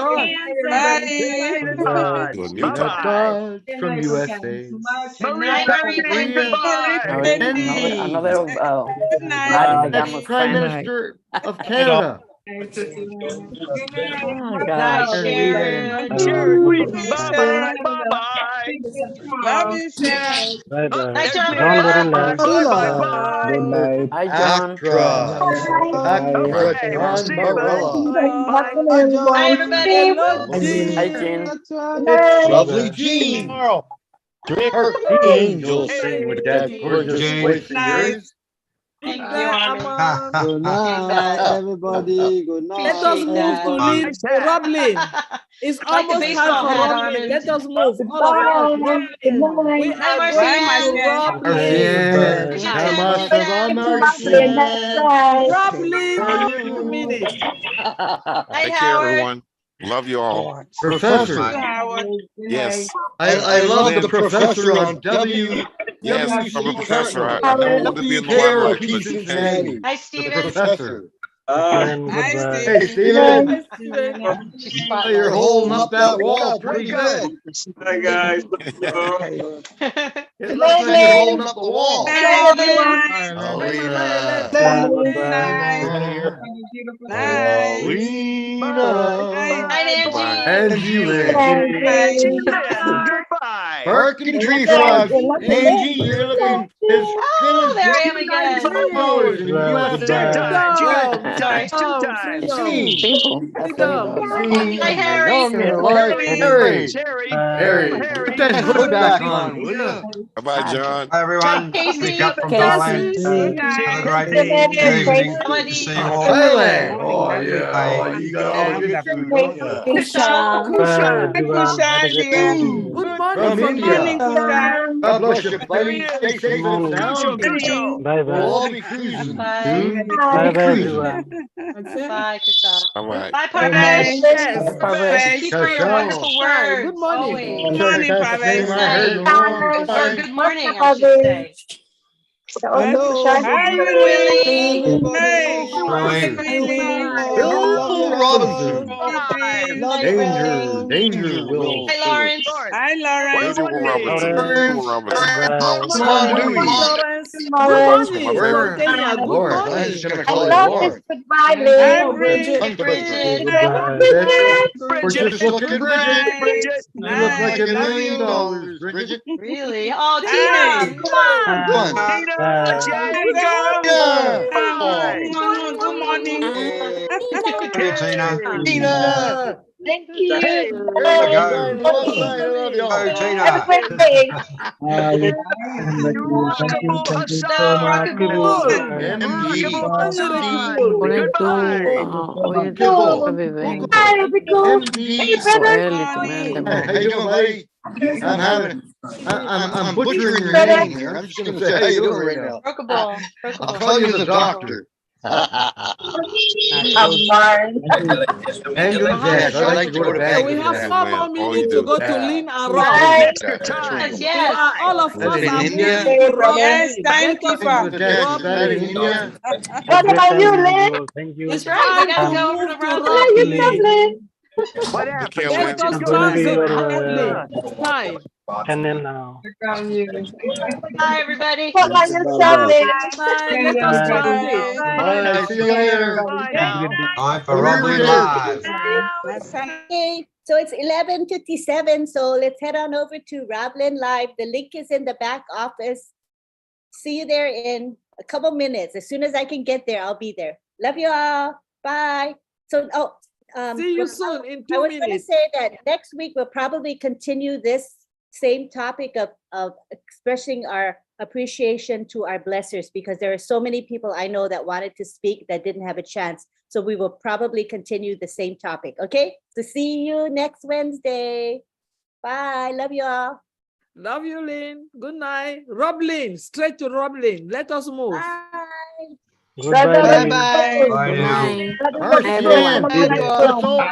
Dodge. To a new top. Dodge from USA. Another Maria Legamo's Prime friend. Minister of Canada. Oh, gosh. Cherry, bye-bye, bye-bye. Love you, Sarah. Bye bye. And John, very bye, nice. bye-bye. Good night. Hi, John. Actra. Bye. Okay, we'll see you. Barbarella. Bye. Hi, everybody. Hi, Jean. It's Bye lovely bye. Jean. Tomorrow. Her angel sing with that gorgeous voice of yours. Thank you, Honor. Good night, everybody. Good night. Let us move to Lynn Roblin. It's like the almost time baseball for hat, Roblin. Armin. Let us move. All of us. Roblin. We Bye. are Bye, going to Roblin. Marcian. Roblin, Come on, Marcian. Roblin in 2 minutes. Hi, Take care, Howard. everyone. Love you all. Professor. Howard. Yes. I love the Lynn. professor on W. Yes, I'm a professor. I No, don't want to be in the limelight, but you pay me. Hi, the Steven. professor. Hi, Hey, Steve. Steven. Hi, Steven. You're holding up that wall pretty good. Hi, guys. It looks like you're holding up the wall. Hi, everyone. Alina. Good night. Night. Alina. Hi, Nancy. Bye. Angie Lynn. Goodbye. Barking tree frogs. Angie, you're looking as good Oh, as there I am again. flowers in the USA. Sorry. Simple. Hi, Harry. Harry. Cherry. Harry. Put that hood back on, will you? Bye-bye, John. Hi, everyone. Casey. From Thailand. Good night. Have a great evening. Good to see you all. Thailand. Oh, yeah. Oh, you got all the good food, don't you? Kusha. Kusha, dear. Good morning From India. Kusha. God bless you, buddy. Stay safe and sound. Bye We'll bye. all be cruising. Bye. Soon. Bye We'll be bye, cruising. everyone. Bye, Kusha. Bye-bye. Bye, Pravesh. Parvesh. Pravesh. Keep for your wonderful words. Good morning. Always. Good morning, That's the name Pravesh. I heard in a long Or time. good morning, I should say. Hello. Hi, Willie. Hey. Bill Robinson. Love Danger, danger, Will. Hi, Lawrence. Hi, Lawrence. Danger Will Robinson. Danger Will Robinson. Bye. Come on, Dewey. Lawrence. Good Lawrence, morning my from friend. Kenya. Good Lord, I'm morning. just gonna call you Lord. Hi, Bridget. Bridget. Bridget. We're Bridget. just looking, Bridget. Bridget. You look like Nice. $1 Love million, you. Bridget. Really? Oh, Hi. Tina. Come on. Come on. Tina, Bye. Jacob. Yeah. Bye. Good morning. Tina. Tina. Tina. Thank you. Hey. There you go. Left side, I love y'all. Tina. Remarkable So Hassan. rockable. MD. Goodbye. Oye, Kibble. Bebe, ven. MD. Joel y tu mente. How you doing, buddy? I'm butchering your name here. I'm just gonna say how you doing right now. Rockable. I'll call you the doctor. And good Jazz. I like to go to bed. We have 4 more All you minutes do. to go to Lynn and Rob. Extra time. Yes, We yes. are, all of us That's in are India? moving to Rob. Yes, thank you, Thank you, Jazz. Is that in India? Thank you. That's It's right. We time gotta to go over move to to Roblin. Roblin. What Take happened? care, Let Lynn. us I'm going to be transit your Roblin. It's time. channel now. Bye, everybody. Bye. Let us Bye. transit. Bye. See you later. Bye now. Time for Roblin Live. Okay, so it's 11:57, so let's head on over to Roblin Live. The link is in the back office. See you there in a couple minutes. As soon as I can get there, I'll be there. Love you all. Bye. So, See you soon in 2 I was going to minutes. say that next week we'll probably continue this same topic of expressing our appreciation to our blessers, because there are so many people I know that wanted to speak that didn't have a chance. So we will probably continue the same topic. Okay, so see you next Wednesday. Bye. Love you all. Love you, Lynn. Good night. Roblin, straight to Roblin. Let us move. Bye. Goodbye. Bye. Good night. Marcian. Everyone. Let's all move.